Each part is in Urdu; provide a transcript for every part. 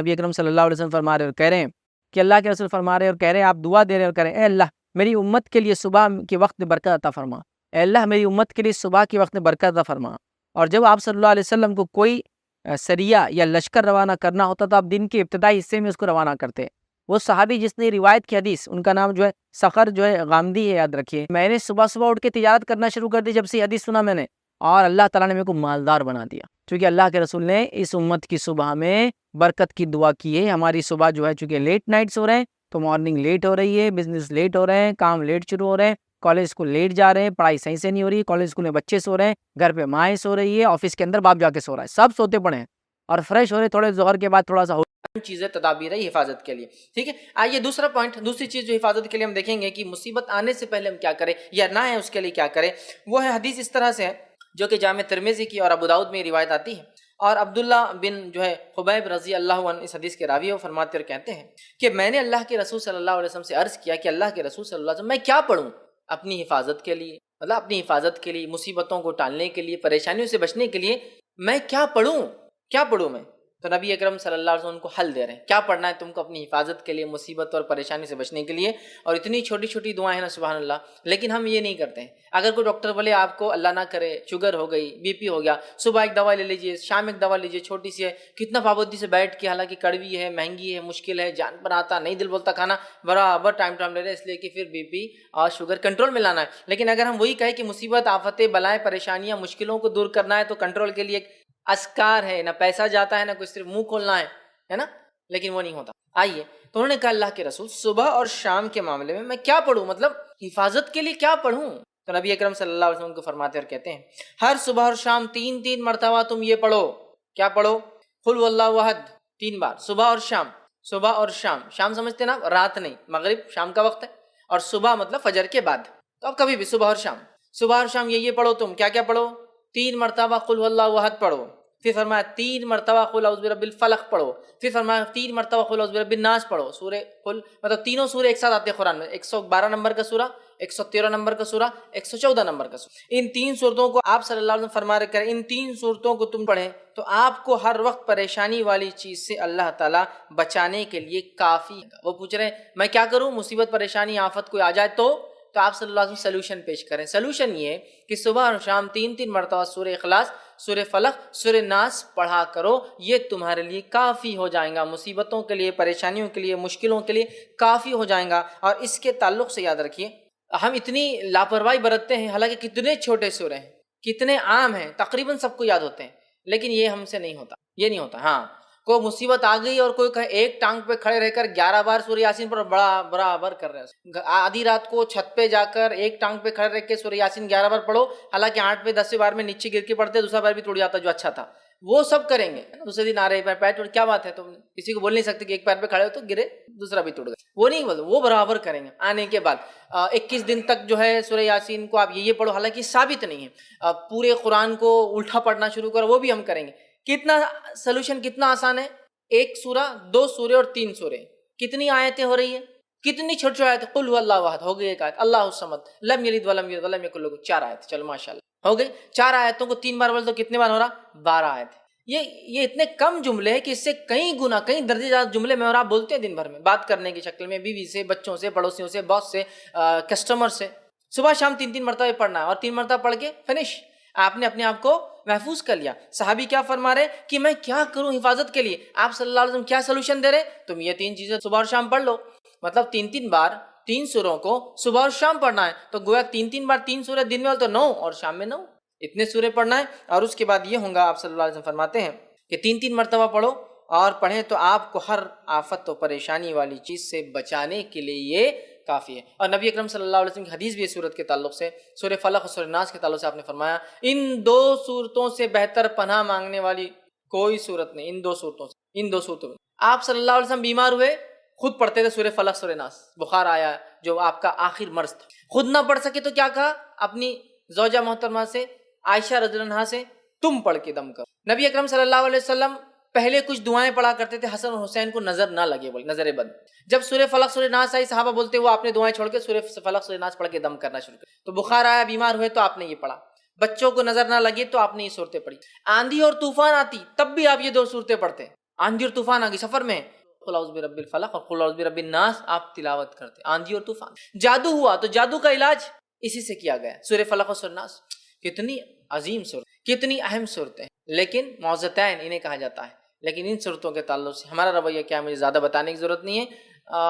نبی اکرم صلی اللہ علیہ وسلم فرما رہے اور کہہ رہے ہیں کہ اللہ کے رسول فرما رہے اور کہہ رہے ہیں، آپ دعا دے رہے اور کہہ رہے ہیں، اے اللہ میری امت کے لیے صبح کے وقت میں برکت عطا فرما، اے اللہ میری امت کے لیے صبح کے وقت میں برکت عطا فرما۔ اور جب آپ صلی اللہ علیہ وسلم کو کوئی سریہ یا لشکر روانہ کرنا ہوتا تو آپ دن کے ابتدائی حصے میں اس کو روانہ کرتے۔ وہ صحابی جس نے روایت کی حدیث، ان کا نام سخر غامدی ہے، یاد رکھیے۔ میں نے صبح صبح اٹھ کے تجارت کرنا شروع کر دی جب سے یہ حدیث سنا میں نے، اور اللہ تعالیٰ نے میرے کو مالدار بنا دیا، چونکہ اللہ کے رسول نے اس امت کی صبح میں برکت کی دعا کی ہے۔ ہماری صبح چونکہ لیٹ نائٹس ہو رہے ہیں تو مارننگ لیٹ ہو رہی ہے، بزنس لیٹ ہو رہے ہیں، کام لیٹ شروع ہو رہے ہیں، کالج اسکول لیٹ جا رہے ہیں، پڑھائی صحیح سے نہیں ہو رہی، کالج اسکول میں بچے سو رہے ہیں، گھر پہ مائیں سو رہی ہے، آفس کے اندر باپ جا کے سو رہا ہے، سب سوتے پڑے ہیں اور فریش ہو رہے تھوڑے ظہر کے بعد تھوڑا سا چیزیں تدابیر ہے حفاظت کے لیے، ٹھیک ہے۔ آئیے دوسرا پوائنٹ، دوسری چیز جو حفاظت کے لیے ہم دیکھیں گے کہ مصیبت آنے سے پہلے ہم کیا کریں یا نہ ہے اس کے لیے کیا کریں، وہ ہے حدیث اس طرح سے ہے جو کہ جامع ترمذی کی اور ابو داؤد میں روایت آتی ہے، اور عبداللہ بن خبیب رضی اللہ عنہ اس حدیث کے راوی، وہ فرماتے اور کہتے ہیں کہ میں نے اللہ کے رسول صلی اللہ علیہ وسلم سے عرض کیا کہ اللہ کے رسول صلی اللہ علیہ وسلم میں کیا پڑھوں اپنی حفاظت کے لیے، مطلب اپنی حفاظت کے لیے، مصیبتوں کو ٹالنے کے لیے، پریشانیوں سے بچنے کے لیے میں کیا پڑھوں میں؟ تو نبی اکرم صلی اللہ علیہ وسلم کو حل دے رہے ہیں، کیا پڑھنا ہے تم کو اپنی حفاظت کے لیے، مصیبت اور پریشانی سے بچنے کے لیے، اور اتنی چھوٹی چھوٹی دعائیں ہیں نا سبحان اللہ، لیکن ہم یہ نہیں کرتے ہیں۔ اگر کوئی ڈاکٹر بولے آپ کو اللہ نہ کرے شوگر ہو گئی، بی پی ہو گیا، صبح ایک دوا لے لیجئے، شام ایک دوا لیجئے، چھوٹی سی ہے، کتنا پابندی سے بیٹھ کے، حالانکہ کڑوی ہے، مہنگی ہے، مشکل ہے، جان پر آتا نہیں، دل بولتا کھانا، برابر ٹائم لے رہے، اس لیے کہ پھر بی پی اور شوگر کنٹرول میں لانا ہے۔ لیکن اگر ہم وہی کہیں کہ مصیبت، آفتیں، بلائیں، پریشانیاں، مشکلوں کو دور کرنا ہے تو کنٹرول کے لیے ایک اذکار ہے، نہ پیسہ جاتا ہے، نہ کوئی صرف منہ کھولنا ہے نا، لیکن وہ نہیں ہوتا۔ آئیے تو انہوں نے کہا اللہ کے رسول صبح اور شام کے معاملے میں کیا پڑھوں، مطلب حفاظت کے لیے کیا پڑھوں؟ تو نبی اکرم صلی اللہ علیہ وسلم کو فرماتے اور کہتے ہیں ہر صبح اور شام 3 مرتبہ تم یہ پڑھو، کیا پڑھو؟ قل هو اللہ احد 3 بار، صبح اور شام، شام سمجھتے نا، رات نہیں، مغرب شام کا وقت ہے، اور صبح مطلب فجر کے بعد، تو اب کبھی بھی صبح اور شام یہ پڑھو تم، کیا پڑھو؟ 3 مرتبہ قل هو اللہ احد پڑھو، پھر فرمایا 3 مرتبہ قل اعوذ برب الفلق پڑھو، پھر فرمایا 3 مرتبہ قل اعوذ برب الناس پڑھو۔ سورہ قل مطلب تینوں سورے ایک ساتھ آتے ہیں قرآن میں، 112 نمبر کا سورہ، 113 نمبر کا سورہ، 114 نمبر کا سورہ۔ ان 3 صورتوں کو آپ صلی اللہ علیہ وسلم فرما رہے ہیں، ان 3 صورتوں کو تم پڑھیں تو آپ کو ہر وقت پریشانی والی چیز سے اللہ تعالیٰ بچانے کے لیے کافی۔ وہ پوچھ رہے ہیں میں کیا کروں، مصیبت پریشانی آفت کوئی آ جائے تو آپ صلی اللہ علیہ وسلم سلوشن پیش کریں۔ سلوشن یہ ہے کہ صبح اور شام 3 مرتبہ سورہ اخلاص، سورہ فلق، سورہ ناس پڑھا کرو، یہ تمہارے لیے کافی ہو جائیں گا، مصیبتوں کے لیے، پریشانیوں کے لیے، مشکلوں کے لیے کافی ہو جائیں گا۔ اور اس کے تعلق سے یاد رکھیے ہم اتنی لاپرواہی برتتے ہیں، حالانکہ کتنے چھوٹے سورے ہیں، کتنے عام ہیں، تقریباً سب کو یاد ہوتے ہیں، لیکن یہ ہم سے نہیں ہوتا، ہاں کوئی مصیبت آ گئی اور کوئی کہے ایک ٹانگ پہ کھڑے رہ کر 11 بار سورہ یاسین پر برابر کر رہے ہیں، آدھی رات کو چھت پہ جا کر ایک ٹانگ پہ کھڑے رہ کے سورہ یاسین 11 بار پڑھو، حالانکہ 8 پہ 10 بار میں نیچے گر کے پڑھتے، دوسرا بار بھی ٹوٹ جاتا جو اچھا تھا، وہ سب کریں گے، دوسرے دن آ رہے پیر ٹوٹ، کیا بات ہے، تم کسی کو بول نہیں سکتے کہ ایک پیر پہ کھڑے ہو تو گرے دوسرا بھی ٹوٹ گیا، وہ نہیں بولتے، وہ برابر کریں گے۔ آنے کے بعد 21 دن تک سورہ یاسین کو آپ یہ پڑھو، حالانکہ ثابت نہیں ہے، پورے قرآن کو الٹا پڑھنا شروع کرو، وہ بھی ہم کریں گے۔ کتنا سلوشن، کتنا آسان ہے، 1 سورہ، 2 سورے اور 3 سورے، کتنی آیتیں ہو رہی ہیں، کتنی چھوٹی آیتیں، قل هو اللہ احد ہو گئی ایک آیت، اللہ الصمد لم یلد ولم یولد ولم یکن له 4 آیت، چلو ماشاءاللہ ہو گئی، 4 آیتوں کو 3 بار بول تو کتنے بار ہو رہا، 12 آیت۔ یہ اتنے کم جملے ہیں کہ اس سے کئی گنا، کئی درجے زیادہ جملے میں اور آپ بولتے ہیں دن بھر میں، بات کرنے کی شکل میں، بیوی سے، بچوں سے، پڑوسیوں سے، باس سے، کسٹمر سے، صبح شام 3 مرتبہ پڑھنا ہے، اور 3 مرتبہ پڑھ کے فنش، آپ نے اپنے آپ کو محفوظ کر لیا۔ صحابی کیا فرما رہے کہ میں کیا کروں حفاظت کے لیے، آپ صلی اللہ علیہ وسلم کیا سلوشن دے رہے، تم یہ 3 چیزیں صبح اور شام پڑھ لو، مطلب 3 بار 3 سوروں کو صبح اور شام پڑھنا ہے، تو گویا 3 بار 3 سورے، دن میں تو 9 اور شام میں 9، اتنے سورے پڑھنا ہے۔ اور اس کے بعد یہ ہوں گا، آپ صلی اللہ علیہ وسلم فرماتے ہیں کہ 3 مرتبہ پڑھو اور پڑھیں تو آپ کو ہر آفت و پریشانی والی چیز سے بچانے کے لیے یہ کافی ہے۔ اور نبی اکرم صلی اللہ علیہ وسلم کی حدیث بھی ہے سورت کے تعلق سے، سورہ فلق اور سورہ ناس کے تعلق سے، آپ نے فرمایا ان 2 صورتوں سے بہتر پناہ مانگنے والی کوئی صورت نہیں، ان 2 صورتوں میں۔ آپ صلی اللہ علیہ وسلم بیمار ہوئے، خود پڑھتے تھے سورہ فلق سورہ ناس، بخار آیا جو آپ کا آخر مرض تھا، خود نہ پڑھ سکے تو کیا کہا اپنی زوجہ محترمہ سے، عائشہ رضی اللہ عنہا سے، تم پڑھ کے دم کرو۔ نبی اکرم صلی اللہ علیہ وسلم پہلے کچھ دعائیں پڑھا کرتے تھے، حسن اور حسین کو نظر نہ لگے، بولے نظر بد، جب سورہ فلق سورہ ناس آئی، صحابہ بولتے وہ آپ نے دعائیں چھوڑ کے سورہ فلق سورہ ناس پڑھ کے دم کرنا شروع کیا، تو بخار آیا، بیمار ہوئے تو آپ نے یہ پڑھا، بچوں کو نظر نہ لگے تو آپ نے یہ صورتیں پڑھی، آندھی اور طوفان آتی تب بھی آپ یہ 2 صورتیں پڑھتے، آندھی اور طوفان آ گئی سفر میں، قل اعوذ برب الفلق اور قل اعوذ برب الناس آپ تلاوت کرتے، آندھی اور طوفان۔ جادو ہوا تو جادو کا علاج اسی سے کیا گیا، سورہ فلق اور سورہ ناس۔ کتنی عظیم صورت، کتنی اہم صورتیں، لیکن معوذتین انہیں کہا جاتا ہے۔ لیکن ان صورتوں کے تعلق سے ہمارا رویہ کیا ہے مجھے زیادہ بتانے کی ضرورت نہیں ہے۔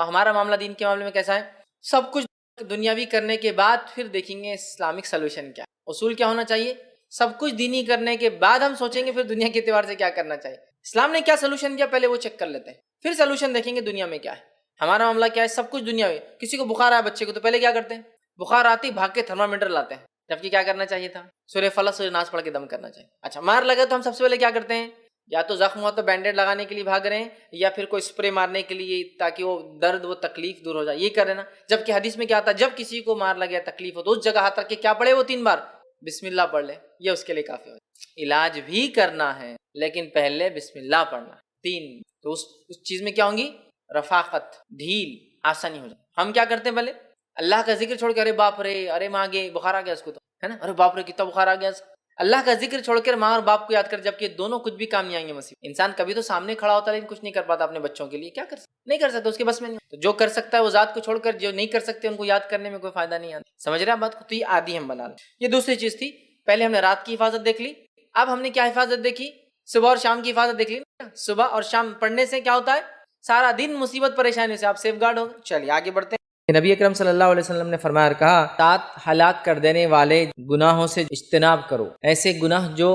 ہمارا معاملہ دین کے معاملے میں کیسا ہے؟ سب کچھ دنیاوی کرنے کے بعد پھر دیکھیں گے اسلامک سلوشن کیا، اصول کیا ہونا چاہیے۔ سب کچھ دینی کرنے کے بعد ہم سوچیں گے پھر دنیا کے اعتبار سے کیا کرنا چاہیے، اسلام نے کیا سلوشن کیا پہلے وہ چیک کر لیتے ہیں، پھر سلوشن دیکھیں گے دنیا میں کیا ہے۔ ہمارا معاملہ کیا ہے؟ سب کچھ دنیاوی۔ کسی کو بخار آیا بچے کو تو پہلے کیا کرتے ہیں؟ بخار آتی بھاگ کے تھرمامیٹر لاتے ہیں، جبکہ کیا کرنا چاہیے تھا؟ سورہ فلق سورہ ناس پڑھ کے دم کرنا چاہیے۔ اچھا مار لگا تو ہم سب سے پہلے کیا کرتے ہیں؟ یا تو زخم ہوا تو بینڈیڈ لگانے کے لیے بھاگ رہے ہیں، یا پھر کوئی اسپرے مارنے کے لیے تاکہ وہ درد وہ تکلیف دور ہو جائے، یہ کر رہے نا۔ جبکہ حدیث میں کیا آتا ہے؟ جب کسی کو مار لگے تکلیف ہو تو اس جگہ ہاتھ رکھ کے کیا پڑھے؟ وہ 3 بار بسم اللہ پڑھ لے، یہ اس کے لیے کافی ہو۔ علاج بھی کرنا ہے لیکن پہلے بسم اللہ پڑھنا 3، تو اس چیز میں کیا ہوں گی؟ رفاقت، ڈھیل، آسانی ہو جائے۔ ہم کیا کرتے ہیں؟ پہلے اللہ کا ذکر چھوڑ کے ارے باپ رے، ارے ماں گے بخار آ گیا اس کو، تو ہے نا، ارے باپ رے کتنا بخار آ گیا اس کو۔ اللہ کا ذکر چھوڑ کر ماں اور باپ کو یاد کر، جبکہ دونوں کچھ بھی کام نہیں آئیں گے مصیبت۔ انسان کبھی تو سامنے کھڑا ہوتا ہے لیکن کچھ نہیں کر پاتا اپنے بچوں کے لیے، کیا کر سکتا؟ نہیں کر سکتا، اس کے بس میں نہیں۔ تو جو کر سکتا ہے وہ ذات کو چھوڑ کر جو نہیں کر سکتے ان کو یاد کرنے میں کوئی فائدہ نہیں آتا۔ سمجھ رہے ہیں بات کو؟ تو یہ عادی ہم بنا لیں۔ یہ دوسری چیز تھی، پہلے ہم نے رات کی حفاظت دیکھ لی، اب ہم نے کیا حفاظت دیکھی؟ صبح اور شام کی حفاظت دیکھ لی۔ صبح اور شام پڑھنے سے کیا ہوتا ہے؟ سارا دن مصیبت پریشانی سے آپ سیف گارڈ ہو گئے۔ چلیے آگے بڑھتے ہیں۔ نبی اکرم صلی اللہ علیہ وسلم نے فرمایا اور کہا، 7 ہلاک کر دینے والے گناہوں سے اجتناب کرو۔ ایسے گناہ جو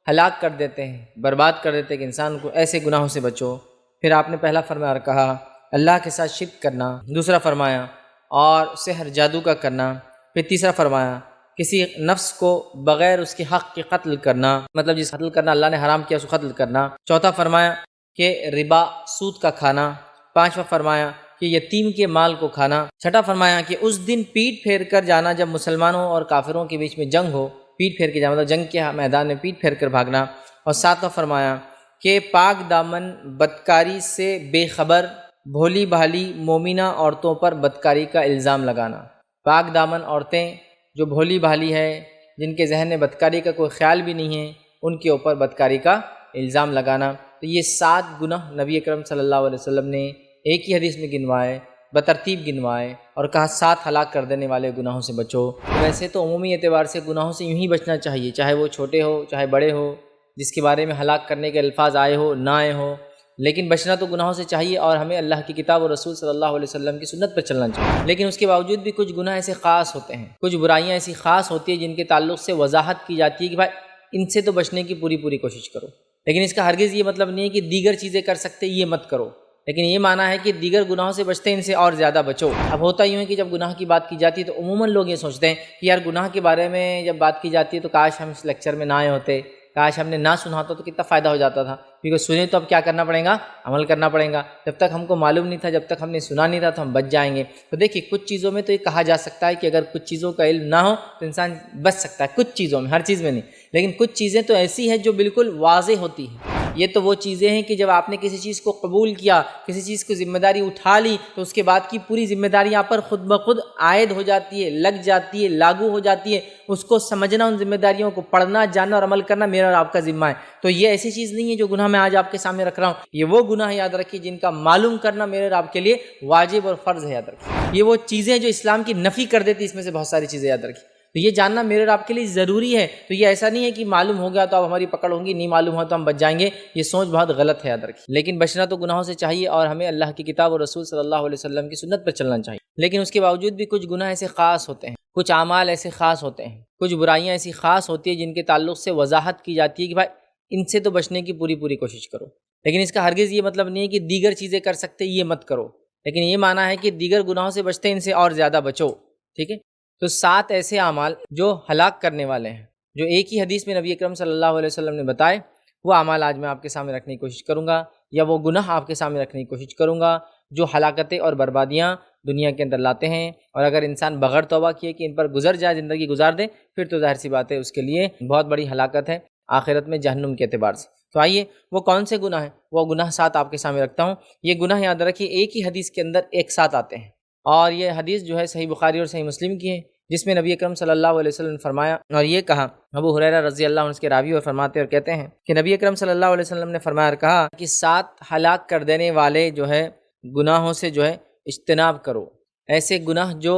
ہلاک کر دیتے ہیں، برباد کر دیتے ہیں کہ انسان کو، ایسے گناہوں سے بچو۔ پھر آپ نے پہلا فرمایا اور کہا اللہ کے ساتھ شرک کرنا، دوسرا فرمایا اور سحر جادو کا کرنا، پھر تیسرا فرمایا کسی نفس کو بغیر اس کے حق کے قتل کرنا، مطلب جس قتل کرنا اللہ نے حرام کیا اس کو قتل کرنا، چوتھا فرمایا کہ ربا سود کا کھانا، پانچواں فرمایا کہ یتیم کے مال کو کھانا، چھٹا فرمایا کہ اس دن پیٹ پھیر کر جانا جب مسلمانوں اور کافروں کے بیچ میں جنگ ہو، پیٹ پھیر کے جانا مطلب جنگ کے میدان میں پیٹ پھیر کر بھاگنا، اور ساتواں فرمایا کہ پاک دامن بدکاری سے بے خبر بھولی بھالی مومنہ عورتوں پر بدکاری کا الزام لگانا۔ پاک دامن عورتیں جو بھولی بھالی ہے، جن کے ذہن میں بدکاری کا کوئی خیال بھی نہیں ہے، ان کے اوپر بدکاری کا الزام لگانا۔ تو یہ 7 گناہ نبی اکرم صلی اللہ علیہ وسلم نے ایک ہی حدیث میں گنوائے، بترتیب گنوائے، اور کہا 7 ہلاک کر دینے والے گناہوں سے بچو۔ ویسے تو عمومی اعتبار سے گناہوں سے یوں ہی بچنا چاہیے، چاہے وہ چھوٹے ہو چاہے بڑے ہو، جس کے بارے میں ہلاک کرنے کے الفاظ آئے ہو نہ آئے ہو، لیکن بچنا تو گناہوں سے چاہیے، اور ہمیں اللہ کی کتاب اور رسول صلی اللہ علیہ وسلم کی سنت پر چلنا چاہیے۔ لیکن اس کے باوجود بھی کچھ گناہ ایسے خاص ہوتے ہیں، کچھ برائیاں ایسی خاص ہوتی ہیں جن کے تعلق سے وضاحت کی جاتی ہے کہ بھائی ان سے تو بچنے کی پوری کوشش کرو، لیکن اس کا ہرگز یہ مطلب نہیں ہے کہ دیگر چیزیں کر سکتے یہ مت کرو، لیکن یہ معنی ہے کہ دیگر گناہوں سے بچتے ہیں ان سے اور زیادہ بچو۔ اب ہوتا یوں ہے کہ جب گناہ کی بات کی جاتی ہے تو عموماً لوگ یہ سوچتے ہیں کہ یار گناہ کے بارے میں جب بات کی جاتی ہے تو کاش ہم اس لیکچر میں نہ آئے ہوتے، کاش ہم نے نہ سنا ہوتا تو کتنا فائدہ ہو جاتا تھا، کیونکہ سنے تو اب کیا کرنا پڑے گا؟ عمل کرنا پڑے گا۔ جب تک ہم کو معلوم نہیں تھا، جب تک ہم نے سنا نہیں تھا تو ہم بچ جائیں گے۔ تو دیکھیے کچھ چیزوں میں تو یہ کہا جا سکتا ہے کہ اگر کچھ چیزوں کا علم نہ ہو تو انسان بچ سکتا ہے، کچھ چیزوں میں، ہر چیز میں نہیں، لیکن کچھ چیزیں تو ایسی ہیں جو بالکل واضح ہوتی ہیں۔ یہ تو وہ چیزیں ہیں کہ جب آپ نے کسی چیز کو قبول کیا، کسی چیز کو ذمہ داری اٹھا لی، تو اس کے بعد کی پوری ذمہ داری آپ پر خود بخود عائد ہو جاتی ہے، لگ جاتی ہے، لاگو ہو جاتی ہے۔ اس کو سمجھنا، ان ذمہ داریوں کو پڑھنا، جاننا اور عمل کرنا میرا اور آپ کا ذمہ ہے۔ تو یہ ایسی چیز نہیں ہے جو گناہ میں آج آپ کے سامنے رکھ رہا ہوں، یہ وہ گناہ یاد رکھیے جن کا معلوم کرنا میرے اور آپ کے لیے واجب اور فرض ہے، یاد رکھیے۔ یہ وہ چیزیں جو اسلام کی نفی کر دیتی، اس میں سے بہت ساری چیزیں یاد رکھیے۔ تو یہ جاننا میرے اور آپ کے لیے ضروری ہے۔ تو یہ ایسا نہیں ہے کہ معلوم ہو گیا تو اب ہماری پکڑ ہوگی، نہیں معلوم ہوا تو ہم بچ جائیں گے، یہ سوچ بہت غلط ہے، یاد رکھیے۔ لیکن بچنا تو گناہوں سے چاہیے، اور ہمیں اللہ کی کتاب اور رسول صلی اللہ علیہ وسلم کی سنت پر چلنا چاہیے۔ لیکن اس کے باوجود بھی کچھ گناہ ایسے خاص ہوتے ہیں، کچھ اعمال ایسے خاص ہوتے ہیں، کچھ برائیاں ایسی خاص ہوتی ہیں جن کے تعلق سے وضاحت کی جاتی ہے کہ بھائی ان سے تو بچنے کی پوری کوشش کرو، لیکن اس کا ہرگز یہ مطلب نہیں ہے کہ دیگر چیزیں کر سکتے یہ مت کرو، لیکن یہ معنی ہے کہ دیگر گناہوں سے بچتے ان سے اور زیادہ بچو، ٹھیک ہے۔ تو 7 ایسے اعمال جو ہلاک کرنے والے ہیں، جو ایک ہی حدیث میں نبی اکرم صلی اللہ علیہ وسلم نے بتائے، وہ اعمال آج میں آپ کے سامنے رکھنے کی کوشش کروں گا، یا وہ گناہ آپ کے سامنے رکھنے کی کوشش کروں گا جو ہلاکتیں اور بربادیاں دنیا کے اندر لاتے ہیں، اور اگر انسان بغیر توبہ کیے کہ ان پر گزر جائے، زندگی گزار دے، پھر تو ظاہر سی بات ہے اس کے لیے بہت بڑی ہلاکت ہے آخرت میں جہنم کے اعتبار سے۔ تو آئیے وہ کون سے گناہ ہیں، وہ گناہ 7 آپ کے سامنے رکھتا ہوں۔ یہ گناہ یاد رکھیے ایک ہی حدیث کے اندر ایک ساتھ آتے ہیں، اور یہ حدیث جو ہے صحیح بخاری اور صحیح مسلم کی ہے۔ جس میں نبی اکرم صلی اللہ علیہ وسلم نے فرمایا اور یہ کہا، ابو ہریرہ رضی اللہ عنہ اس کے راوی اور فرماتے اور کہتے ہیں کہ نبی اکرم صلی اللہ علیہ وسلم نے فرمایا اور کہا کہ 7 ہلاک کر دینے والے جو ہے گناہوں سے جو ہے اجتناب کرو، ایسے گناہ جو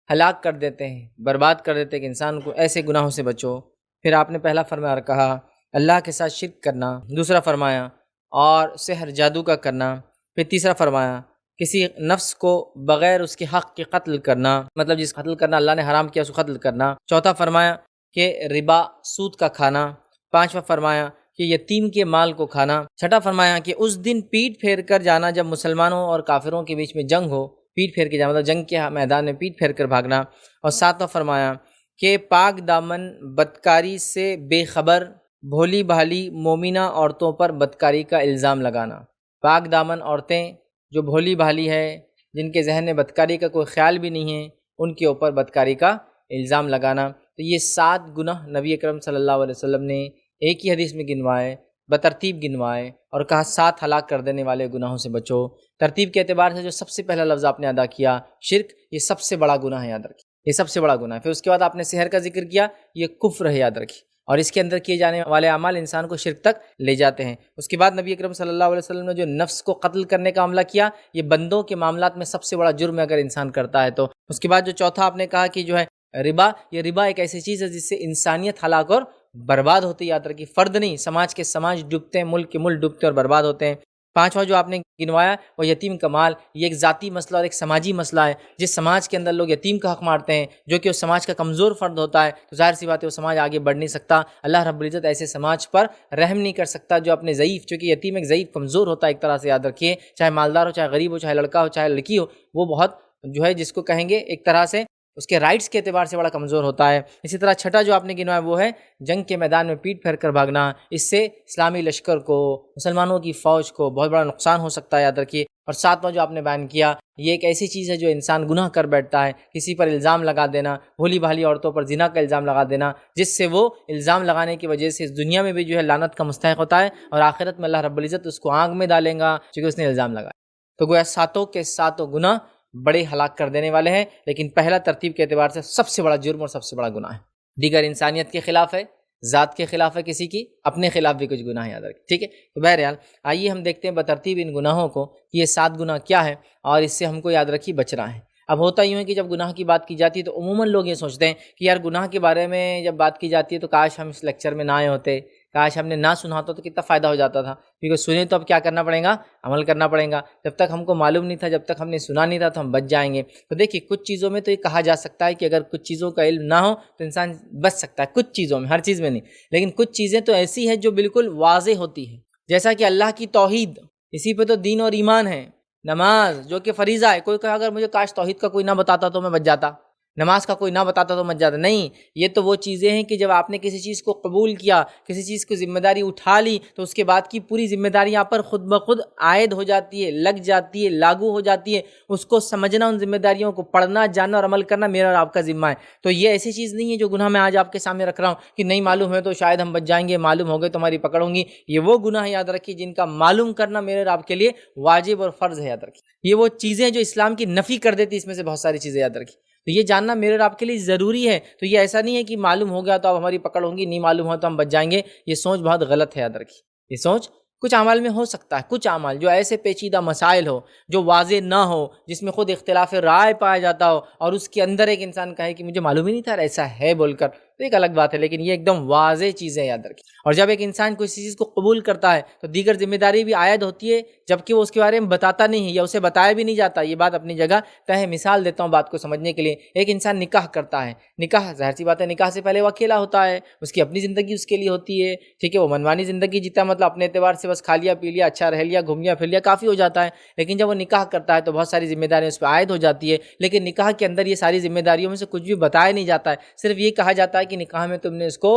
ہلاک کر دیتے ہیں، برباد کر دیتے ہیں کہ انسان کو، ایسے گناہوں سے بچو۔ پھر آپ نے پہلا فرمایا اور کہا اللہ کے ساتھ شرک کرنا، دوسرا فرمایا اور سحر جادو کا کرنا، پھر تیسرا فرمایا کسی نفس کو بغیر اس کے حق کے قتل کرنا، مطلب جس قتل کرنا اللہ نے حرام کیا اس کو قتل کرنا، چوتھا فرمایا کہ ربا سود کا کھانا، پانچواں فرمایا کہ یتیم کے مال کو کھانا، چھٹا فرمایا کہ اس دن پیٹ پھیر کر جانا جب مسلمانوں اور کافروں کے بیچ میں جنگ ہو، پیٹ پھیر کے جانا مطلب جنگ کے میدان میں پیٹ پھیر کر بھاگنا، اور ساتواں فرمایا کہ پاک دامن بدکاری سے بے خبر بھولی بھالی مومنہ عورتوں پر بدکاری کا الزام لگانا۔ پاک دامن عورتیں جو بھولی بھالی ہے، جن کے ذہن میں بدکاری کا کوئی خیال بھی نہیں ہے، ان کے اوپر بدکاری کا الزام لگانا۔ تو یہ 7 گناہ نبی اکرم صلی اللہ علیہ وسلم نے ایک ہی حدیث میں گنوائے، بترتیب گنوائے اور کہا 7 ہلاک کر دینے والے گناہوں سے بچو۔ ترتیب کے اعتبار سے جو سب سے پہلا لفظ آپ نے ادا کیا شرک، یہ سب سے بڑا گناہ ہے، یاد رکھیے، یہ سب سے بڑا گناہ ہے۔ پھر اس کے بعد آپ نے سحر کا ذکر کیا، یہ کفر ہے، یاد رکھیے، اور اس کے اندر کیے جانے والے اعمال انسان کو شرک تک لے جاتے ہیں۔ اس کے بعد نبی اکرم صلی اللہ علیہ وسلم نے جو نفس کو قتل کرنے کا عملہ کیا، یہ بندوں کے معاملات میں سب سے بڑا جرم ہے اگر انسان کرتا ہے تو۔ اس کے بعد جو چوتھا آپ نے کہا کہ جو ہے ربا، یہ ربا ایک ایسی چیز ہے جس سے انسانیت ہلاک اور برباد ہوتی ہے، یاد رکھیے، فرد نہیں، سماج کے سماج ڈوبتے ہیں، ملک کے ملک ڈوبتے اور برباد ہوتے ہیں۔ پانچواں جو آپ نے گنوایا وہ یتیم کا مال، یہ ایک ذاتی مسئلہ اور ایک سماجی مسئلہ ہے۔ جس سماج کے اندر لوگ یتیم کا حق مارتے ہیں، جو کہ اس سماج کا کمزور فرد ہوتا ہے، تو ظاہر سی بات ہے وہ سماج آگے بڑھ نہیں سکتا۔ اللہ رب العزت ایسے سماج پر رحم نہیں کر سکتا جو اپنے ضعیف، چونکہ یتیم ایک ضعیف کمزور ہوتا ہے ایک طرح سے، یاد رکھیے، چاہے مالدار ہو، چاہے غریب ہو، چاہے لڑکا ہو، چاہے لڑکی ہو، وہ بہت جو ہے جس کو کہیں گے ایک طرح سے اس کے رائٹس کے اعتبار سے بڑا کمزور ہوتا ہے۔ اسی طرح چھٹا جو آپ نے گنوایا وہ ہے جنگ کے میدان میں پیٹ پھیر کر بھاگنا، اس سے اسلامی لشکر کو، مسلمانوں کی فوج کو بہت بڑا نقصان ہو سکتا ہے، یاد رکھیے۔ اور ساتواں جو آپ نے بیان کیا، یہ ایک ایسی چیز ہے جو انسان گناہ کر بیٹھتا ہے، کسی پر الزام لگا دینا، بھولی بھالی عورتوں پر زنا کا الزام لگا دینا، جس سے وہ الزام لگانے کی وجہ سے اس دنیا میں بھی جو ہے لعنت کا مستحق ہوتا ہے، اور آخرت میں اللہ رب العزت اس کو آگ میں ڈالیں گا چونکہ اس نے الزام لگایا۔ تو گویا 7 کے 7 گناہ بڑے ہلاک کر دینے والے ہیں، لیکن پہلا ترتیب کے اعتبار سے سب سے بڑا جرم اور سب سے بڑا گناہ ہے۔ دیگر انسانیت کے خلاف ہے، ذات کے خلاف ہے کسی کی، اپنے خلاف بھی کچھ گناہ یاد رکھیں، ٹھیک ہے۔ تو بہرحال آئیے ہم دیکھتے ہیں بترتیب ان گناہوں کو کہ یہ 7 گناہ کیا ہے اور اس سے ہم کو یاد رکھیے بچنا ہے۔ اب ہوتا یوں ہے کہ جب گناہ کی بات کی جاتی ہے تو عموماً لوگ یہ سوچتے ہیں کہ یار گناہ کے بارے میں جب بات کی جاتی ہے تو کاش ہم اس لیکچر میں نہ آئے ہوتے، کاش ہم نے نہ سنا ہوتا تو کتنا فائدہ ہو جاتا تھا، کیونکہ سنے تو اب کیا کرنا پڑے گا، عمل کرنا پڑے گا۔ جب تک ہم کو معلوم نہیں تھا، جب تک ہم نے سنا نہیں تھا تو ہم بچ جائیں گے۔ تو دیکھیے کچھ چیزوں میں تو یہ کہا جا سکتا ہے کہ اگر کچھ چیزوں کا علم نہ ہو تو انسان بچ سکتا ہے، کچھ چیزوں میں، ہر چیز میں نہیں، لیکن کچھ چیزیں تو ایسی ہیں جو بالکل واضح ہوتی ہیں، جیسا کہ اللہ کی توحید، اسی پہ تو دین اور ایمان ہے۔ نماز جو کہ فریضہ ہے، کوئی کہا اگر مجھے کاش توحید کا کوئی نہ بتاتا تو میں بچ جاتا، نماز کا کوئی نہ بتاتا تو مت جاتا، نہیں، یہ تو وہ چیزیں ہیں کہ جب آپ نے کسی چیز کو قبول کیا، کسی چیز کو ذمہ داری اٹھا لی، تو اس کے بعد کی پوری ذمہ داری آپ پر خود بخود عائد ہو جاتی ہے، لگ جاتی ہے، لاگو ہو جاتی ہے۔ اس کو سمجھنا، ان ذمہ داریوں کو پڑھنا، جاننا اور عمل کرنا میرا اور آپ کا ذمہ ہے۔ تو یہ ایسی چیز نہیں ہے جو گناہ میں آج آپ کے سامنے رکھ رہا ہوں کہ نہیں معلوم ہے تو شاید ہم بچ جائیں گے، معلوم ہو گئے تو ہماری پکڑ ہوں گی۔ یہ وہ گناہ یاد رکھیے جن کا معلوم کرنا میرے اور آپ کے لیے واجب اور فرض ہے، یاد رکھیے۔ یہ وہ چیزیں جو اسلام کی نفی کر دیتی، اس میں سے بہت ساری چیزیں یاد رکھیے۔ تو یہ جاننا میرے اور آپ کے لیے ضروری ہے۔ تو یہ ایسا نہیں ہے کہ معلوم ہو گیا تو اب ہماری پکڑ ہوگی، نہیں معلوم ہو تو ہم بچ جائیں گے، یہ سوچ بہت غلط ہے، یاد رکھیے۔ یہ سوچ کچھ اعمال میں ہو سکتا ہے، کچھ اعمال جو ایسے پیچیدہ مسائل ہو، جو واضح نہ ہو، جس میں خود اختلاف رائے پایا جاتا ہو، اور اس کے اندر ایک انسان کہے کہ مجھے معلوم ہی نہیں تھا ایسا ہے بول کر، تو ایک الگ بات ہے، لیکن یہ ایک دم واضح چیز ہے، یاد رکھیے۔ اور جب ایک انسان کسی چیز کو قبول کرتا ہے تو دیگر ذمہ داری بھی عائد ہوتی ہے، جبکہ وہ اس کے بارے میں بتاتا نہیں ہے یا اسے بتایا بھی نہیں جاتا۔ یہ بات اپنی جگہ ہے۔ مثال دیتا ہوں بات کو سمجھنے کے لیے۔ ایک انسان نکاح کرتا ہے، نکاح ظاہر سی بات ہے، نکاح سے پہلے وہ اکیلا ہوتا ہے، اس کی اپنی زندگی اس کے لیے ہوتی ہے، ٹھیک ہے، وہ منمانی زندگی جیتا ہے، مطلب اپنے اعتبار سے بس کھا لیا پی لیا، اچھا رہ لیا، گھوم لیا پھر لیا، کافی ہو جاتا ہے۔ لیکن جب وہ نکاح کرتا ہے تو بہت ساری ذمہ داریاں اس پہ عائد ہو جاتی ہے، لیکن نکاح کے اندر یہ ساری ذمہ داریوں میں سے کچھ بھی بتایا نہیں جاتا ہے، صرف یہ کہا جاتا ہے کہ نکاح میں تم نے اس کو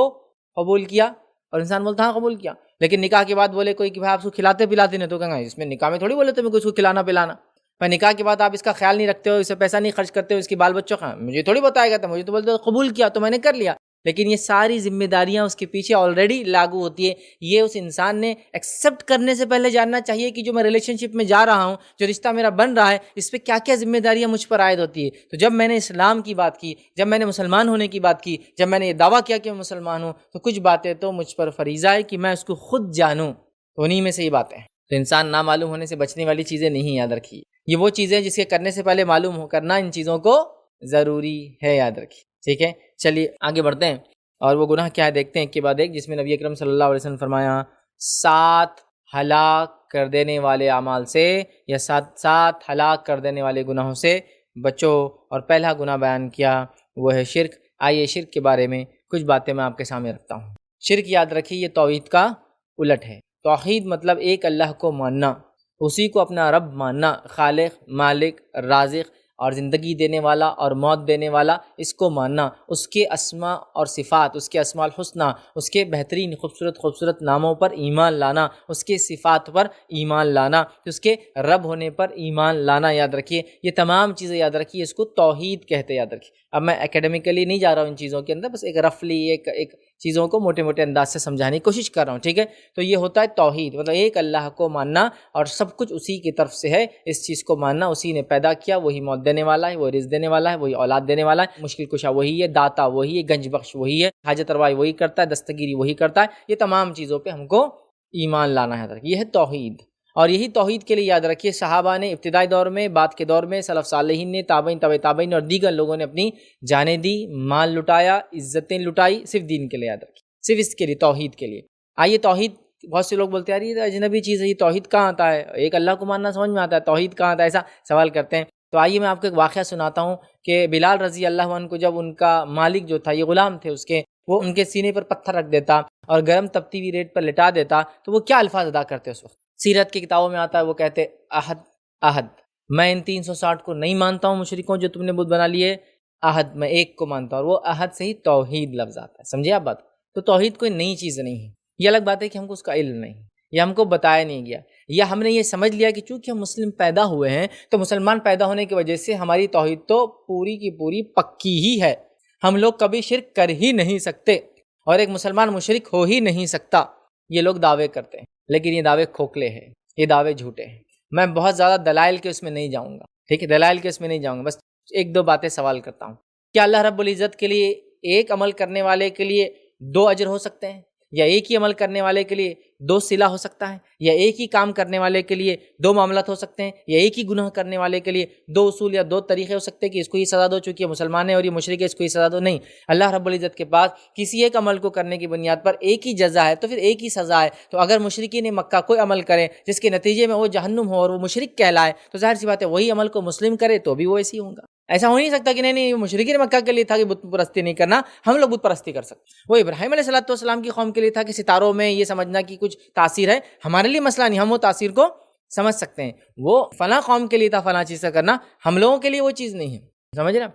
قبول کیا، اور انسان بولتا ہاں قبول کیا، لیکن نکاح کے بعد بولے کوئی کہ بھائی آپ اس کو کھلاتے پلاتے نہیں، تو کہاں اس میں نکاح میں تھوڑی بولے تمہیں کچھ کو کھلانا پلانا، پر نکاح کے بعد آپ اس کا خیال نہیں رکھتے ہو، اسے پیسہ نہیں خرچ کرتے ہو، اس کی بال بچوں کا مجھے تھوڑی بتایا گیا تھا، مجھے تو بولتے قبول کیا تو میں نے کر لیا، لیکن یہ ساری ذمہ داریاں اس کے پیچھے آلریڈی لاگو ہوتی ہے۔ یہ اس انسان نے ایکسیپٹ کرنے سے پہلے جاننا چاہیے کہ جو میں ریلیشن شپ میں جا رہا ہوں، جو رشتہ میرا بن رہا ہے، اس پہ کیا کیا ذمہ داریاں مجھ پر عائد ہوتی ہے۔ تو جب میں نے اسلام کی بات کی، جب میں نے مسلمان ہونے کی بات کی، جب میں نے یہ دعویٰ کیا کہ میں مسلمان ہوں، تو کچھ باتیں تو مجھ پر فریضہ ہے کہ میں اس کو خود جانوں۔ تو انہی میں سے یہ باتیں ہیں۔ تو انسان نامعلوم ہونے سے بچنے والی چیزیں نہیں یاد رکھیے، یہ وہ چیزیں جس کے کرنے سے پہلے معلوم کرنا ان چیزوں کو ضروری ہے، یاد رکھیے، ٹھیک ہے۔ چلیے آگے بڑھتے ہیں، اور وہ گناہ کیا ہے دیکھتے ہیں ایک کے بعد ایک، جس میں نبی اکرم صلی اللہ علیہ وسلم فرمایا 7 ہلاک کر دینے والے اعمال سے، یا 7 ہلاک کر دینے والے گناہوں سے بچو، اور پہلا گناہ بیان کیا وہ ہے شرک۔ آئیے شرک کے بارے میں کچھ باتیں میں آپ کے سامنے رکھتا ہوں۔ شرک یاد رکھیے یہ توحید کا الٹ ہے۔ توحید مطلب ایک اللہ کو ماننا، اسی کو اپنا رب ماننا، خالق، مالک، رازق اور زندگی دینے والا اور موت دینے والا، اس کو ماننا، اس کے اسماء اور صفات، اس کے اسماء الحسنہ، اس کے بہترین خوبصورت ناموں پر ایمان لانا، اس کے صفات پر ایمان لانا، اس کے رب ہونے پر ایمان لانا، یاد رکھیے یہ تمام چیزیں یاد رکھیے، اس کو توحید کہتے ہیں، یاد رکھیے۔ اب میں اکیڈمیکلی نہیں جا رہا ہوں ان چیزوں کے اندر، بس ایک رفلی ایک چیزوں کو موٹے موٹے انداز سے سمجھانے کی کوشش کر رہا ہوں، ٹھیک ہے۔ تو یہ ہوتا ہے توحید، مطلب ایک اللہ کو ماننا اور سب کچھ اسی کی طرف سے ہے، اس چیز کو ماننا اسی نے پیدا کیا، وہی موت دینے والا ہے، وہی رزق دینے والا ہے، وہی اولاد دینے والا ہے، مشکل کشا وہی ہے، داتا وہی ہے، گنج بخش وہی ہے، حاجت روائی وہی کرتا ہے، دستگیری وہی کرتا ہے۔ یہ تمام چیزوں پہ ہم کو ایمان لانا ہے، یہ ہے توحید۔ اور یہی توحید کے لیے یاد رکھیے صحابہ نے ابتدائی دور میں، بعد کے دور میں سلف صالحین نے، تابعین، تبع تابعین اور دیگر لوگوں نے اپنی جانیں دی، مال لٹایا، عزتیں لٹائی، صرف دین کے لیے، یاد رکھیے، صرف اس کے لیے، توحید کے لیے۔ آئیے توحید، بہت سے لوگ بولتے ہیں یار یہ اجنبی چیز ہے، یہ توحید کہاں آتا ہے، ایک اللہ کو ماننا سمجھ میں آتا ہے، توحید کہاں آتا ہے، ایسا سوال کرتے ہیں۔ تو آئیے میں آپ کو ایک واقعہ سناتا ہوں کہ بلال رضی اللہ عنہ کو جب ان کا مالک جو تھا، یہ غلام تھے اس کے، وہ ان کے سینے پر پتھر رکھ دیتا اور گرم تپتی ہوئی ریت پر لٹا دیتا، تو وہ کیا الفاظ ادا کرتے اس وقت؟ سیرت کی کتابوں میں آتا ہے، وہ کہتے احد احد، میں ان 360 کو نہیں مانتا ہوں مشرکوں جو تم نے بت بنا لیے، احد میں ایک کو مانتا ہوں، اور وہ احد سے ہی توحید لفظ آتا ہے، سمجھے آپ بات؟ تو توحید کوئی نئی چیز نہیں ہے، یہ الگ بات ہے کہ ہم کو اس کا علم نہیں، یا ہم کو بتایا نہیں گیا، یا ہم نے یہ سمجھ لیا کہ چونکہ ہم مسلم پیدا ہوئے ہیں تو مسلمان پیدا ہونے کی وجہ سے ہماری توحید تو پوری کی پوری پکی ہی ہے، ہم لوگ کبھی شرک کر ہی نہیں سکتے، اور ایک مسلمان مشرک ہو ہی نہیں سکتا، یہ لوگ دعوے کرتے ہیں، لیکن یہ دعوے کھوکھلے ہیں، یہ دعوے جھوٹے ہیں۔ میں بہت زیادہ دلائل کے اس میں نہیں جاؤں گا، ٹھیک ہے، دلائل کے اس میں نہیں جاؤں گا، بس 1-2 باتیں سوال کرتا ہوں۔ کیا اللہ رب العزت کے لیے ایک عمل کرنے والے کے لیے 2 اجر ہو سکتے ہیں، یا ایک ہی عمل کرنے والے کے لیے 2 صلہ ہو سکتا ہے، یا ایک ہی کام کرنے والے کے لیے 2 معاملات ہو سکتے ہیں، یا ایک ہی گناہ کرنے والے کے لیے 2 اصول یا 2 طریقے ہو سکتے ہیں کہ اس کو یہ سزا دو چونکہ یہ مسلمان ہے اور یہ مشرک ہے اس کو یہ سزا دو؟ نہیں، اللہ رب العزت کے پاس کسی ایک عمل کو کرنے کی بنیاد پر ایک ہی جزا ہے، تو پھر ایک ہی سزا ہے۔ تو اگر مشرکین مکہ کوئی عمل کرے جس کے نتیجے میں وہ جہنم ہو اور وہ مشرک کہلائے، تو ظاہر سی بات ہے وہی عمل کو مسلم کرے تو بھی وہ ایسے ہی ہوگا۔ ایسا ہو نہیں سکتا کہ نہیں مشرکین مکہ کے لیے تھا کہ بت پرستی نہیں کرنا، ہم لوگ بت پرستی کر سکتے۔ وہ ابراہیم علیہ السلام کی قوم کے لیے تھا کہ ستاروں میں یہ سمجھنا کہ کچھ تاثیر ہے، ہمارے لیے مسئلہ نہیں، ہم وہ تاثیر کو سمجھ سکتے ہیں۔ وہ فلاں قوم کے لیے تھا فلاں چیز کا کرنا، ہم لوگوں کے لیے وہ چیز نہیں ہے، سمجھ رہے؟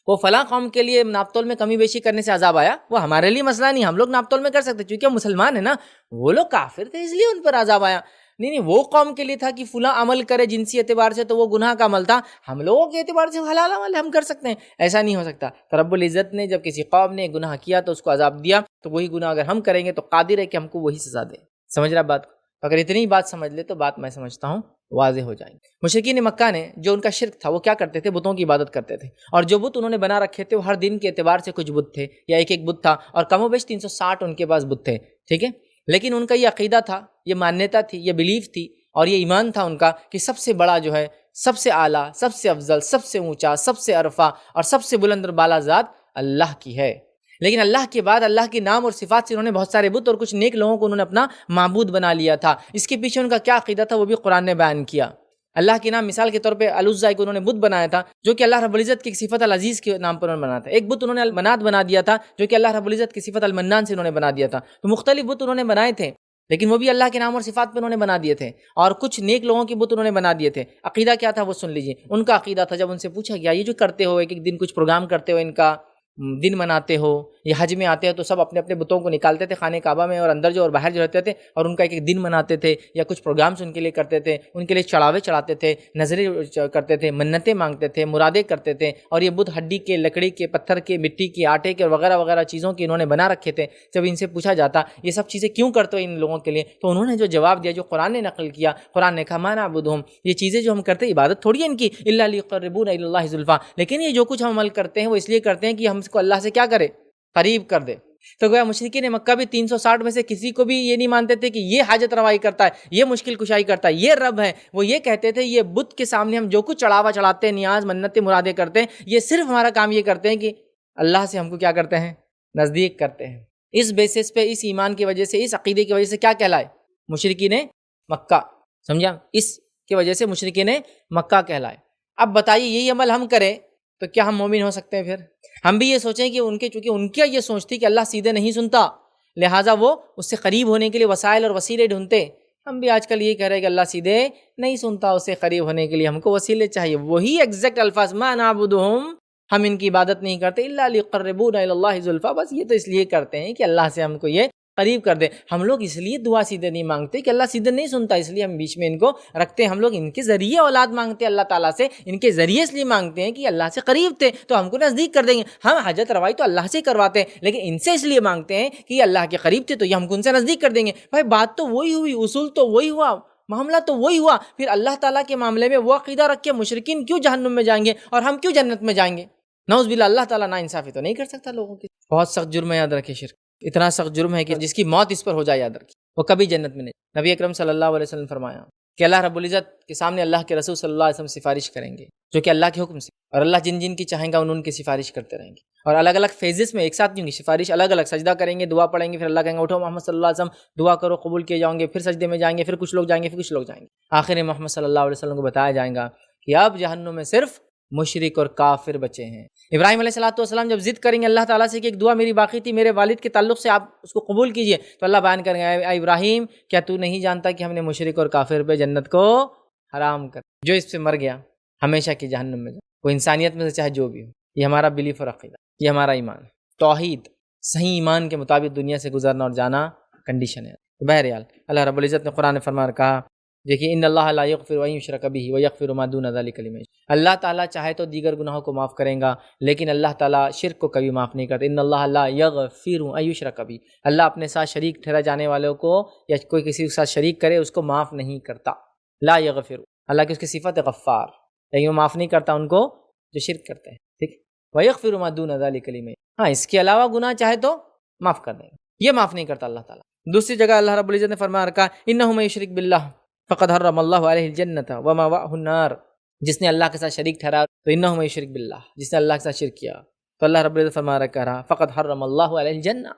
وہ فلاں قوم کے لیے ناپ تول میں کمی بیشی کرنے سے عذاب آیا، وہ ہمارے لیے مسئلہ نہیں، ہم لوگ ناپ تول میں کر سکتے کیونکہ ہم مسلمان ہیں نا، وہ لوگ کافر تھے اس لیے ان پر عذاب آیا۔ نہیں وہ قوم کے لیے تھا کہ فلاں عمل کرے جنسی اعتبار سے تو وہ گناہ کا عمل تھا، ہم لوگوں کے اعتبار سے حلال عمل ہم کر سکتے ہیں، ایسا نہیں ہو سکتا۔ تو رب العزت نے جب کسی قوم نے گناہ کیا تو اس کو عذاب دیا، تو وہی گناہ اگر ہم کریں گے تو قادر ہے کہ ہم کو وہی سزا دے، سمجھ رہا بات کو؟ اگر اتنی بات سمجھ لے تو بات میں سمجھتا ہوں واضح ہو جائیں گے۔ مشرکین مکہ نے جو ان کا شرک تھا وہ کیا کرتے تھے؟ بتوں کی عبادت کرتے تھے، اور جو بت انہوں نے بنا رکھے تھے وہ ہر دن کے اعتبار سے کچھ بت تھے، یا ایک بت تھا، اور کم و بیش 360 ان کے پاس بت تھے، ٹھیک ہے۔ لیکن ان کا یہ عقیدہ تھا، یہ مانیتا تھی، یہ بیلیف تھی، اور یہ ایمان تھا ان کا کہ سب سے بڑا جو ہے، سب سے اعلیٰ، سب سے افضل، سب سے اونچا، سب سے عرفہ اور سب سے بلند اور بالا ذات اللہ کی ہے۔ لیکن اللہ کے بعد اللہ کے نام اور صفات سے انہوں نے بہت سارے بت اور کچھ نیک لوگوں کو انہوں نے اپنا معبود بنا لیا تھا۔ اس کے پیچھے ان کا کیا عقیدہ تھا وہ بھی قرآن نے بیان کیا۔ اللہ کے نام مثال کے طور پہ العزیٰ کو انہوں نے بت بنایا تھا، جو کہ اللہ رب العزت کی صفت العزیز کے نام پر انہوں نے بنایا تھا۔ ایک بت انہوں نے المنات بنا دیا تھا، جو کہ اللہ رب العزت کی صفت المنان سے انہوں نے بنا دیا تھا۔ تو مختلف بت انہوں نے بنائے تھے، لیکن وہ بھی اللہ کے نام اور صفات پہ انہوں نے بنا دیے تھے، اور کچھ نیک لوگوں کے بت انہوں نے بنا دیے تھے۔ عقیدہ کیا تھا وہ سن لیجیے۔ ان کا عقیدہ تھا، جب ان سے پوچھا گیا یہ جو کرتے ہو ایک ایک دن کچھ پروگرام کرتے ہو، ان کا دن مناتے ہو، یہ حج میں آتے ہیں تو سب اپنے اپنے بتوں کو نکالتے تھے خانہ کعبہ میں، اور اندر جو اور باہر جو رہتے تھے، اور ان کا ایک ایک دن مناتے تھے، یا کچھ پروگرامز ان کے لیے کرتے تھے، ان کے لیے چڑھاوے چڑھاتے تھے، نظریں کرتے تھے، منتیں مانگتے تھے، مرادیں کرتے تھے، اور یہ بت ہڈی کے، لکڑی کے، پتھر کے، مٹی کے، آٹے کے، وغیرہ وغیرہ چیزوں کے انہوں نے بنا رکھے تھے۔ جب ان سے پوچھا جاتا یہ سب چیزیں کیوں کرتے ہو ان لوگوں کے لیے، تو انہوں نے جو جواب دیا، جو قرآن نے نقل کیا، قرآن نے کہا ما نعبدہم، یہ چیزیں جو ہم کرتے ہیں عبادت تھوڑی ہے ان کی، الا لیقربونا الی اللہ زلفیٰ، لیکن یہ جو کچھ ہم عمل کرتے ہیں وہ اس لیے کرتے ہیں کہ ہم اس کو اللہ سے کیا کرے، قریب کر دے۔ تو گویا مشرکین مکہ بھی 360 میں سے کسی کو بھی یہ نہیں مانتے تھے کہ یہ حاجت روائی کرتا ہے، یہ مشکل کشائی کرتا ہے، یہ رب ہے۔ وہ یہ کہتے تھے یہ بت کے سامنے ہم جو کچھ چڑھاوا چڑھاتے ہیں، نیاز، منتیں، مرادیں کرتے ہیں، یہ صرف ہمارا کام یہ کرتے ہیں کہ اللہ سے ہم کو کیا کرتے ہیں، نزدیک کرتے ہیں۔ اس بیسس پہ، اس ایمان کی وجہ سے، اس عقیدے کی وجہ سے کیا کہلائے، مشرکین مکہ، سمجھا، اس کی وجہ سے مشرکین مکہ کہلائے۔ اب بتائیے یہی عمل ہم کریں تو کیا ہم مومن ہو سکتے ہیں؟ پھر ہم بھی یہ سوچیں کہ چونکہ ان کی یہ سوچ تھی کہ اللہ سیدھے نہیں سنتا، لہٰذا وہ اس سے قریب ہونے کے لیے وسائل اور وسیلے ڈھونڈتے۔ ہم بھی آج کل یہ کہہ رہے ہیں کہ اللہ سیدھے نہیں سنتا، اس سے قریب ہونے کے لیے ہم کو وسیلے چاہیے۔ وہی ایگزیکٹ الفاظ ما نعبدہم، ہم ان کی عبادت نہیں کرتے الا لیقربونا الی اللہ زلفیٰ، بس یہ تو اس لیے کرتے ہیں کہ اللہ سے ہم کو یہ قریب کر دے۔ ہم لوگ اس لیے دعا سیدھے نہیں مانگتے کہ اللہ سیدھے نہیں سنتا، اس لیے ہم بیچ میں ان کو رکھتے ہیں۔ ہم لوگ ان کے ذریعے اولاد مانگتے ہیں اللہ تعالیٰ سے، ان کے ذریعے اس لیے مانگتے ہیں کہ اللہ سے قریب تھے تو ہم کو نزدیک کر دیں گے۔ ہم حاجت روائی تو اللہ سے کرواتے ہیں، لیکن ان سے اس لیے مانگتے ہیں کہ یہ اللہ کے قریب تھے تو یہ ہم کو ان سے نزدیک کر دیں گے۔ بھائی بات تو وہی ہوئی، اصول تو وہی ہوا، معاملہ تو وہی ہوا۔ پھر اللہ تعالیٰ کے معاملے میں وہ عقیدہ رکھ کے مشرکین کیوں جہنم میں جائیں گے اور ہم کیوں جنت میں جائیں گے؟ نعوذ باللہ، اللہ تعالیٰ نا انصافی تو نہیں کر سکتا لوگوں کی۔ بہت سخت جرم ہے، یاد رکھے، شرک اتنا سخت جرم ہے کہ جس کی موت اس پر ہو جائے، یاد رکھیے، وہ کبھی جنت میں نہیں۔ نبی اکرم صلی اللہ علیہ وسلم نے فرمایا کہ اللہ رب العزت کے سامنے اللہ کے رسول صلی اللہ علیہ وسلم سفارش کریں گے، جو کہ اللہ کے حکم سے، اور اللہ جن جن کی چاہیں گا ان کی سفارش کرتے رہیں گے، اور الگ الگ فیزز میں، ایک ساتھ نہیں ہوں گی سفارش، الگ الگ سجدہ کریں گے، دعا پڑھیں گے، پھر اللہ کہیں گے اٹھو محمد صلی اللہ علیہ وسلم دعا کرو، قبول کیے جاؤں گے، پھر سجدے میں جائیں گے، پھر کچھ لوگ جائیں گے، پھر کچھ لوگ جائیں گے، آخر میں محمد صلی اللہ علیہ وسلم کو بتایا جائے گا کہ اب جہنم میں صرف مشرک اور کافر بچے ہیں۔ ابراہیم علیہ السلام جب ضد کریں گے اللہ تعالیٰ سے کہ ایک دعا میری باقی تھی میرے والد کے تعلق سے، آپ اس کو قبول کیجئے، تو اللہ بیان کریں گے اے ابراہیم، کیا تو نہیں جانتا کہ ہم نے مشرک اور کافر پہ جنت کو حرام کر، جو اس پہ مر گیا ہمیشہ کی جہنم میں جائے، وہ انسانیت میں سے چاہے جو بھی ہو۔ یہ ہمارا بلیف اور عقیدہ، یہ ہمارا ایمان، توحید، صحیح ایمان کے مطابق دنیا سے گزرنا اور جانا کنڈیشن ہے۔ بہرحال اللہ رب العزت نے قرآن فرما کہا، دیکھیے ان اللہ لا یغفر ان یشرک بہ ویغفر ما دون ذلک لمن یشاء، اللہ تعالیٰ چاہے تو دیگر گناہوں کو معاف کریں گا، لیکن اللہ تعالیٰ شرک کو کبھی معاف نہیں کرتا۔ ان اللہ لا یغفر ان یشرک بہ، اللہ اپنے ساتھ شریک ٹھہرا جانے والوں کو یا کوئی کسی کے ساتھ شریک کرے اس کو معاف نہیں کرتا۔ لا یغفر، اللہ کی اس کی صفت ہے غفار، لیکن وہ معاف نہیں کرتا ان کو جو شرک کرتے ہیں، ٹھیک۔ ویغفر ما دون ذلک لمن، ہاں اس کے علاوہ گناہ چاہے تو معاف کر دے گا، یہ معاف نہیں کرتا اللہ تعالیٰ۔ دوسری جگہ اللہ رب العزت نے فرمایا رکھا انہ من یشرک باللہ فقد حرم اللہ علیہ الجنۃ ومأواہ النار، جس نے اللہ کے ساتھ شریک ٹھہرا تو انہ من یشرک باللہ، جس نے اللہ کے ساتھ شرک کیا تو اللہ رب العزت فرما رہا فقد حرم اللہ علیہ الجنہ،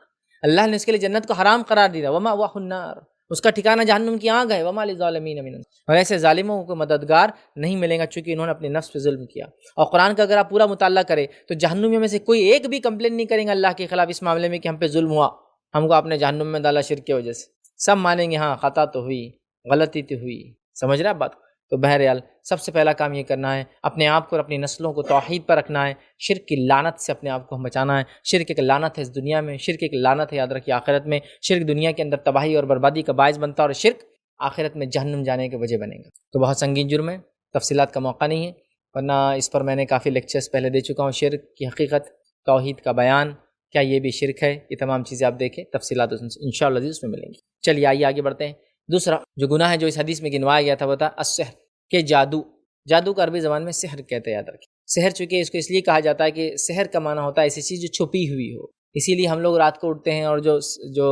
اللہ نے اس کے لیے جنت کو حرام قرار دیا، ومأواہ النار، اس کا ٹھکانہ جہنم کی آگ ہے، وما للظالمین من انصار، اور ایسے ظالموں کو مددگار نہیں ملیں گا چونکہ انہوں نے اپنے نفس پہ ظلم کیا۔ اور قرآن کا اگر آپ پورا مطالعہ کریں تو جہنمیوں میں سے کوئی ایک بھی کمپلین نہیں کریں گے اللہ کے خلاف اس معاملے میں کہ ہم پہ ظلم ہوا، ہم کو آپ نے جہنم میں ڈالا شرک کی وجہ سے، سب مانیں گے ہاں خطا تو ہوئی، غلطی تو ہوئی، سمجھ رہے آپ بات کو؟ تو بہرحال سب سے پہلا کام یہ کرنا ہے اپنے آپ کو اور اپنی نسلوں کو توحید پر رکھنا ہے، شرک کی لعنت سے اپنے آپ کو ہم بچانا ہے۔ شرک ایک لعنت ہے اس دنیا میں، شرک ایک لعنت ہے یاد رکھیے آخرت میں، شرک دنیا کے اندر تباہی اور بربادی کا باعث بنتا ہے، اور شرک آخرت میں جہنم جانے کی وجہ بنے گا۔ تو بہت سنگین جرم ہے، تفصیلات کا موقع نہیں ہے، ورنہ اس پر میں نے کافی لیکچرز پہلے دے چکا ہوں، شرک کی حقیقت، توحید کا بیان، کیا یہ بھی شرک ہے، یہ تمام چیزیں آپ دیکھیں، تفصیلات انشاءاللہ اس میں ملیں گی۔ چلیے آئیے آگے بڑھتے ہیں۔ دوسرا جو گناہ ہے جو اس حدیث میں گنوایا گیا تھا وہ تھا السحر، کہ جادو، جادو کا عربی زبان میں سحر کہتے ہیں، یاد رکھیں۔ سحر چونکہ اس کو اس لیے کہا جاتا ہے کہ سحر کا معنی ہوتا ہے ایسی چیز جو چھپی ہوئی ہو، اسی لیے ہم لوگ رات کو اٹھتے ہیں اور جو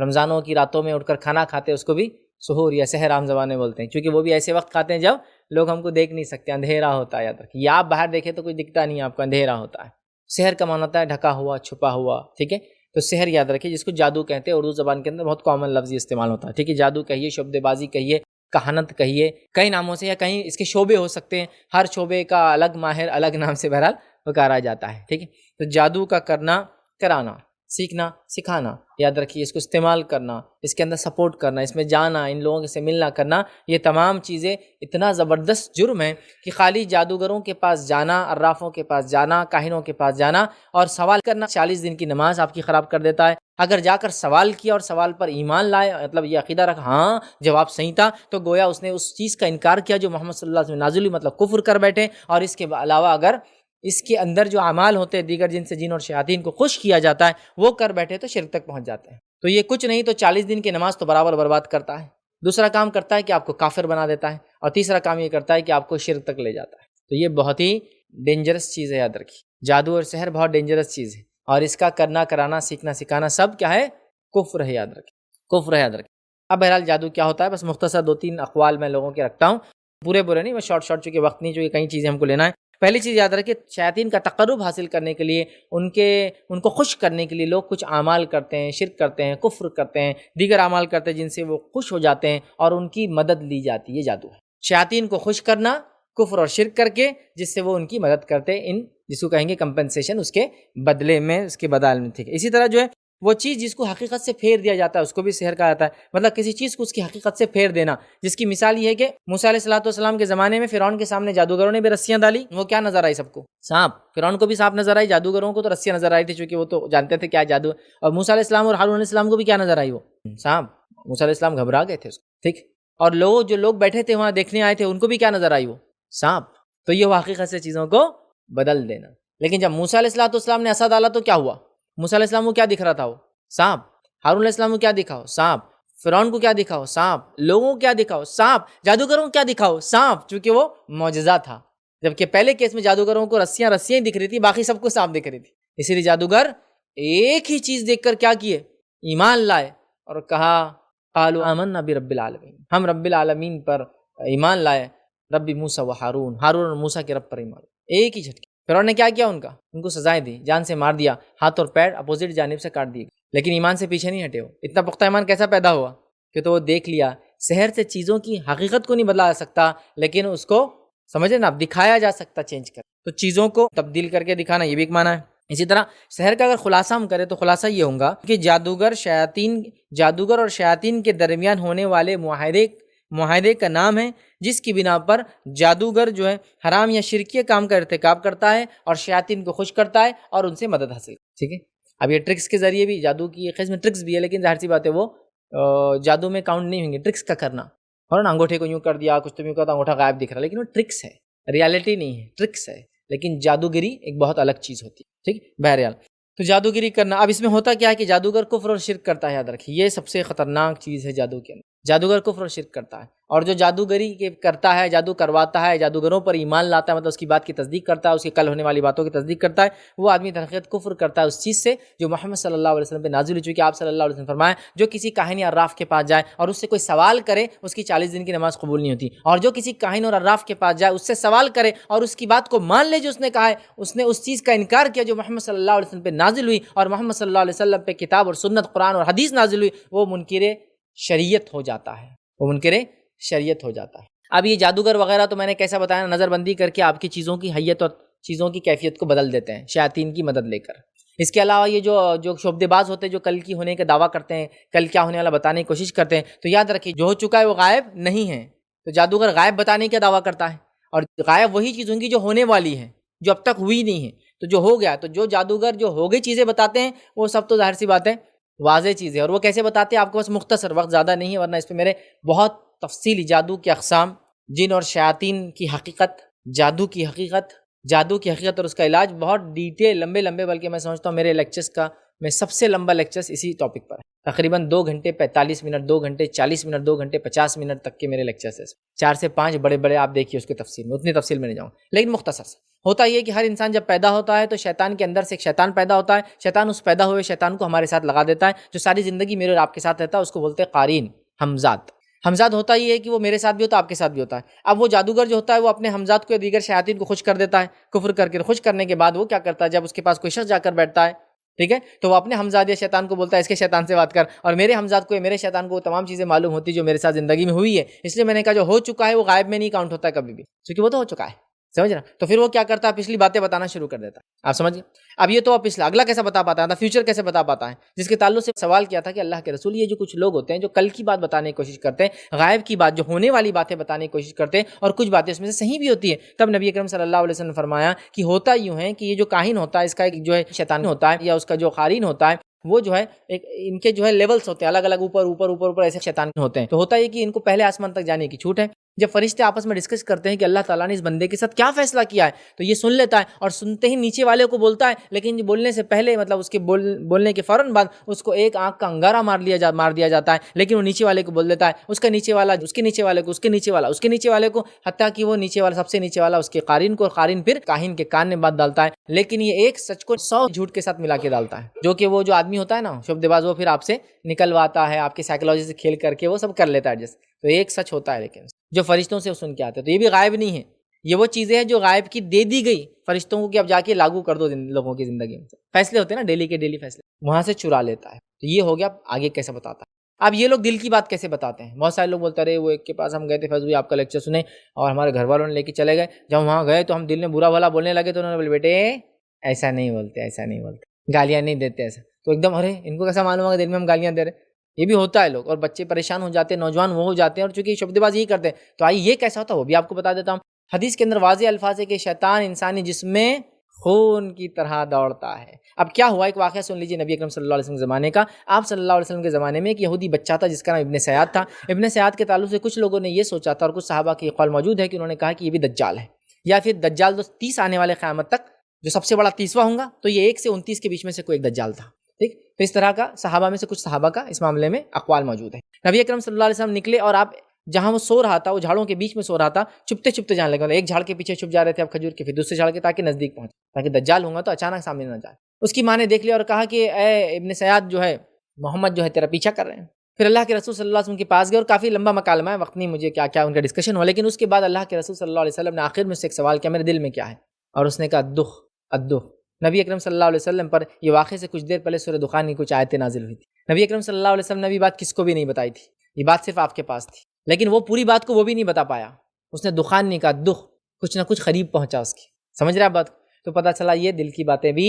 رمضانوں کی راتوں میں اٹھ کر کھانا کھاتے ہیں اس کو بھی سحور یا سحر عام زبان میں بولتے ہیں، کیونکہ وہ بھی ایسے وقت کھاتے ہیں جب لوگ ہم کو دیکھ نہیں سکتے، اندھیرا ہوتا ہے، یاد رکھیں، یا آپ باہر دیکھیں تو کوئی دکھتا نہیں آپ کو، اندھیرا ہوتا ہے۔ سحر کا معنی ہوتا ہے ڈھکا ہوا، چھپا ہوا، ٹھیک ہے۔ تو سحر یاد رکھیے جس کو جادو کہتے ہیں، اردو زبان کے اندر بہت کامن لفظ استعمال ہوتا ہے، ٹھیک ہے۔ جادو کہیے، شبد بازی کہیے، کہانت کہیے، کئی ناموں سے، یا کہیں اس کے شعبے ہو سکتے ہیں، ہر شعبے کا الگ ماہر الگ نام سے بہرحال پکارا جاتا ہے، ٹھیک ہے۔ تو جادو کا کرنا، کرانا، سیکھنا سکھانا، یاد رکھیے، اس کو استعمال کرنا، اس کے اندر سپورٹ کرنا، اس میں جانا، ان لوگوں سے ملنا کرنا، یہ تمام چیزیں اتنا زبردست جرم ہے کہ خالی جادوگروں کے پاس جانا، عرافوں کے پاس جانا، کاہنوں کے پاس جانا اور سوال کرنا 40 دن کی نماز آپ کی خراب کر دیتا ہے۔ اگر جا کر سوال کیا اور سوال پر ایمان لائے، مطلب یہ عقیدہ رکھا ہاں جواب صحیح تھا، تو گویا اس نے اس چیز کا انکار کیا جو محمد صلی اللہ علیہ وسلم نازل ہوئی، مطلب کفر کر بیٹھے۔ اور اس کے علاوہ اگر اس کے اندر جو اعمال ہوتے ہیں دیگر جن سے جن اور شیاطین کو خوش کیا جاتا ہے وہ کر بیٹھے تو شرک تک پہنچ جاتے ہیں۔ تو یہ کچھ نہیں تو 40 دن کی نماز تو برابر برباد کرتا ہے۔ دوسرا کام کرتا ہے کہ آپ کو کافر بنا دیتا ہے، اور تیسرا کام یہ کرتا ہے کہ آپ کو شرک تک لے جاتا ہے۔ تو یہ بہت ہی ڈینجرس چیز ہے، یاد رکھیے، جادو اور سحر بہت ڈینجرس چیز ہے، اور اس کا کرنا کرانا سیکھنا سکھانا سب کیا ہے؟ کفر ہے، یاد رکھیے، کفر ہے، یاد رکھیے۔ اب بہرحال جادو کیا ہوتا ہے، بس مختصر 2-3 اقوال میں لوگوں کے رکھتا ہوں، پورے نہیں، میں شارٹ چونکہ وقت نہیں، چونکہ کئی چیزیں ہم کو لینا ہے۔ پہلی چیز یاد رکھیں، شیاطین کا تقرب حاصل کرنے کے لیے، ان کو خوش کرنے کے لیے لوگ کچھ اعمال کرتے ہیں، شرک کرتے ہیں، کفر کرتے ہیں، دیگر اعمال کرتے ہیں جن سے وہ خوش ہو جاتے ہیں اور ان کی مدد لی جاتی ہے۔ یہ جادو ہے، شیاطین کو خوش کرنا کفر اور شرک کر کے، جس سے وہ ان کی مدد کرتے ہیں، جس کو کہیں گے کمپنسیشن، اس کے بدلے میں، اس کے بدال میں، ٹھیک ہے۔ اسی طرح جو ہے وہ چیز جس کو حقیقت سے پھیر دیا جاتا ہے اس کو بھی سحر کہا جاتا ہے، مطلب کسی چیز کو اس کی حقیقت سے پھیر دینا، جس کی مثال یہ ہے کہ موسیٰ علیہ السلام کے زمانے میں فرعون کے سامنے جادوگروں نے بھی رسیاں ڈالی، وہ کیا نظر آئی سب کو؟ سانپ۔ فرعون کو بھی سانپ نظر آئی، جادوگروں کو تو رسیاں نظر آئی تھی، چونکہ وہ تو جانتے تھے کیا جادو ہے۔ اور موسیٰ علیہ السلام اور ہارون علیہ السلام کو بھی کیا نظر آئی؟ وہ سانپ۔ موسیٰ علیہ السلام گھبرا گئے تھے اس کو، ٹھیک۔ اور جو لوگ بیٹھے تھے وہاں دیکھنے آئے تھے ان کو بھی کیا نظر آئی؟ وہ سانپ۔ تو یہ وہ حقیقت سے چیزوں کو بدل دینا۔ لیکن جب موسیٰ علیہ السلام نے عصا ڈالا تو کیا ہوا؟ موسیٰ علیہ السلام کو کیا دکھ رہا تھا؟ وہ سانپ۔ ہارون علیہ السلام کو کیا دکھاؤ؟ سانپ۔ فرعون کو کیا دکھاؤ؟ سانپ۔ لوگوں کو کیا دکھاؤ؟ سانپ۔ جادوگروں کو کیا دکھاؤ؟ سانپ، چونکہ وہ معجزہ تھا۔ جبکہ پہلے کیس میں جادوگروں کو رسیاں ہی دکھ رہی تھی، باقی سب کو سانپ دکھ رہی تھی۔ اسی لیے جادوگر ایک ہی چیز دیکھ کر کیا کیے؟ ایمان لائے اور کہا قالوا آمنا برب العالمین، ہم رب العالمین پر ایمان لائے، رب موسیٰ و ہارون، ہارون اور موسیٰ کے رب پر ایمان۔ ایک ہی جھٹکے فرعون نے کیا کیا؟ ان کو سزائیں دی، جان سے مار دیا، ہاتھ اور پیر اپوزٹ جانب سے کاٹ دیے، لیکن ایمان سے پیچھے نہیں ہٹے۔ وہ اتنا پختہ ایمان کیسا پیدا ہوا کہ تو وہ دیکھ لیا سحر سے چیزوں کی حقیقت کو نہیں بدلا جا سکتا، لیکن اس کو سمجھے نا دکھایا جا سکتا چینج کر، تو چیزوں کو تبدیل کر کے دکھانا یہ بھی ایک معنی ہے۔ اسی طرح سحر کا اگر خلاصہ ہم کریں تو خلاصہ یہ ہوگا کہ جادوگر اور شیاطین کے درمیان ہونے والے معاہدے کا نام ہے، جس کی بنا پر جادوگر جو ہے حرام یا شرکی کام کا ارتکاب کرتا ہے اور شیاطین کو خوش کرتا ہے اور ان سے مدد حاصل، ٹھیک ہے۔ اب یہ ٹرکس کے ذریعے بھی، جادو کی ایک قسم ٹرکس بھی ہے، لیکن ظاہر سی بات ہے وہ جادو میں کاؤنٹ نہیں ہوں گے، ٹرکس کا کرنا، اور نا انگوٹھے کو یوں کر دیا، کچھ تو یوں کرتا انگوٹھا غائب دکھ رہا، لیکن وہ ٹرکس ہے، ریالٹی نہیں ہے، ٹرکس ہے۔ لیکن جادوگری ایک بہت الگ چیز ہوتی ہے، ٹھیک۔ بہرحال تو جادوگری کرنا، اب اس میں ہوتا کیا ہے کہ جادوگر کفر اور شرک کرتا ہے، یاد رکھیے یہ سب سے خطرناک چیز ہے جادو کے اندر، جادوگر کفر اور شرک کرتا ہے، اور جو جادوگری کرتا ہے، جادو کرواتا ہے، جادوگروں پر ایمان لاتا ہے، مطلب اس کی بات کی تصدیق کرتا ہے، اس کی کل ہونے والی باتوں کی تصدیق کرتا ہے، وہ آدمی در حقیقت کفر کرتا ہے اس چیز سے جو محمد صلی اللہ علیہ وسلم پہ نازل ہوئی، چونکہ آپ صلی اللہ علیہ وسلم فرمایا جو کسی کاہن یا عراف کے پاس جائے اور اس سے کوئی سوال کرے اس کی 40 دن کی نماز قبول نہیں ہوتی، اور جو کسی کاہن اور عراف کے پاس جائے اس سے سوال کرے اور اس کی بات کو مان لے جو اس نے کہا ہے، اس نے اس چیز کا انکار کیا جو محمد صلی اللہ علیہ وسلم پہ نازل ہوئی اور محمد صلی اللہ علیہ وسلم پہ کتاب اور سنت، قرآن اور حدیث نازل ہوئی، وہ منکر شریعت ہو جاتا ہے، وہ منکر شریعت ہو جاتا ہے۔ اب یہ جادوگر وغیرہ تو میں نے کیسا بتایا، نظر بندی کر کے آپ کی چیزوں کی حیت اور چیزوں کی کیفیت کو بدل دیتے ہیں شیاطین کی مدد لے کر۔ اس کے علاوہ یہ جو شعبدے باز ہوتے ہیں جو کل کی ہونے کا دعویٰ کرتے ہیں، کل کیا ہونے والا بتانے کی کوشش کرتے ہیں، تو یاد رکھیے جو ہو چکا ہے وہ غائب نہیں ہے، تو جادوگر غائب بتانے کا دعویٰ کرتا ہے، اور غائب وہی چیز ہوں گی جو ہونے والی ہیں، جو اب تک ہوئی نہیں ہے، تو جو ہو گیا، تو جو جادوگر جو ہو گئی چیزیں بتاتے ہیں وہ سب تو ظاہر سی بات ہے واضح چیزیں، اور وہ کیسے بتاتے ہیں آپ کو بس مختصر وقت زیادہ نہیں ہے، ورنہ اس پہ میرے بہت تفصیلی جادو کی اقسام، جن اور شیاطین کی حقیقت، جادو کی حقیقت اور اس کا علاج، بہت ڈیٹیل لمبے، بلکہ میں سمجھتا ہوں میرے لیکچرز کا میں سب سے لمبا لیکچرز اسی ٹاپک پر ہے، تقریباً 2 گھنٹے 45 منٹ، 2 گھنٹے 40 منٹ، 2 گھنٹے 50 منٹ تک کے میرے لیکچرز ہیں، 4 سے 5 بڑے آپ دیکھیے اس کے تفصیل میں، اتنی تفصیل میں نہیں جاؤں، لیکن مختصر سے ہوتا یہ کہ ہر انسان جب پیدا ہوتا ہے تو شیطان کے اندر سے ایک شیطان پیدا ہوتا ہے، شیطان اس پیدا ہوئے شیطان کو ہمارے ساتھ لگا دیتا ہے، جو ساری زندگی میرے اور آپ کے ساتھ رہتا ہے، اس کو بولتے ہیں قارین، ہمزاد ہوتا یہ ہے کہ وہ میرے ساتھ بھی ہوتا ہے، آپ کے ساتھ بھی ہوتا ہے۔ اب وہ جادوگر جو ہوتا ہے وہ اپنے ہمزاد کو یا دیگر شیاطین کو خوش کر دیتا ہے، کفر کر کے، خوش کرنے کے بعد وہ کیا کرتا ہے، جب اس کے پاس کوئی شخص جا کر بیٹھتا ہے، ٹھیک ہے، تو وہ اپنے ہمزاد یا شیطان کو بولتا ہے اس کے شیطان سے بات کر، اور میرے ہمزاد کو یا میرے شیطان کو وہ تمام چیزیں معلوم ہوتی جو میرے ساتھ زندگی میں ہوئی ہے، اس لیے میں نے کہا جو ہو چکا ہے وہ غائب میں نہیں کاؤنٹ ہوتا ہے کبھی بھی، کیونکہ وہ تو ہو چکا ہے۔ سمجھ رہا؟ تو پھر وہ کیا کرتا ہے، پچھلی باتیں بتانا شروع کر دیتا ہے. آپ سمجھ گئے؟ اب یہ تو پچھلا، اگلا کیسے بتا پاتا ہے، فیوچر کیسے بتا پاتا ہے، جس کے تعلق سے سوال کیا تھا کہ اللہ کے رسول یہ جو کچھ لوگ ہوتے ہیں جو کل کی بات بتانے کی کوشش کرتے ہیں، غائب کی بات، جو ہونے والی باتیں بتانے کی کوشش کرتے ہیں، اور کچھ باتیں اس میں سے صحیح بھی ہوتی ہیں. تب نبی اکرم صلی اللہ علیہ وسلم نے فرمایا کہ ہوتا یوں ہے کہ یہ جو کاہن ہوتا ہے، اس کا ایک جو ہے شیطان ہوتا ہے، یا اس کا جو قارین ہوتا ہے، وہ جو ہے ایک ان کے جو ہے لیولز ہوتے ہیں الگ الگ، اوپر اوپر اوپر اوپر ایسے شیطان ہوتے ہیں. تو ہوتا ہے کہ ان کو پہلے آسمان تک جانے کی چھوٹ ہے. جب فرشتے آپس میں ڈسکس کرتے ہیں کہ اللہ تعالیٰ نے اس بندے کے ساتھ کیا فیصلہ کیا ہے، تو یہ سن لیتا ہے اور سنتے ہی نیچے والے کو بولتا ہے، لیکن بولنے سے پہلے مطلب اس کے بولنے کے فوراً بعد اس کو ایک آنکھ کا انگارہ مار دیا جاتا ہے، لیکن وہ نیچے والے کو بول دیتا ہے، اس کا نیچے والا اس کے نیچے والے کو، اس کے نیچے والا اس کے نیچے والے کو، حتیٰ کہ وہ نیچے والا سب سے نیچے والا اس کے قارین کو، اور قارین پھر کاہن کے کان میں بات ڈالتا ہے. لیکن یہ ایک سچ کو 100 جھوٹ کے ساتھ ملا کے ڈالتا ہے، جو کہ وہ جو آدمی ہوتا ہے نا شبد باز، وہ پھر آپ سے نکلواتا ہے، آپ کی سائیکلوجی سے کھیل کر کے وہ سب کر لیتا ہے جیسے. تو ایک سچ ہوتا ہے لیکن جو فرشتوں سے سن کے آتے ہیں. تو یہ بھی غائب نہیں ہے، یہ وہ چیزیں ہیں جو غائب کی دے دی گئی فرشتوں کو کہ اب جا کے لاگو کر دو لوگوں کی زندگی میں. فیصلے ہوتے ہیں نا ڈیلی کے ڈیلی فیصلے، وہاں سے چرا لیتا ہے. تو یہ ہو گیا. آگے کیسے بتاتا ہے. اب یہ لوگ دل کی بات کیسے بتاتے ہیں. بہت سارے لوگ بولتے رہے وہ ایک کے پاس ہم گئے تھے، فیض آپ کا لیکچر سنے اور ہمارے گھر والوں نے لے کے چلے گئے. جب وہاں گئے تو ہم دل میں برا بھلا بولنے لگے تو انہوں نے بولے بیٹے ایسا نہیں بولتے، ایسا نہیں بولتے، گالیاں نہیں دیتے ایسا. تو ایک دم ارے ان کو کیسا معلوم ہوگا دل میں ہم گالیاں دے رہے. یہ بھی ہوتا ہے لوگ، اور بچے پریشان ہو جاتے ہیں، نوجوان وہ ہو جاتے ہیں، اور چونکہ شبد باز یہی کرتے ہیں. تو آئیے یہ کیسا ہوتا ہے وہ بھی آپ کو بتا دیتا ہوں. حدیث کے اندر واضح الفاظ ہے کہ شیطان انسانی جسم میں خون کی طرح دوڑتا ہے. اب کیا ہوا، ایک واقعہ سن لیجیے نبی اکرم صلی اللہ علیہ وسلم کے زمانے کا. آپ صلی اللہ علیہ وسلم کے زمانے میں ایک یہودی بچہ تھا جس کا نام ابن سیاد تھا. ابن سیاد کے تعلق سے کچھ لوگوں نے یہ سوچا تھا، اور کچھ صحابہ کی قول موجود ہے کہ انہوں نے کہا کہ یہ بھی دجال ہے، یا پھر دجال جو 30 آنے والے قیامت تک جو سب سے بڑا 30واں ہوں گا، تو یہ 1 سے 29 کے بیچ میں سے کوئی ایک دجال تھا. ٹھیک. تو اس طرح کا صحابہ میں سے کچھ صحابہ کا اس معاملے میں اقوال موجود ہے. نبی اکرم صلی اللہ علیہ وسلم نکلے، اور آپ جہاں وہ سو رہا تھا، وہ جھاڑوں کے بیچ میں سو رہا تھا، چپتے چپتے جانے لگے. ایک جھاڑ کے پیچھے چھپ جا رہے تھے اب کھجور کے، پھر دوسرے جھاڑ کے، تاکہ نزدیک پہنچے، تاکہ دجال ہوں گا تو اچانک سامنے نہ جائے. اس کی ماں نے دیکھ لیا اور کہا کہ اے ابن سیاد جو ہے، محمد جو ہے تیرا پیچھا کر رہے ہیں. پھر اللہ کے رسول صلی اللہ علیہ وسلم کے پاس گئے، اور کافی لمبا مکالمہ ہے، وقت نہیں مجھے کیا کیا ان کا ڈسکشن ہوا. لیکن اس کے بعد اللہ کے رسول صلی اللہ علیہ وسلم نے آخر میں سے ایک سوال کیا، میرے دل میں کیا ہے، اور اس نے کہا الدخ. نبی اکرم صلی اللہ علیہ وسلم پر یہ واقعے سے کچھ دیر پہلے سورہ دخان کی کچھ آیتیں نازل ہوئی تھی. نبی اکرم صلی اللہ علیہ وسلم نے یہ بات کس کو بھی نہیں بتائی تھی، یہ بات صرف آپ کے پاس تھی. لیکن وہ پوری بات کو وہ بھی نہیں بتا پایا. اس نے دخان نہیں کہا، دخ، کچھ نہ کچھ قریب پہنچا اس کی. سمجھ رہے آپ بات؟ تو پتہ چلا یہ دل کی باتیں بھی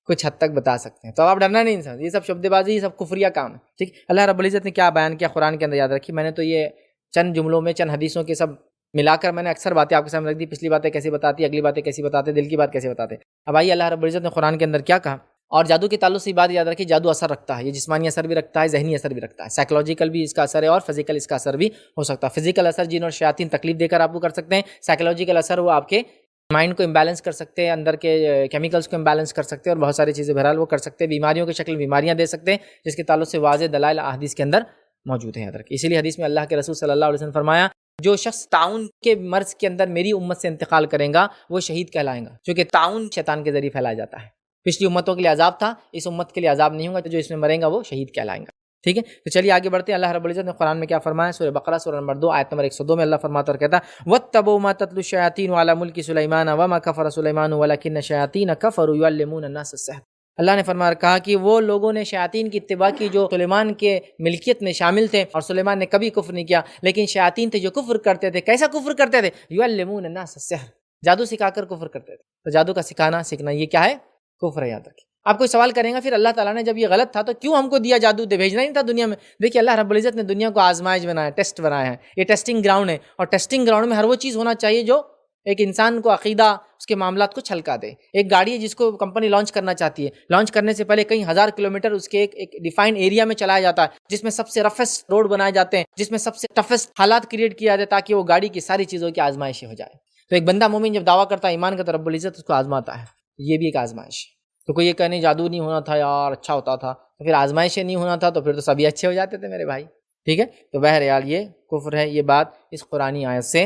کچھ حد تک بتا سکتے ہیں. تو آپ ڈرنا نہیں سمجھ، یہ سب شبد بازی، یہ سب کفریہ کام ہے. ٹھیک. اللہ رب العزت نے کیا بیان کیا قرآن کے اندر یاد رکھی. میں نے تو یہ چند جملوں میں چند حدیثوں کے سب ملا کر میں نے اکثر باتیں آپ کے سامنے رکھ دی. پچھلی باتیں کیسی بتاتی، اگلی باتیں کیسی بتاتے، دل کی بات کیسے بتاتے. اب آئیے اللہ رب العزت نے قرآن کے اندر کیا کہا. اور جادو کے تعلق سے بات یاد رکھیے، جادو اثر رکھتا ہے. یہ جسمانی اثر بھی رکھتا ہے، ذہنی اثر بھی رکھتا ہے، سائیکلوجیکل بھی اس کا اثر ہے، اور فزیکل اس کا اثر بھی ہو سکتا ہے. فزیکل اثر جن اور شیاطین تکلیف دے کر آپ کو کر سکتے ہیں. سائیکلوجیکل اثر وہ آپ کے مائنڈ کو امبیلنس کر سکتے ہیں، اندر کے کیمیکلز کو امبیلنس کر سکتے ہیں، اور بہت ساری چیزیں بہرحال وہ کر سکتے ہیں. بیماریوں کی شکل بیماریاں دے سکتے ہیں، جس کے تعلق سے واضح دلائل احادیث کے اندر موجود ہیں. یاد رکھیے. اسی لیے حدیث میں اللہ کے رسول صلی اللہ علیہ وسلم فرمایا، جو شخص طاعون کے مرض کے اندر میری امت سے انتقال کرے گا وہ شہید کہلائے گا، کیونکہ طاعون شیطان کے ذریعے پھیلایا جاتا ہے. پچھلی امتوں کے لیے عذاب تھا، اس امت کے لیے عذاب نہیں ہوگا. جو اس میں مریں گا وہ شہید کہلائیں گا. ٹھیک ہے. تو چلیے آگے بڑھتے ہیں. اللہ رب العزت نے قرآن میں کیا فرمایا. سورہ بقرہ سورہ نمبر 2 آیت نمبر 102 میں اللہ فرماتا اور کہتا ہے، وَاتَّبَعُوا مَا تَتْلُو الشَّيَاطِينُ عَلَىٰ مُلْكِ سُلَيْمَانَ وَمَا كَفَرَ سُلَيْمَانُ وَلَٰكِنَّ الشَّيَاطِينَ كَفَرُوا يُعَلِّمُونَ النَّاسَ السِّحْرَ. اللہ نے فرمایا کہا کہ وہ لوگوں نے شیاطین کی اتباع کی جو سلیمان کے ملکیت میں شامل تھے، اور سلیمان نے کبھی کفر نہیں کیا، لیکن شیاطین تھے جو کفر کرتے تھے. کیسا کفر کرتے تھے؟ یعلمون الناس السحر، جادو سکھا کر کفر کرتے تھے. تو جادو کا سکھانا سیکھنا یہ کیا ہے؟ کفر ہے. یاد رکھیے. آپ کوئی سوال کریں گا پھر اللہ تعالیٰ نے جب یہ غلط تھا تو کیوں ہم کو دیا جادو؟ بھیجنا ہی نہیں تھا دنیا میں. دیکھیے اللہ رب العزت نے دنیا کو آزمائش بنایا، ٹیسٹ بنایا ہے. یہ ٹیسٹنگ گراؤنڈ ہے، اور ٹیسٹنگ گراؤنڈ میں ہر وہ چیز ہونا چاہیے جو ایک انسان کو عقیدہ، اس کے معاملات کو چھلکا دے. ایک گاڑی ہے جس کو کمپنی لانچ کرنا چاہتی ہے، لانچ کرنے سے پہلے کئی ہزار کلومیٹر اس کے ایک ڈیفائنڈ ایریا میں چلایا جاتا ہے، جس میں سب سے رفسٹ روڈ بنائے جاتے ہیں، جس میں سب سے ٹفسٹ حالات کریٹ کیا جاتا ہے، تاکہ وہ گاڑی کی ساری چیزوں کی آزمائش ہو جائے. تو ایک بندہ مومن جب دعویٰ کرتا ہے ایمان کا تو رب العزت اس کو آزماتا ہے. یہ بھی ایک آزمائش ہے. تو کوئی یہ کہنے جادو نہیں ہونا تھا یار اچھا ہوتا تھا، تو پھر آزمائشیں نہیں ہونا تھا تو پھر تو سبھی اچھے ہو جاتے تھے میرے بھائی. ٹھیک ہے. تو بہرحال یہ کفر ہے. یہ بات اس قرآنی آیت سے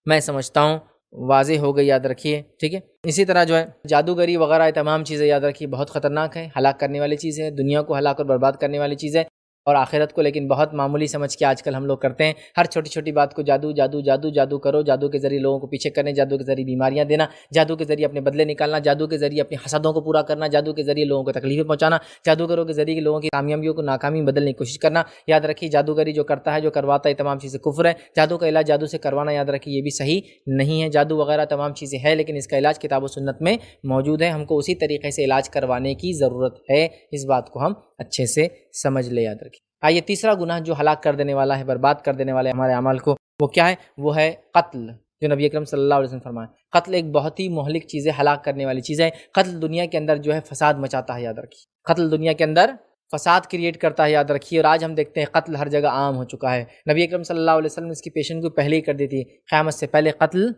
میں سمجھتا ہوں واضح ہو گئی. یاد رکھیے. ٹھیک ہے. اسی طرح جو ہے جادوگری وغیرہ تمام چیزیں یاد رکھیے بہت خطرناک ہے، ہلاک کرنے والی چیز ہے، دنیا کو ہلاک اور برباد کرنے والی چیز ہے. اور آخرت کو لیکن بہت معمولی سمجھ کے آج کل ہم لوگ کرتے ہیں. ہر چھوٹی چھوٹی بات کو جادو جادو جادو جادو کرو، جادو کے ذریعے لوگوں کو پیچھے کرنے، جادو کے ذریعے بیماریاں دینا، جادو کے ذریعے اپنے بدلے نکالنا، جادو کے ذریعے اپنی حسدوں کو پورا کرنا، جادو کے ذریعے لوگوں کو تکلیفیں پہنچانا، جادوگروں کے ذریعے لوگوں کی کامیابیوں کو ناکامی میں بدلنے کی کوشش کرنا. یاد رکھیے جادوگری جو کرتا ہے، جو کرواتا ہے، تمام چیزیں کفر ہے. جادو کا علاج جادو سے کروانا، یاد رکھیے، یہ بھی صحیح نہیں ہے. جادو وغیرہ تمام چیزیں ہیں، لیکن اس کا علاج کتاب و سنت میں موجود ہے. ہم کو اسی طریقے سے علاج کروانے کی ضرورت ہے. اس بات کو ہم اچھے سے سمجھ لے، یاد رکھیے. آئیے تیسرا گناہ جو ہلاک کر دینے والا ہے، برباد کر دینے والا ہے ہمارے اعمال کو، وہ کیا ہے؟ وہ ہے قتل. جو نبی اکرم صلی اللہ علیہ وسلم فرمائے، قتل ایک بہت ہی مہلک چیز ہے، ہلاک کرنے والی چیز ہے. قتل دنیا کے اندر جو ہے فساد مچاتا ہے، یاد رکھیے. قتل دنیا کے اندر فساد کریٹ کرتا ہے، یاد رکھیے. اور آج ہم دیکھتے ہیں قتل ہر جگہ عام ہو چکا ہے. نبی اکرم صلی اللہ علیہ وسلم نے اس کی پیشن کو پہلے ہی کر دی تھی، قیامت سے پہلے قتل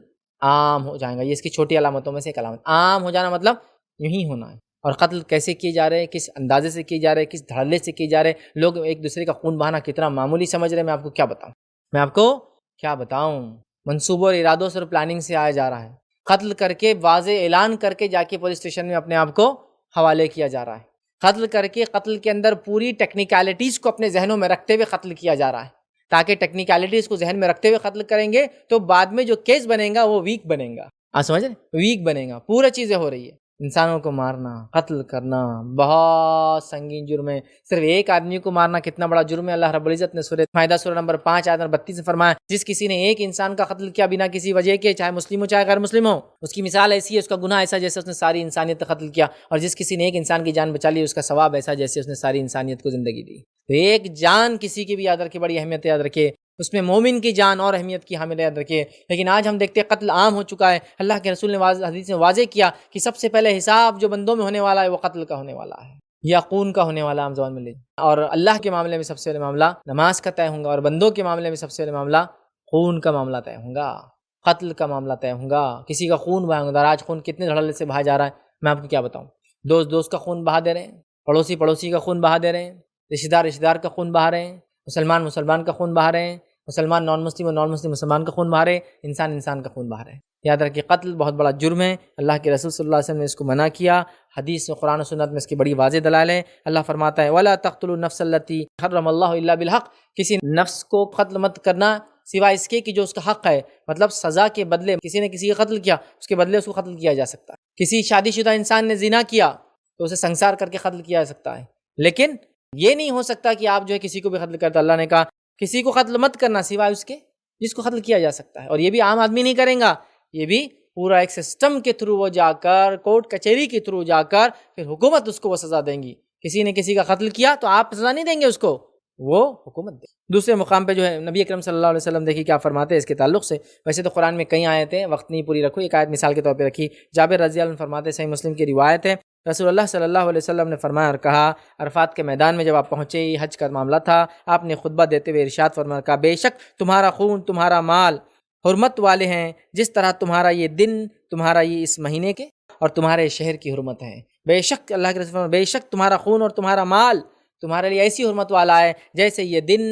عام ہو جائے گا. یہ اس کی چھوٹی علامتوں میں سے ایک علامت. عام ہو جانا مطلب یوں ہی ہونا ہے. اور قتل کیسے کیے جا رہے ہیں، کس اندازے سے کیے جا رہے ہیں، کس دھڑلے سے کیے جا رہے ہیں. لوگ ایک دوسرے کا خون بہانا کتنا معمولی سمجھ رہے ہیں. میں آپ کو کیا بتاؤں. منصوبوں اور ارادوں سے اور پلاننگ سے آیا جا رہا ہے. قتل کر کے واضح اعلان کر کے جا کے پولیس اسٹیشن میں اپنے آپ کو حوالے کیا جا رہا ہے. قتل کر کے قتل کے اندر پوری ٹیکنیکلٹیز کو اپنے ذہنوں میں رکھتے ہوئے قتل کیا جا رہا ہے، تاکہ ٹیکنیکلٹیز کو ذہن میں رکھتے ہوئے قتل کریں گے تو بعد میں جو کیس بنے گا وہ ویک بنے گا. آپ سمجھ رہے ہیں؟ ویک بنے گا. پورا چیزیں ہو رہی ہے. انسانوں کو مارنا، قتل کرنا بہت سنگین جرم ہے. صرف ایک آدمی کو مارنا کتنا بڑا جرم ہے. اللہ رب العزت نے سورہ مائدہ سورہ نمبر 5 آیت نمبر 32 میں فرمایا، جس کسی نے ایک انسان کا قتل کیا بنا کسی وجہ کے، چاہے مسلم ہو چاہے غیر مسلم ہو، اس کی مثال ایسی ہے، اس کا گناہ ایسا جیسے اس نے ساری انسانیت کا قتل کیا. اور جس کسی نے ایک انسان کی جان بچا لی، اس کا ثواب ایسا جیسے اس نے ساری انسانیت کو زندگی دی. تو ایک جان کسی کی بھی یاد رکھے، بڑی اہمیت یاد رکھے. اس میں مومن کی جان اور اہمیت کی حامل یاد رکھیے. لیکن آج ہم دیکھتے ہیں قتل عام ہو چکا ہے. اللہ کے رسول نے حدیث میں واضح کیا کہ سب سے پہلے حساب جو بندوں میں ہونے والا ہے وہ قتل کا ہونے والا ہے، یا خون کا ہونے والا. ہم زبان میں لیں. اور اللہ کے معاملے میں سب سے پہلے معاملہ نماز کا طے ہوگا، اور بندوں کے معاملے میں سب سے پہلے معاملہ خون کا معاملہ طے ہوگا، قتل کا معاملہ طے ہوگا. کسی کا خون بہائے گا. آج خون کتنے دھڑلے سے بہایا جا رہا ہے، میں آپ کو کیا بتاؤں. دوست کا خون بہا دے رہے ہیں، پڑوسی کا خون بہا دے رہے ہیں، رشتہ دار کا خون بہا رہے ہیں، مسلمان کا خون بہا رہے ہیں، مسلمان نان مسلم اور نان مسلم مسلمان کا خون بہا رہے ہیں، انسان کا خون بہا رہے ہیں. یاد رکھیے قتل بہت بڑا جرم ہے. اللہ کے رسول صلی اللہ علیہ وسلم نے اس کو منع کیا. حدیث میں، قرآن و سنت میں اس کی بڑی واضح دلائل ہیں. اللہ فرماتا ہے وَلَا تَقْتُلُوا النَّفْسَ الَّتِي حَرَّمَ اللَّهُ إِلَّا بِالْحَقِّ. کسی نفس کو قتل مت کرنا سوائے اس کے کہ جو اس کا حق ہے. مطلب سزا کے بدلے کسی نے کسی کا قتل کیا، اس کے بدلے اس کو قتل کیا جا سکتا ہے. کسی شادی شدہ انسان نے زنا کیا تو اسے سنسار کر کے قتل کیا جا سکتا ہے. لیکن یہ نہیں ہو سکتا کہ آپ جو ہے کسی کو بھی قتل کرتے. اللہ نے کہا کسی کو قتل مت کرنا سوائے اس کے جس کو قتل کیا جا سکتا ہے. اور یہ بھی عام آدمی نہیں کرے گا، یہ بھی پورا ایک سسٹم کے تھرو وہ جا کر، کورٹ کچہری کے تھرو جا کر پھر حکومت اس کو وہ سزا دیں گی. کسی نے کسی کا قتل کیا تو آپ سزا نہیں دیں گے اس کو، وہ حکومت دے. دوسرے مقام پہ جو ہے نبی اکرم صلی اللہ علیہ وسلم دیکھیے کیا فرماتے ہیں اس کے تعلق سے. ویسے تو قرآن میں کئی آیتیں، وقت نہیں پوری رکھو، ایک آیت مثال کے طور پہ رکھی. جابر رضی اللہ عنہ فرماتے ہیں، صحیح مسلم کی روایت ہے، رسول اللہ صلی اللہ علیہ وسلم نے فرمایا اور کہا، عرفات کے میدان میں جب آپ پہنچے، یہ حج کا معاملہ تھا، آپ نے خطبہ دیتے ہوئے ارشاد فرمایا، کہا بے شک تمہارا خون، تمہارا مال حرمت والے ہیں، جس طرح تمہارا یہ دن، تمہارا یہ اس مہینے کے اور تمہارے شہر کی حرمت ہے. بے شک اللہ کے رسول، بے شک تمہارا خون اور تمہارا مال تمہارے لیے ایسی حرمت والا ہے جیسے یہ دن،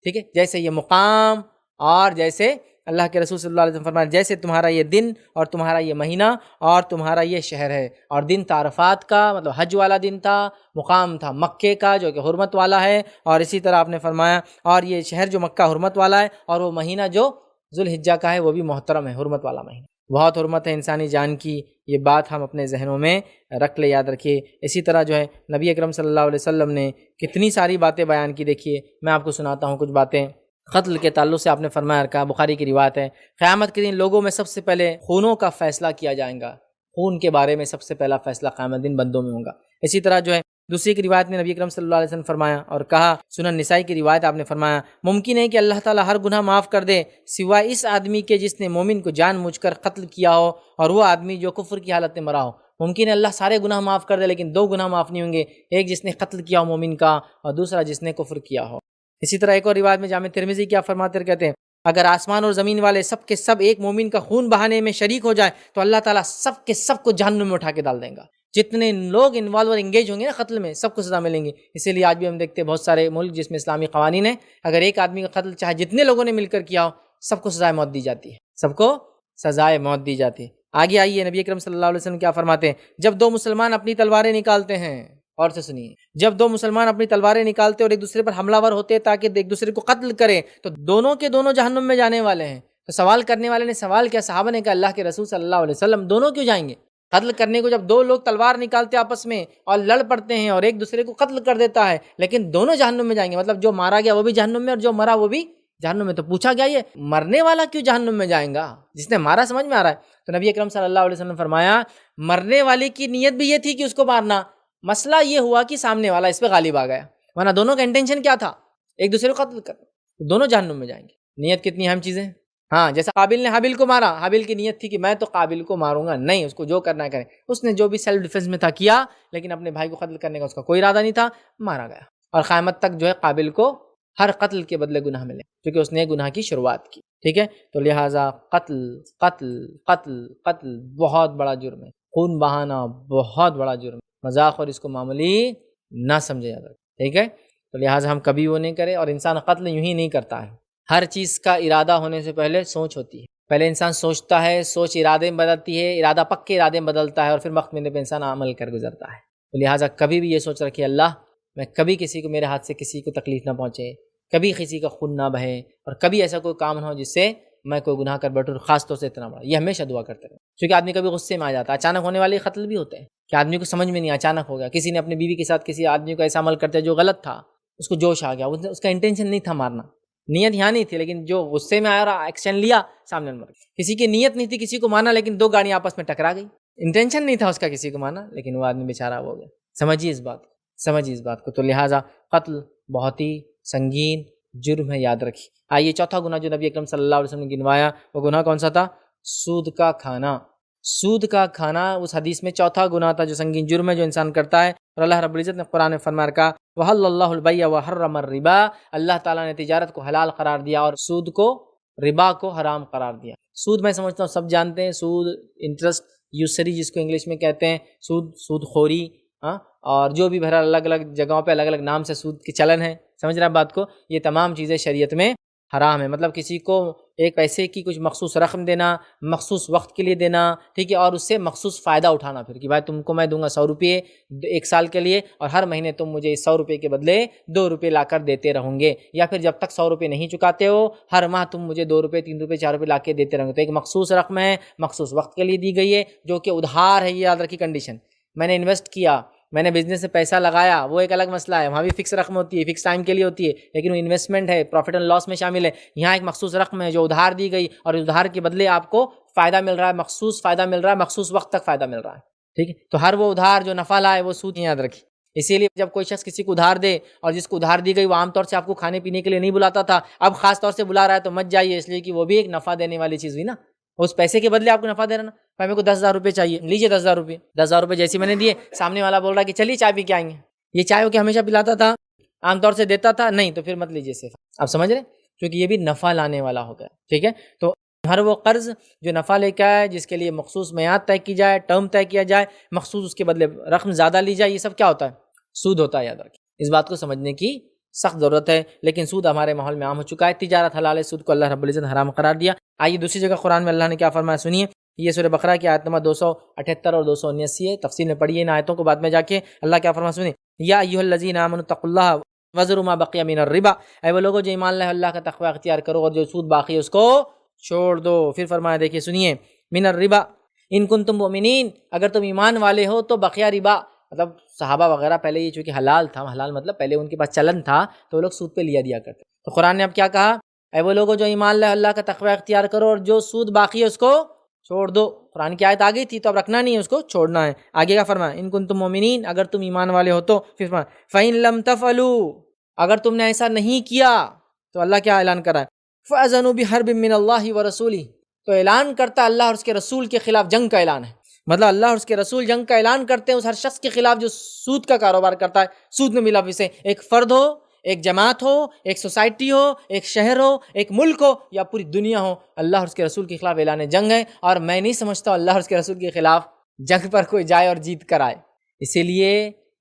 ٹھیک ہے، جیسے یہ مقام، اور جیسے اللہ کے رسول صلی اللہ علیہ وسلم فرمایا جیسے تمہارا یہ دن اور تمہارا یہ مہینہ اور تمہارا یہ شہر ہے. اور دن تھا عرفات کا، مطلب حج والا دن تھا. مقام تھا مکے کا جو کہ حرمت والا ہے. اور اسی طرح آپ نے فرمایا، اور یہ شہر جو مکہ حرمت والا ہے، اور وہ مہینہ جو ذوالحجہ کا ہے وہ بھی محترم ہے، حرمت والا مہینہ. بہت حرمت ہے انسانی جان کی. یہ بات ہم اپنے ذہنوں میں رکھ لے، یاد رکھیے. اسی طرح جو ہے نبی اکرم صلی اللہ علیہ وسلم نے کتنی ساری باتیں بیان کی. دیکھیے میں آپ کو سناتا ہوں کچھ باتیں قتل کے تعلق سے. آپ نے فرمایا، کہا بخاری کی روایت ہے، قیامت کے دن لوگوں میں سب سے پہلے خونوں کا فیصلہ کیا جائے گا. خون کے بارے میں سب سے پہلا فیصلہ قیامت دن بندوں میں ہوگا. اسی طرح جو ہے دوسری کی روایت میں نبی اکرم صلی اللہ علیہ وسلم فرمایا اور کہا، سنن نسائی کی روایت، آپ نے فرمایا ممکن ہے کہ اللہ تعالیٰ ہر گناہ معاف کر دے سوائے اس آدمی کے جس نے مومن کو جان بوجھ کر قتل کیا ہو، اور وہ آدمی جو کفر کی حالت میں مرا ہو. ممکن ہے اللہ سارے گناہ معاف کر دے، لیکن دو گناہ معاف نہیں ہوں گے، ایک جس نے قتل کیا ہو مومن کا، اور دوسرا جس نے کفر کیا ہو. اسی طرح ایک اور روایت میں جامع ترمذی کیا فرماتے ہیں، کہتے ہیں اگر آسمان اور زمین والے سب کے سب ایک مومن کا خون بہانے میں شریک ہو جائے تو اللہ تعالیٰ سب کے سب کو جہنم میں اٹھا کے ڈال دیں گا. جتنے لوگ انوالو اور انگیج ہوں گے نا قتل میں، سب کو سزا ملیں گی. اسی لیے آج بھی ہم دیکھتے ہیں بہت سارے ملک جس میں اسلامی قوانین ہیں، اگر ایک آدمی کا قتل چاہے جتنے لوگوں نے مل کر کیا ہو، سب کو سزائے موت دی جاتی ہے، سب کو سزائے موت دی جاتی ہے. آگے آئیے نبی اکرم صلی اللہ علیہ وسلم کیا فرماتے ہیں، جب دو مسلمان اپنی تلواریں نکالتے ہیں اور سے سنیے، جب دو مسلمان اپنی تلواریں نکالتے اور ایک دوسرے پر حملہ ور ہوتے تاکہ ایک دوسرے کو قتل کریں تو دونوں کے دونوں جہنم میں جانے والے ہیں۔ تو سوال کرنے والے نے سوال کیا، صحابہ نے کہا اللہ کے رسول صلی اللہ علیہ وسلم دونوں کیوں جائیں گے؟ قتل کرنے کو جب دو لوگ تلوار نکالتے آپس میں اور لڑ پڑتے ہیں اور ایک دوسرے کو قتل کر دیتا ہے، لیکن دونوں جہنم میں جائیں گے، مطلب جو مارا گیا وہ بھی جہنم میں اور جو مرا وہ بھی جہنم میں۔ تو پوچھا گیا یہ مرنے والا کیوں جہنم میں جائیں گا؟ جس نے مارا سمجھ میں آ رہا ہے۔ تو نبی اکرم صلی اللہ علیہ وسلم نے فرمایا مرنے والے کی نیت بھی یہ تھی کہ اس کو مارنا، مسئلہ یہ ہوا کہ سامنے والا اس پہ غالب آ گیا، ورنہ دونوں کا انٹینشن کیا تھا؟ ایک دوسرے کو قتل کر، دونوں جہنم میں جائیں گے۔ نیت کتنی اہم چیز ہے۔ ہاں، جیسا قابل نے حابیل کو مارا، حابیل کی نیت تھی کہ میں تو قابل کو ماروں گا نہیں، اس کو جو کرنا ہے کرے، اس نے جو بھی سیلف ڈیفینس میں تھا کیا، لیکن اپنے بھائی کو قتل کرنے کا اس کا کوئی ارادہ نہیں تھا، مارا گیا۔ اور قیامت تک جو ہے قابل کو ہر قتل کے بدلے گناہ ملے کیونکہ اس نے گناہ کی شروعات کی، ٹھیک ہے۔ تو لہٰذا قتل قتل قتل قتل بہت بڑا جرم ہے، خون بہانا بہت بڑا جرم ہے، مذاق اور اس کو معمولی نہ سمجھا جاتا، ٹھیک ہے۔ تو لہٰذا ہم کبھی وہ نہیں کریں، اور انسان قتل یوں ہی نہیں کرتا ہے، ہر چیز کا ارادہ ہونے سے پہلے سوچ ہوتی ہے، پہلے انسان سوچتا ہے، سوچ ارادے میں بدلتی ہے، ارادہ پکے ارادے میں بدلتا ہے، اور پھر وقت ملنے پہ انسان عمل کر گزرتا ہے۔ تو لہٰذا کبھی بھی یہ سوچ رکھیے اللہ میں کبھی کسی کو، میرے ہاتھ سے کسی کو تکلیف نہ پہنچے، کبھی کسی کا خون نہ بہے، اور کبھی ایسا کوئی کام نہ ہو جس سے میں کوئی گناہ کر بیٹھوں، خاص طور سے اتنا بڑا۔ یہ ہمیشہ دعا کرتے رہے، کیونکہ آدمی کبھی غصے میں آ جاتا ہے، اچانک ہونے والے قتل بھی ہوتے ہیں کہ آدمی کو سمجھ میں نہیں، اچانک ہو گیا، کسی نے اپنی بیوی کے ساتھ کسی آدمی کو ایسا عمل کرتے جو غلط تھا، اس کو جوش آ گیا، اس کا انٹینشن نہیں تھا مارنا، نیت یہاں نہیں تھی، لیکن جو غصے میں آیا اور ایکشن لیا، سامنے مر گیا۔ کسی کی نیت نہیں تھی کسی کو مارنا، لیکن دو گاڑیاں آپس میں ٹکرا گئی، انٹینشن نہیں تھا اس کا کسی کو مارنا، لیکن وہ آدمی بیچارہ ہو گیا۔ سمجھیے اس بات کو، سمجھیے اس بات کو۔ تو لہٰذا قتل بہت ہی سنگین جرم ہے، یاد رکھیے۔ آئیے چوتھا گناہ جو نبی اکرم صلی اللہ علیہ وسلم نے گنوایا، وہ گناہ کون سا تھا؟ سود کا کھانا۔ سود کا کھانا اس حدیث میں چوتھا گناہ تھا جو سنگین جرم ہے جو انسان کرتا ہے، اور اللہ رب العزت نے قرآن میں فرما رکھا وَحَلَّ اللَّهُ الْبَيْعَ وَحَرَّمَ الرِّبَا، اللہ تعالیٰ نے تجارت کو حلال قرار دیا اور سود کو، ربا کو حرام قرار دیا۔ سود میں سمجھتا ہوں سب جانتے ہیں، سود، انٹرسٹ، یوسری جس کو انگلش میں کہتے ہیں، سود خوری، اور جو بھی بہرحال الگ الگ جگہوں پہ الگ الگ نام سے سود کی چلن ہے، سمجھ رہے ہیں بات کو؟ یہ تمام چیزیں شریعت میں حرام ہے۔ مطلب کسی کو ایک پیسے کی کچھ مخصوص رقم دینا، مخصوص وقت کے لیے دینا، ٹھیک ہے، اور اس سے مخصوص فائدہ اٹھانا، پھر کہ بھائی تم کو میں دوں گا 100 روپے 1 سال کے لیے، اور ہر مہینے تم مجھے اس 100 روپے کے بدلے 2 روپے لا کر دیتے رہوں گے، یا پھر جب تک 100 روپے نہیں چکاتے ہو ہر ماہ تم مجھے 2 روپے 3 روپے 4 روپے لا کے دیتے رہو گے۔ تو ایک مخصوص رقم ہے، مخصوص وقت کے لیے دی گئی ہے، جو کہ ادھار ہے، یہ یاد رکھی کنڈیشن۔ میں نے انویسٹ کیا، میں نے بزنس سے پیسہ لگایا، وہ ایک الگ مسئلہ ہے، وہاں بھی فکس رقم ہوتی ہے، فکس ٹائم کے لیے ہوتی ہے، لیکن وہ انویسٹمنٹ ہے، پروفٹ اینڈ لاس میں شامل ہے۔ یہاں ایک مخصوص رقم ہے جو ادھار دی گئی، اور ادھار کے بدلے آپ کو فائدہ مل رہا ہے، مخصوص فائدہ مل رہا ہے، مخصوص وقت تک فائدہ مل رہا ہے، ٹھیک ہے۔ تو ہر وہ ادھار جو نفع لائے وہ سود یاد رکھیں۔ اسی لیے جب کوئی شخص کسی کو ادھار دے، اور جس کو ادھار دی گئی وہ عام طور سے آپ کو کھانے پینے کے لیے نہیں بلاتا تھا، اب خاص طور سے بلا رہا ہے تو مت جائیے، اس لیے کہ وہ بھی ایک نفع دینے والی چیز ہوئی نا، اس پیسے کے بدلے آپ کو نفع دے رہا نا۔ میرے کو 10,000 روپے چاہیے، لیجیے 10,000 روپے، 10,000 روپے جیسے میں نے دیے، سامنے والا بول رہا ہے کہ چلیے چائے پی کے آئیں گے۔ یہ چائے ہو کے ہمیشہ پلاتا تھا، عام طور سے دیتا تھا نہیں، تو پھر مت لیجیے صرف، آپ سمجھ رہے ہیں، کیونکہ یہ بھی نفع لانے والا ہو گیا، ٹھیک ہے۔ تو ہر وہ قرض جو نفع لے کے آئے، جس کے لیے مخصوص میعاد طے کی جائے، ٹرم طے کیا جائے، مخصوص اس کے بدلے رقم زیادہ لی جائے، یہ سب کیا ہوتا ہے؟ سود ہوتا ہے، یاد رکھیں۔ اس بات کو سمجھنے کی سخت ضرورت ہے، لیکن سود ہمارے ماحول میں عام ہو چکا ہے، تجارت حلال ہے، سود کو اللہ رب العزت نے حرام قرار دیا۔ آئیے دوسری جگہ قرآن میں اللہ نے کیا فرمایا سنیے، یہ سورہ بقرہ کی آیت نمبر 278 اور 279 ہے، تفصیل میں پڑھیے ان آیتوں کو، بعد میں جا کے اللہ کیا فرمایا سنیے، یا ایھا الذین آمنوا اتقوا اللہ وذروا ما بقی من الربا، اے وہ لوگوں جو ایمان لائے اللہ کا تقوی اختیار کرو اور جو سود باقی ہے اس کو چھوڑ دو۔ پھر فرمایا دیکھیے سنیے، من الربا ان کنتم مؤمنین، اگر تم ایمان والے ہو تو بقیہ ربا، مطلب صحابہ وغیرہ پہلے یہ چونکہ حلال تھا، حلال مطلب پہلے ان کے پاس چلن تھا تو وہ لوگ سود پہ لیا دیا کرتے، تو قرآن نے اب کیا کہا، اے وہ لوگوں جو ایمان لائے اللہ کا تقوی اختیار کرو اور جو سود باقی ہے اس کو چھوڑ دو۔ قرآن کی آیت آ گئی تھی تو اب رکھنا نہیں ہے، اس کو چھوڑنا ہے۔ آگے کیا فرمایا، ان کنتم مؤمنین، اگر تم ایمان والے ہو تو، پھر فرمایا فَإِن لَمْ تَفْعَلُوا، اگر تم نے ایسا نہیں کیا تو اللہ کیا اعلان کر رہا ہے، فَأَذَنُوا بِحَرْبٍ مِّنَ اللَّهِ وَرَسُولِهِ، تو اعلان کرتا اللہ اور اس کے رسول کے خلاف جنگ کا اعلان ہے، مطلب اللہ اور اس کے رسول جنگ کا اعلان کرتے ہیں اس ہر شخص کے خلاف جو سود کا کاروبار کرتا ہے، سود میں ملوث ہے، ایک فرد ہو، ایک جماعت ہو، ایک سوسائٹی ہو، ایک شہر ہو، ایک ملک ہو، یا پوری دنیا ہو، اللہ اور اس کے رسول کے خلاف اعلان جنگ ہے، اور میں نہیں سمجھتا اللہ اور اس کے رسول کے خلاف جنگ پر کوئی جائے اور جیت کر آئے۔ اسی لیے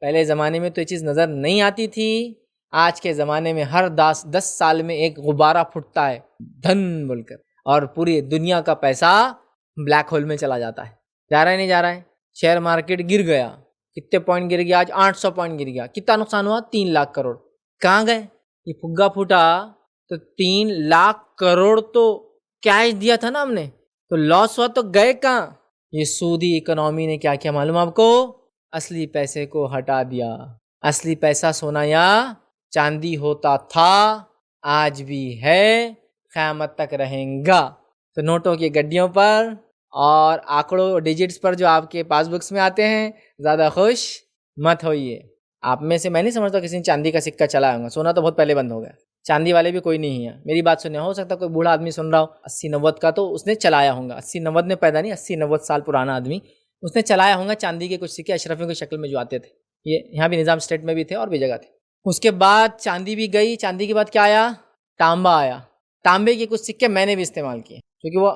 پہلے زمانے میں تو یہ چیز نظر نہیں آتی تھی، آج کے زمانے میں ہر 10 سال میں ایک غبارہ پھٹتا ہے دھن بول کر، اور پوری دنیا کا پیسہ بلیک ہول میں چلا جاتا ہے، جا رہا ہے نہیں جا رہا ہے، شیئر مارکیٹ گر گیا، کتنے پوائنٹ گر گیا آج؟ 800 پوائنٹ گر گیا. کتنا نقصان ہوا؟ 3 لاکھ کروڑ. کہاں گئے؟ یہ پھگا پھوٹا تو 3 لاکھ کروڑ تو کیش دیا تھا نا ہم نے, تو لاس ہوا تو گئے کہاں؟ یہ سودی اکنامی نے کیا کیا معلوم آپ کو؟ اصلی پیسے کو ہٹا دیا. اصلی پیسہ سونا یا چاندی ہوتا تھا, آج بھی ہے, قیامت تک رہیں گا. تو نوٹوں کی گڈیوں پر اور آنکڑوں ڈیجٹس پر جو آپ کے پاس بکس میں آتے ہیں, زیادہ خوش مت ہوئیے. آپ میں سے میں نہیں سمجھتا کسی نے چاندی کا سکہ چلایا ہوگا. سونا تو بہت پہلے بند ہو گیا, چاندی والے بھی کوئی نہیں ہے. میری بات سننے, ہو سکتا کوئی بوڑھا آدمی سن رہا ہو 80-90 کا, تو اس نے چلایا ہوگا. 80-90 میں پیدا نہیں, 80-90 سال پرانا آدمی, اس نے چلایا ہوگا چاندی کے کچھ سکے اشرفیوں کی شکل میں جو آتے تھے. یہ یہاں بھی نظام اسٹیٹ میں بھی تھے اور بھی جگہ تھے. اس کے بعد چاندی بھی گئی. چاندی کے بعد کیا آیا؟ تانبا آیا. تانبے کے کچھ سکے میں نے بھی استعمال کیے کیونکہ وہ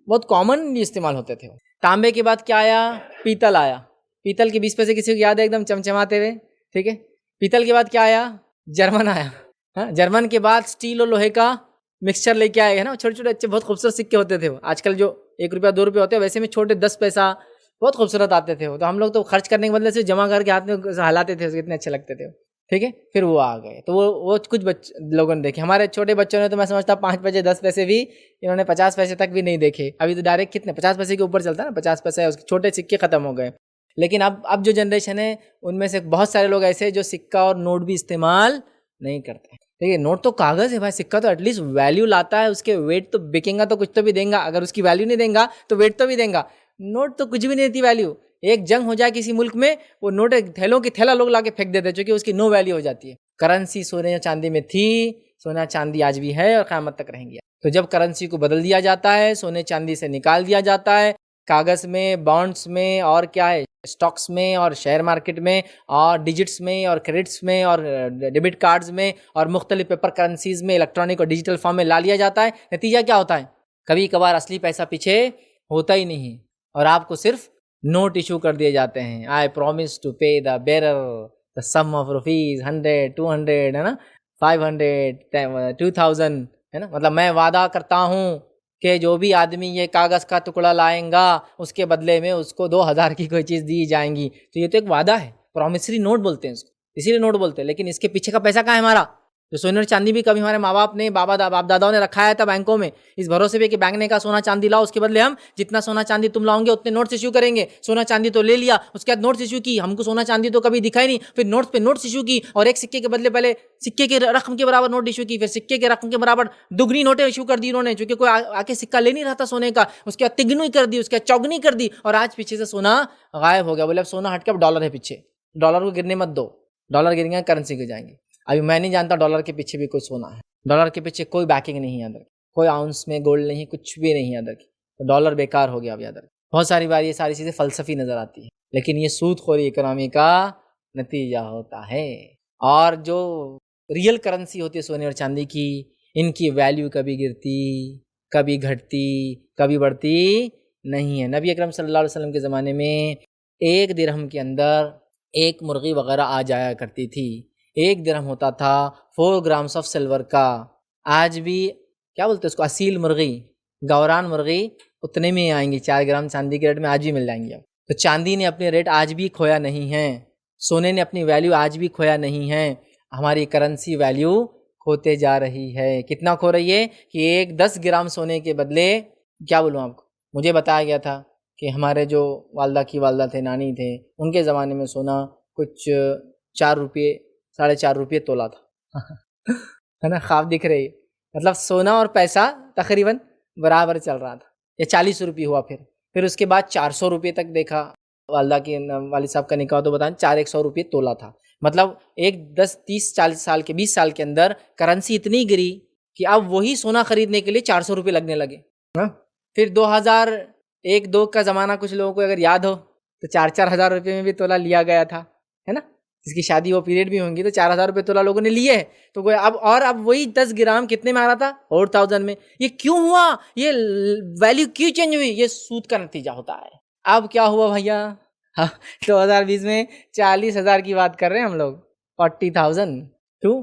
بہت کامنلی استعمال ہوتے تھے. تانبے کے بعد کیا آیا؟ پیتل آیا. پیتل کے 20 پیسے کسی کو یاد ہے ایک دم چمچماتے ہوئے؟ ٹھیک ہے. پیتل کے بعد کیا آیا؟ جرمن آیا. جرمن کے بعد اسٹیل اور لوہے کا مکسچر لے کے آئے ہیں نا, چھوٹے چھوٹے اچھے بہت خوبصورت سکے ہوتے تھے. آج کل جو 1 روپیہ 2 روپیہ ہوتے ہیں, ویسے میں چھوٹے 10 پیسہ بہت خوبصورت آتے تھے. تو ہم لوگ تو خرچ کرنے کے بدلے سے جمع کر کے ہاتھ میں ہلاتے تھے, اتنے اچھے لگتے تھے. ٹھیک ہے. پھر وہ آ گئے, تو وہ کچھ لوگوں نے دیکھے. ہمارے چھوٹے بچوں نے تو میں سمجھتا 5 پیسے 10 پیسے بھی انہوں نے 50 پیسے تک بھی نہیں دیکھے. ابھی تو ڈائریکٹ کتنے 50 پیسے کے اوپر چلتا ہے نا, 50 پیسے اس کے چھوٹے سکے ختم ہو گئے. لیکن اب جو جنریشن ہے ان میں سے بہت سارے لوگ ایسے جو سکہ اور نوٹ بھی استعمال نہیں کرتے. دیکھیے نوٹ تو کاغذ ہے بھائی, سکہ تو ایٹ لیسٹ ویلیو لاتا ہے, اس کے ویٹ تو بکیں گا تو کچھ تو بھی دیں گا. اگر اس کی ویلیو نہیں دیں گا تو ویٹ تو بھی دیں گا. نوٹ تو کچھ بھی نہیں دیتی ویلیو. ایک جنگ ہو جائے کسی ملک میں, وہ نوٹ تھیلوں کی تھیلا لوگ لا کے پھینک دیتے چونکہ اس کی نو ویلیو ہو جاتی ہے. کرنسی سونے یا چاندی میں تھی, سونا چاندی آج بھی ہے اور قیامت تک رہیں گی. تو جب کرنسی کو بدل دیا جاتا ہے, سونے چاندی سے نکال دیا جاتا ہے, کاغذ میں, بانڈس میں, اور کیا ہے اسٹاکس میں اور شیئر مارکیٹ میں اور ڈیجٹس میں اور کریڈٹس میں اور ڈیبٹ کارڈز میں اور مختلف پیپر کرنسیز میں الیکٹرانک اور ڈیجیٹل فارم میں لا لیا جاتا ہے. نتیجہ کیا ہوتا ہے؟ کبھی کبھار اصلی پیسہ پیچھے ہوتا ہی نہیں اور آپ کو صرف نوٹ ایشو کر دیے جاتے ہیں. I promise to pay the bearer the sum of rupees 100 200 ہے نا, 500 2000 ہے نا. مطلب میں وعدہ کرتا ہوں کہ جو بھی آدمی یہ کاغذ کا ٹکڑا لائیں گا اس کے بدلے میں اس کو 2000 کی کوئی چیز دی جائیں گی. تو یہ تو ایک وعدہ ہے, پرومسری نوٹ بولتے ہیں اس کو, اسی لیے نوٹ بولتے ہیں. لیکن اس کے پیچھے کا پیسہ کہاں ہے ہمارا؟ جو سونے اور چاندی بھی کبھی ہمارے ماں باپ نے باپ داداؤں نے رکھایا تھا بینکوں میں, اس بھروسے پہ کہ بینک نے کہا سونا چاندی لاؤ, اس کے بدلے ہم جتنا سونا چاندی تم لاؤ گے اتنے نوٹس ایشو کریں گے. سونا چاندی تو لے لیا, اس کے بعد نوٹس ایشو کی, ہم کو سونا چاندی تو کبھی دکھا ہی نہیں. پھر نوٹس پہ نوٹس ایشو کی اور ایک سکے کے بدلے پہلے سکے کے رقم کے برابر نوٹ ایشو کی, پھر سکے کے رقم کے برابر دگنی نوٹیں ایشو کر دی انہوں نے, چونکہ کوئی آ کے سکہ لے نہیں رہا تھا سونے کا. اس کے بعد تگنی کر دی, اس کے بعد چوگنی کر دی, اور آج پیچھے سے سونا غائب ہو گیا. بولے اب سونا ہٹ کے اب ڈالر ہے پیچھے, ڈالر کو گرنے مت دو, ڈالر گریں گے کرنسی گر جائیں گے. ابھی میں نہیں جانتا ڈالر کے پیچھے بھی کوئی سونا ہے, ڈالر کے پیچھے کوئی بیکنگ نہیں ہے ادھر, کوئی آؤنس میں گولڈ نہیں, کچھ بھی نہیں ہے ادھر کی. تو ڈالر بیکار ہو گیا ابھی ادھر. بہت ساری بار یہ ساری چیزیں فلسفی نظر آتی ہیں, لیکن یہ سود خوری اکنامی کا نتیجہ ہوتا ہے. اور جو ریئل کرنسی ہوتی ہے سونے اور چاندی کی, ان کی ویلیو کبھی گرتی, کبھی گھٹتی, کبھی بڑھتی نہیں ہے. نبی اکرم صلی اللہ علیہ وسلم کے زمانے میں 1 درہم کے اندر 1 مرغی وغیرہ آ جایا کرتی تھی. 1 درہم ہوتا تھا 4 گرامس آف سلور کا. آج بھی کیا بولتے ہیں اس کو, اصیل مرغی, گوران مرغی اتنے میں آئیں گی, 4 گرام چاندی کے ریٹ میں آج بھی مل جائیں گی. تو چاندی نے اپنے ریٹ آج بھی کھویا نہیں ہے, سونے نے اپنی ویلیو آج بھی کھویا نہیں ہے. ہماری کرنسی ویلیو کھوتے جا رہی ہے. کتنا کھو رہی ہے کہ 10 گرام سونے کے بدلے, کیا بولوں آپ کو, مجھے بتایا گیا تھا کہ ہمارے جو والدہ کی والدہ تھے, نانی تھے, ان کے زمانے میں سونا کچھ 4 روپے 4.5 روپے تولا تھا ہے نا. خواب دکھ رہی ہے, مطلب سونا اور پیسہ تقریباً برابر چل رہا تھا, یا 40 روپے ہوا. پھر اس کے بعد 400 روپے تک دیکھا. والدہ کے والد صاحب کا نکاح تو بتائیں 400 روپے تولا تھا. مطلب 10 30 40 سال کے 20 سال کے اندر کرنسی اتنی گری کہ اب وہی سونا خریدنے کے لیے 400 روپے لگنے لگے. پھر 2001-2 کا زمانہ کچھ لوگوں کو اگر یاد ہو تو 4-4 ہزار روپے میں بھی تولا لیا گیا تھا, ہے نا. جس کی شادی وہ پیریڈ بھی ہوں گی تو 4,000 روپے تولا لوگوں نے لیے ہیں. تو اب وہی 10 گرام کتنے میں آ رہا تھا, 4,000 میں. یہ کیوں ہوا, یہ ویلیو کیوں چینج ہوئی؟ یہ سود کا نتیجہ ہوتا ہے. اب کیا ہوا بھیا, 2020 میں 40,000 کی بات کر رہے ہیں ہم لوگ, 40,000 to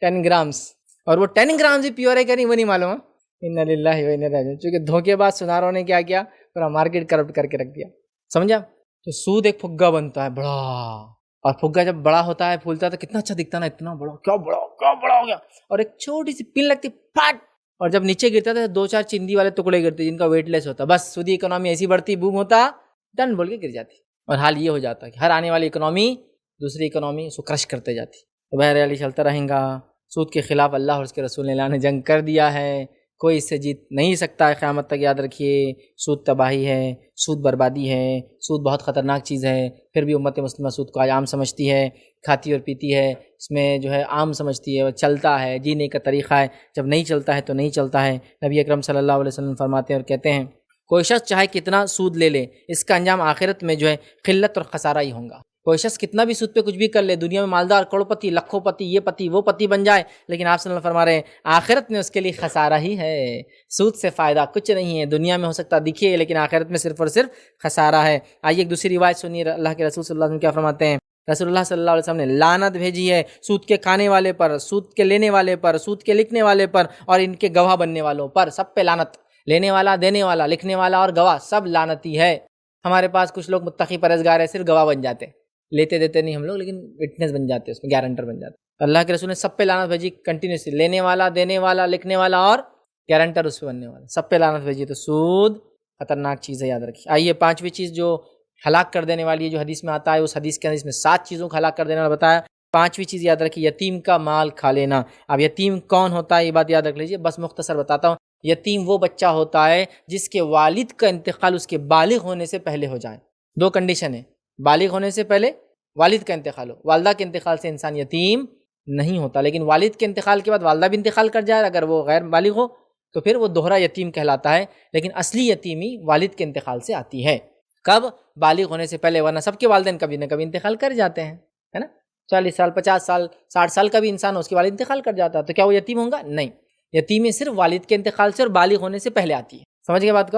10 گرامس. اور وہ 10 گرامس بھی پیور ہے کہ نہیں وہ نہیں معلوم. انا للہ و انا الیہ راجعون. چونکہ دھوکے باز سناروں نے کیا کیا, پورا مارکیٹ کرپٹ کر کے رکھ دیا, سمجھا. تو سود ایک پھگا بنتا ہے بڑا، اور پھگا جب بڑا ہوتا ہے پھولتا ہے تو کتنا اچھا دکھتا ہے نا، اتنا بڑا، کیا بڑا ہو گیا، اور ایک چھوٹی سی پن لگتی پھٹ، اور جب نیچے گرتا تھا 2-4 چندی والے ٹکڑے گرتے جن کا ویٹ لیس ہوتا، بس سودی اکنامی ایسی بڑھتی، بوم ہوتا، ڈن بول کے گر جاتی. اور حال یہ ہو جاتا ہے کہ ہر آنے والی اکنامی دوسری اکنامی اس کو کرش کرتے جاتی. تو بہرحال یہ چلتا رہیں گا. سود کے خلاف اللہ اور اس کے رسول نے جنگ کر دیا ہے، کوئی اس سے جیت نہیں سکتا ہے قیامت تک. یاد رکھیے سود تباہی ہے، سود بربادی ہے، سود بہت خطرناک چیز ہے. پھر بھی امت مسلمہ سود کو عام سمجھتی ہے، کھاتی اور پیتی ہے، اس میں جو ہے عام سمجھتی ہے، چلتا ہے، جینے کا طریقہ ہے. جب نہیں چلتا ہے تو نہیں چلتا ہے. نبی اکرم صلی اللہ علیہ وسلم فرماتے ہیں اور کہتے ہیں کوئی شخص چاہے کتنا سود لے لے، اس کا انجام آخرت میں جو ہے قلت اور خسارہ ہی ہوگا. کوئی شخص کتنا بھی سود پہ کچھ بھی کر لے، دنیا میں مالدار، کروڑپتی، لکھوں پتی، یہ پتی وہ پتی بن جائے، لیکن آپ صلی اللہ علیہ وسلم فرما رہے ہیں آخرت میں اس کے لیے خسارہ ہی ہے. سود سے فائدہ کچھ نہیں ہے، دنیا میں ہو سکتا دکھے لیکن آخرت میں صرف اور صرف خسارہ ہے. آئیے ایک دوسری روایت سنیے، اللہ کے رسول صلی اللہ علیہ وسلم کیا فرماتے ہیں. رسول اللہ صلی اللہ علیہ وسلم نے لعنت بھیجی ہے سود کے کھانے والے پر، سود کے لینے والے پر، سود کے لکھنے والے پر اور ان کے گواہ بننے والوں پر. سب پہ لعنت، لینے والا، دینے والا، لکھنے والا اور گواہ، سب لعنتی ہے. ہمارے پاس کچھ لوگ متقی پرہیزگار ہے، صرف گواہ بن جاتے، لیتے دیتے نہیں ہم لوگ، لیکن وٹنس بن جاتے، اس میں گارنٹر بن جاتے. اللہ کے رسول نے سب پہ لعنت بھیجی کنٹینیوسلی، لینے والا، دینے والا، لکھنے والا اور گارنٹر اس پہ بننے والا، سب پہ لعنت بھیجی. تو سود خطرناک چیز ہے، یاد رکھیے. آئیے پانچویں چیز جو ہلاک کر دینے والی ہے، جو حدیث میں آتا ہے، اس حدیث کے اندر اس میں 7 چیزوں کو ہلاک کر دینے والا بتایا. پانچویں چیز یاد رکھیے، یتیم کا مال کھا لینا. اب یتیم کون ہوتا ہے یہ بات یاد رکھ لیجیے، بس مختصر بتاتا ہوں. یتیم وہ بچہ ہوتا ہے جس کے والد کا انتقال اس کے بالغ ہونے سے پہلے ہو جائے. 2 کنڈیشن ہے، بالغ ہونے سے پہلے والد کا انتقال ہو. والدہ کے انتقال سے انسان یتیم نہیں ہوتا، لیکن والد کے انتقال کے بعد والدہ بھی انتقال کر جائے اگر وہ غیر بالغ ہو تو پھر وہ دوہرا یتیم کہلاتا ہے. لیکن اصلی یتیمی والد کے انتقال سے آتی ہے. کب؟ بالغ ہونے سے پہلے، ورنہ سب کے والدین کبھی نہ کبھی انتقال کر جاتے ہیں، ہے نا. 40 سال، 50 سال، 60 سال کا بھی انسان اس کے والد انتقال کر جاتا ہے، تو کیا وہ یتیم ہوگا؟ نہیں. یتیمی صرف والد کے انتقال سے اور بالغ ہونے سے پہلے آتی ہے. سمجھ گئے بات کو؟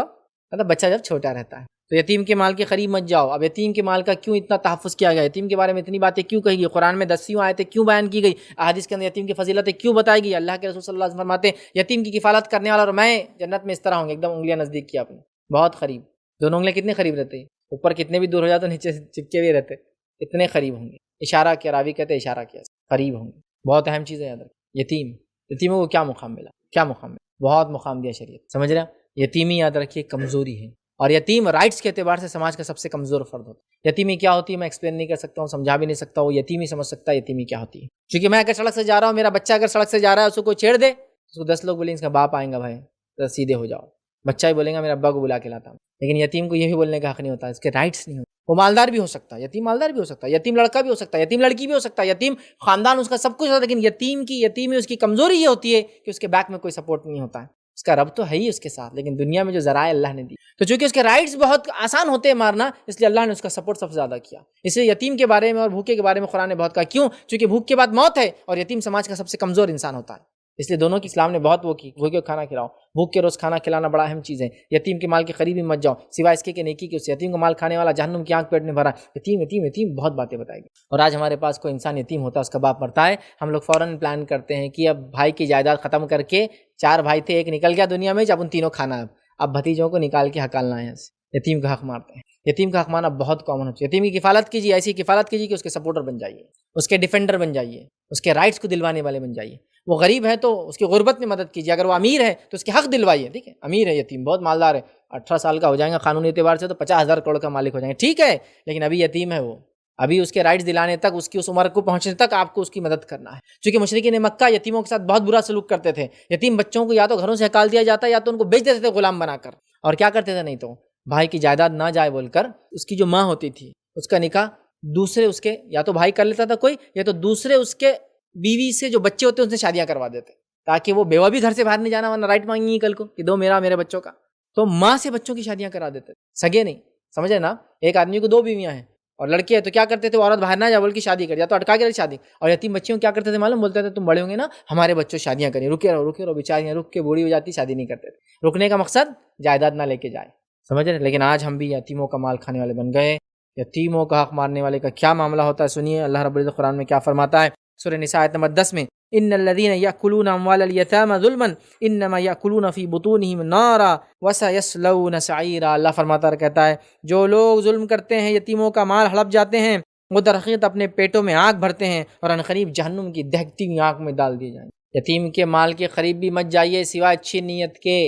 مطلب بچہ جب چھوٹا رہتا ہے. تو یتیم کے مال کے قریب مت جاؤ. اب یتیم کے مال کا کیوں اتنا تحفظ کیا گیا، یتیم کے بارے میں اتنی باتیں کیوں کہی گئی، قرآن میں 10 آیتیں کیوں بیان کی گئی، احادیث کے اندر یتیم کی فضیلتیں کیوں بتائی گئی. اللہ کے رسول صلی اللہ علیہ وسلم فرماتے ہیں یتیم کی کفالت کرنے والا اور میں جنت میں اس طرح ہوں گے، ایک دم انگلیاں نزدیک کیا آپ نے، بہت قریب. دونوں انگلیاں کتنے قریب رہتے ہیں، اوپر کتنے بھی دور ہو جاتے تو نیچے چپکے بھی رہتے، اتنے قریب ہوں گے. اشارہ کیا، راوی کہتے ہیں اشارہ کیا، قریب ہوں گے. بہت اہم چیز ہے یاد رکھیں. یتیموں کو کیا مقام ملا، کیا مقام ملا، بہت مقام دیا شریعت. سمجھ رہے ہیں؟ یتیمی یاد رکھیے کمزوری ہے، اور یتیم رائٹس کے اعتبار سے سماج کا سب سے کمزور فرد ہوتا ہے. یتیمی کیا ہوتی ہے میں ایکسپلین نہیں کر سکتا ہوں، سمجھا بھی نہیں سکتا ہوں. یتیمی سمجھ سکتا ہے یتیمی کیا ہوتی ہے. کیونکہ میں اگر سڑک سے جا رہا ہوں، میرا بچہ اگر سڑک سے جا رہا ہے، اس کو کوئی چھیڑ دے، اس کو 10 لوگ بولیں اس کا باپ آئیں گا، بھائی ذرا سیدھے ہو جاؤ. بچہ ہی بولے گا میرا ابا کو بلا کے لاتا ہوں. لیکن یتیم کو یہ بھی بولنے کا حق نہیں ہوتا، اس کے رائٹس نہیں ہوتے. وہ مالدار بھی ہو سکتا ہے، یتیم مالدار بھی ہو سکتا ہے، یتیم لڑکا بھی ہو سکتا ہے، یتیم لڑکی بھی ہو سکتا ہے، یتیم خاندان اس کا سب کچھ ہوتا ہے. لیکن یتیم کی یتیمی اس کی کمزوری یہ ہوتی ہے کہ اس کے بیک میں کوئی سپورٹ نہیں ہوتا ہے. اس کا رب تو ہے ہی اس کے ساتھ، لیکن دنیا میں جو ذرائع اللہ نے دی، تو چونکہ اس کے رائٹس بہت آسان ہوتے ہیں مارنا، اس لیے اللہ نے اس کا سپورٹ سب سے زیادہ کیا. اس لیے یتیم کے بارے میں اور بھوکے کے بارے میں قرآن نے بہت کہا. کیوں؟ چونکہ بھوک کے بعد موت ہے، اور یتیم سماج کا سب سے کمزور انسان ہوتا ہے. اس لیے دونوں کی اسلام نے بہت وہ کی. بھوکے کو کھانا کھلاؤ، بھوک کے روز کھانا کھلانا بڑا اہم چیز ہے. یتیم کے مال کے قریب ہی مت جاؤ سوائے اس کے نیکی کے. اس یتیم کا مال کھانے والا جہنم کی آنکھ پیٹ میں بھرا. یتیم یتیم یتیم بہت باتیں بتائے گی. اور آج ہمارے پاس کوئی انسان یتیم ہوتا ہے، اس کا باپ مرتا ہے، ہم لوگ فوراً پلان کرتے ہیں کہ اب بھائی کی جائیداد ختم کر کے، 4 بھائی تھے، ایک نکل گیا دنیا میں، اب ان تینوں کھانا ہے، اب بھتیجوں کو نکال کے ہکالنا ہے. یتیم کا حق مارتے ہیں. یتیم کا حق مارنا بہت کامن ہوتا ہے. یتیم کی کفالت کیجیے، ایسی کفالت کیجیے کہ اس کے سپورٹر بن جائیے، اس کے ڈیفینڈر بن جائیے، اس کے رائٹس کو دلوانے والے بن جائیے. وہ غریب ہے تو اس کی غربت میں مدد کیجیے، اگر وہ امیر ہے تو اس کے حق دلوائیے. ٹھیک ہے، امیر ہے یتیم، بہت مالدار ہے، 18 سال کا ہو جائیں گا قانونی اعتبار سے تو 50,000 کروڑ کا مالک ہو جائیں گے، ٹھیک ہے، لیکن ابھی یتیم ہے. وہ ابھی اس کے رائٹس دلانے تک، اس کی اس عمر کو پہنچنے تک آپ کو اس کی مدد کرنا ہے. چونکہ مشرکین مکہ یتیموں کے ساتھ بہت برا سلوک کرتے تھے. یتیم بچوں کو یا تو گھروں سے ہکال دیا جاتا، یا تو ان کو بیچ دیتے تھے غلام بنا کر. اور کیا کرتے تھے، نہیں تو بھائی کی جائیداد نہ جائے بول کر اس کی جو ماں ہوتی تھی اس کا نکاح دوسرے اس کے یا تو بھائی کر لیتا تھا کوئی، یا تو دوسرے اس کے بیوی سے جو بچے ہوتے ہیں ان سے شادیاں کروا دیتے، تاکہ وہ بیوہ بھی گھر سے باہر نہیں جانا، ورنہ رائٹ مانگیں گی کل کو کہ دو میرے بچوں کا. تو ماں سے بچوں کی شادیاں کرا دیتے، سگے نہیں. سمجھے نا، ایک آدمی کو 2 بیویاں ہیں اور لڑکے ہیں، تو کیا کرتے تھے، وہ عورت باہر نہ جا بول کے شادی کر، یا تو اٹکا کے شادی. اور یتیم بچیوں کیا کرتے تھے معلوم، بولتے تھے تم بڑے ہوں گے نا، ہمارے بچوں شادیاں کریں، رکے رہو بیچاریاں رک کے بوڑھی ہو جاتی، شادی نہیں کرتے تھے. رکنے کا مقصد جائیداد نہ لے کے جائے، سمجھ رہے. لیکن آج ہم بھی یتیموں کا مال کھانے والے بن گئے. یتیموں کا حق مارنے والے کا کیا معاملہ ہوتا ہے، سنیے اللہ رب العزت قرآن میں کیا فرماتا ہے. سورہ نساء آیت نمبر 10 میں ان الذین یأکلون اموال الیتامی ظلما انما یأکلون فی بطونہم نارا وسیصلون سعیرا۔ اللہ فرماتا کہتا ہے جو لوگ ظلم کرتے ہیں، یتیموں کا مال ہڑپ جاتے ہیں، وہ در حقیقت اپنے پیٹوں میں آگ بھرتے ہیں اور عنقریب جہنم کی دہکتی ہوئی آگ میں ڈال دیے جائیں گے۔ یتیم کے مال کے قریب بھی مت جائیے سوائے اچھی نیت کے،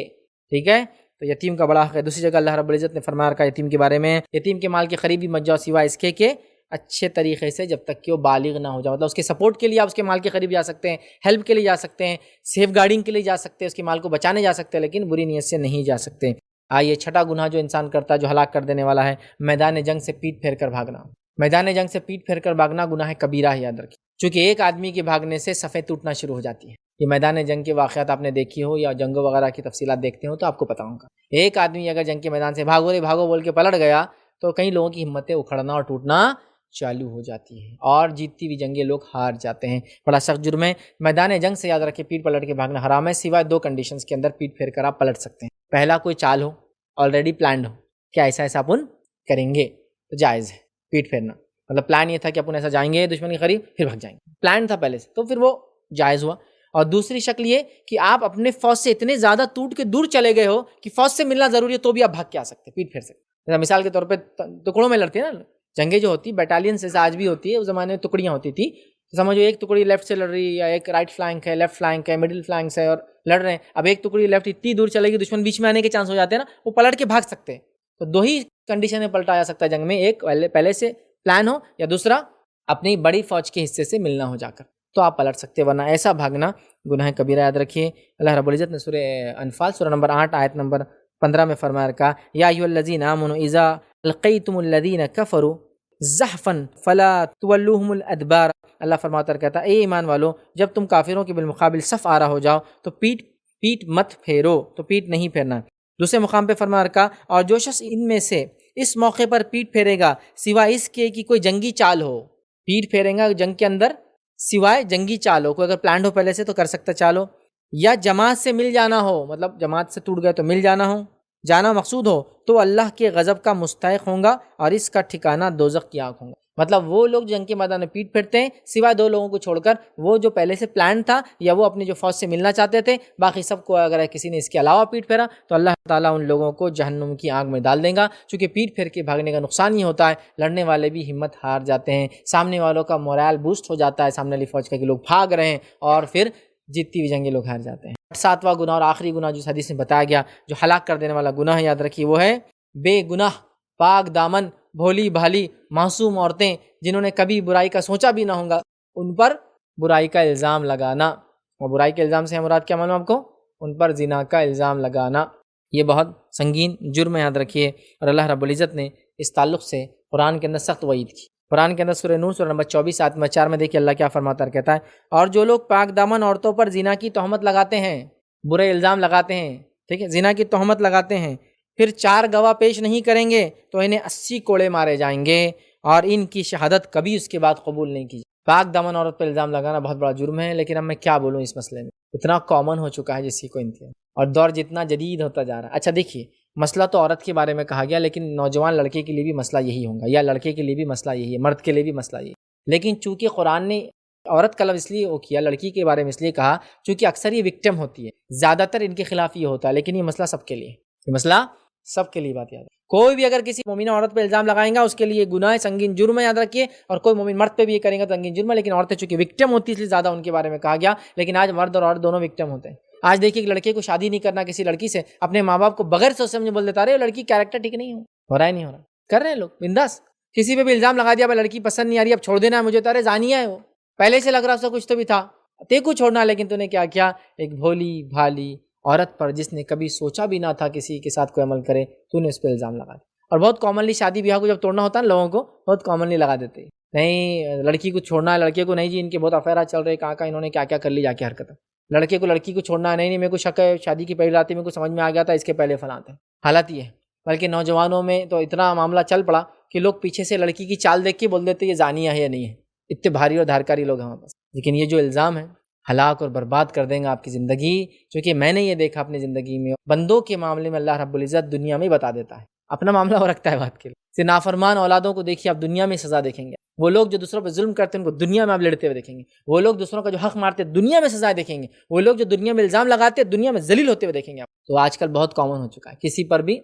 ٹھیک ہے؟ تو یتیم کا بڑا حق ہے۔ دوسری جگہ اللہ رب العزت نے فرمایا رکھا یتیم کے بارے میں، یتیم کے مال کے قریب بھی مت جاؤ سوائے اس کے کہ اچھے طریقے سے، جب تک کہ وہ بالغ نہ ہو جائے، مطلب اس کے سپورٹ کے لیے آپ اس کے مال کے قریب جا سکتے ہیں، ہیلپ کے لیے جا سکتے ہیں، سیف گارڈنگ کے لیے جا سکتے ہیں، اس کے مال کو بچانے جا سکتے ہیں، لیکن بری نیت سے نہیں جا سکتے۔ آئیے چھٹا گناہ جو انسان کرتا ہے جو ہلاک کر دینے والا ہے، میدان جنگ سے پیٹ پھیر کر بھاگنا۔ میدان جنگ سے پیٹ پھیر کر بھاگنا گناہ کبیرہ ہے، یاد رکھیے، چونکہ ایک آدمی کے بھاگنے سے صفیں ٹوٹنا شروع ہو جاتی ہیں۔ یہ میدان جنگ کے واقعات آپ نے دیکھی ہو یا جنگوں وغیرہ کی تفصیلات دیکھتے ہو تو آپ کو پتہ ہوگا۔ ایک آدمی اگر جنگ کے میدان سے بھاگو بول کے پلٹ گیا تو کئی لوگوں کی ہمتیں اکھڑنا اور ٹوٹنا چالو ہو جاتی ہیں اور جیتتی ہوئی جنگیں لوگ ہار جاتے ہیں۔ بڑا سخت جرم ہے۔ میدان جنگ سے یاد رکھیں پیٹ پلٹ کے بھاگنا حرام ہے، سوائے دو کنڈیشنز کے اندر پیٹ پھیر کر آپ پلٹ سکتے ہیں۔ پہلا، کوئی چال ہو، آلریڈی پلانڈ ہو، کیا ایسا اپن کریں گے تو جائز ہے پیٹ پھیرنا، مطلب پلان یہ تھا کہ اپن ایسا جائیں گے دشمن کے قریب پھر بھاگ جائیں گے، پلان تھا پہلے سے، تو پھر وہ جائز ہوا۔ اور دوسری شکل یہ کہ آپ اپنے فوج سے اتنے زیادہ ٹوٹ کے دور چلے گئے ہو کہ فوج سے ملنا ضروری ہے تو بھی آپ بھاگ کے آ سکتے، پیٹ پھیر سکتے۔ مثال کے طور پہ ٹکڑوں میں لڑتے ہیں نا جنگیں، جو ہوتی بیٹالین سے آج بھی ہوتی ہے، اس زمانے میں ٹکڑیاں ہوتی تھی، سمجھو ایک ٹکڑی لیفٹ سے لڑ رہی ہے یا ایک رائٹ فلانک ہے، لیفٹ فلانک ہے، مڈل فلانک ہے اور لڑ رہے ہیں، اب ایک ٹکڑی لیفٹ اتنی دور چلے گی دشمن بیچ میں آنے کے چانس ہو جاتے ہیں نا، وہ پلٹ کے بھاگ سکتے ہیں۔ تو دو ہی کنڈیشن میں پلٹا جا سکتا ہے جنگ میں، ایک پہلے سے پلان ہو یا دوسرا اپنی بڑی فوج کے حصے سے ملنا ہو جا کر، تو آپ پلٹ سکتے، ورنہ ایسا بھاگنا گناہ کبیرہ۔ یاد رکھیے اللہ رب العزت نے سورہ انفال سورہ نمبر 8 آیت نمبر 15 میں فرمایا رکھا یا ایھا الذین آمنوا اذا لقیتم الذین کفروا زحفا فلا تولوہم الادبار۔ اللہ فرماتا کہتا اے ایمان والو، جب تم کافروں کے بالمقابل صف آرا ہو جاؤ تو پیٹ مت پھیرو، تو پیٹ نہیں پھیرنا۔ دوسرے مقام پہ فرمایا رکھا اور جو شخص ان میں سے اس موقع پر پیٹ پھیرے گا سوائے اس کے کہ کوئی جنگی چال ہو، پیٹ پھیریں گا جنگ کے اندر سوائے جنگی چال ہو، کوئی اگر پلانڈ ہو پہلے سے تو کر سکتا چال ہو، یا جماعت سے مل جانا ہو، مطلب جماعت سے ٹوٹ گئے تو مل جانا ہو، جانا مقصود ہو، تو اللہ کے غضب کا مستحق ہوں گا اور اس کا ٹھکانہ دوزخ کی آگ ہوں گا۔ مطلب وہ لوگ جنگ کے میدان میں پیٹ پھیرتے ہیں سوائے دو لوگوں کو چھوڑ کر، وہ جو پہلے سے پلان تھا یا وہ اپنی جو فوج سے ملنا چاہتے تھے، باقی سب کو اگر کسی نے اس کے علاوہ پیٹ پھیرا تو اللہ تعالیٰ ان لوگوں کو جہنم کی آگ میں ڈال دے گا۔ چونکہ پیٹ پھیر کے بھاگنے کا نقصان یہ ہوتا ہے لڑنے والے بھی ہمت ہار جاتے ہیں، سامنے والوں کا مورال بوسٹ ہو جاتا ہے سامنے والی فوج کا کہ لوگ بھاگ رہے ہیں، اور پھر جیتتی ہوئی جنگیں لوگ ہار جاتے ہیں۔ ساتواں گناہ اور آخری گناہ جو حدیث میں بتایا گیا جو ہلاک کر دینے والا گناہ ہے، یاد رکھیے وہ ہے بے گناہ پاک دامن بھولی بھالی معصوم عورتیں جنہوں نے کبھی برائی کا سوچا بھی نہ ہوگا، ان پر برائی کا الزام لگانا۔ اور برائی کے الزام سے مراد کیا معلوم آپ کو؟ ان پر زنا کا الزام لگانا۔ یہ بہت سنگین جرم ہے، یاد رکھیے۔ اور اللہ رب العزت نے اس تعلق سے قرآن کے اندر سخت وعید کی۔ قرآن کے اندر سورہ نور سورہ نمبر 24 آیت نمبر 4 میں دیکھیے اللہ کیا فرماتا ہے، کہتا ہے اور جو لوگ پاک دامن عورتوں پر زنا کی تہمت لگاتے ہیں، برے الزام لگاتے ہیں، ٹھیک ہے، زنا کی تہمت لگاتے ہیں، پھر 4 گواہ پیش نہیں کریں گے تو انہیں 80 کوڑے مارے جائیں گے اور ان کی شہادت کبھی اس کے بعد قبول نہیں کی جائے۔ پاک دامن عورت پر الزام لگانا بہت بڑا جرم ہے، لیکن اب میں کیا بولوں اس مسئلے میں، اتنا کامن ہو چکا ہے جس کی کوئی انتہا، اور دور جتنا جدید ہوتا جا رہا ہے۔ اچھا دیکھیے، مسئلہ تو عورت کے بارے میں کہا گیا، لیکن نوجوان لڑکے کے لیے بھی مسئلہ یہی ہوگا، یا لڑکے کے لیے بھی مسئلہ یہی ہے، مرد کے لیے بھی مسئلہ یہی ہے۔ لیکن چونکہ قرآن نے عورت کا لفظ اس لیے کیا، لڑکی کے بارے میں اس لیے کہا چونکہ اکثر یہ وکٹم ہوتی ہے، زیادہ تر ان کے خلاف یہ ہوتا ہے، لیکن یہ مسئلہ سب کے لیے، یہ مسئلہ سب کے لیے بات یاد ہے۔ کوئی بھی اگر کسی مومنہ عورت پہ الزام لگائیں گا اس کے لیے گناہ سنگین جرم ہے، یاد رکھیے، اور کوئی مومن مرد پہ بھی یہ کریں گا تو سنگین جرم ہے، لیکن عورتیں چونکہ وکٹم ہوتی ہے اس لیے زیادہ ان کے بارے میں کہا گیا۔ لیکن آج مرد اور عورت دونوں وکٹم ہوتے ہیں۔ آج دیکھیے کہ لڑکے کو شادی نہیں کرنا کسی لڑکی سے، اپنے ماں باپ کو بغیر سوچ سمجھے بول دیتا رہے لڑکی کیریکٹر ٹھیک نہیں ہو رہا ہے، نہیں ہو رہا، کر رہے ہیں لوگ بنداس۔ کسی پہ بھی الزام لگا دیا بھائی لڑکی پسند نہیں آ رہی اب چھوڑ دینا ہے مجھے، تارے زانیہ ہے وہ، پہلے سے لگ رہا اس کا کچھ تو بھی تھا، تے کو چھوڑنا، لیکن تو نے کیا کیا، ایک بھولی بھالی عورت پر جس نے کبھی سوچا بھی نہ تھا کسی کے ساتھ کوئی عمل کرے، تو نے اس پہ الزام لگا دیا۔ اور بہت کامنلی شادی بیاہ کو جب توڑنا ہوتا ہے لوگوں کو بہت کامنلی لگا دیتے ہیں، نہیں لڑکی کو چھوڑنا ہے، لڑکے کو نہیں جی ان کے بہت افیرات چل رہے، کہاں انہوں نے کیا کیا کر لی جا کے حرکت، لڑکے کو لڑکی کو چھوڑنا ہے، نہیں میرے کو شک ہے شادی کی پہلی رات میں کو سمجھ میں آ گیا تھا اس کے پہلے فلاں تھے۔ حالت یہ ہے، بلکہ نوجوانوں میں تو اتنا معاملہ چل پڑا کہ لوگ پیچھے سے لڑکی کی چال دیکھ کے بول دیتے یہ زانیہ ہے یا نہیں ہے، اتنے بھاری اور دھارکاری لوگ ہیں ہمارے پاس۔ لیکن یہ جو الزام ہے ہلاک اور برباد کر دیں گا آپ کی زندگی، چونکہ میں نے یہ دیکھا اپنی زندگی میں، بندوں کے معاملے میں اللہ رب العزت دنیا میں بتا دیتا ہے، اپنا معاملہ وہ رکھتا ہے بات کے لیے۔ نافرمان اولادوں کو دیکھیے آپ دنیا میں سزا دیکھیں گے، وہ لوگ جو دوسروں پہ ظلم کرتے ہیں ان کو دنیا میں آپ لڑتے ہوئے دیکھیں گے. وہ لوگ دوسروں کا جو حق مارتے ہیں دنیا میں سزا دیکھیں گے. وہ لوگ جو دنیا میں الزام لگاتے ہیں دنیا میں ذلیل ہوتے ہوئے دیکھیں گے آپ. تو آج کل بہت کامن ہو چکا ہے کسی پر بھی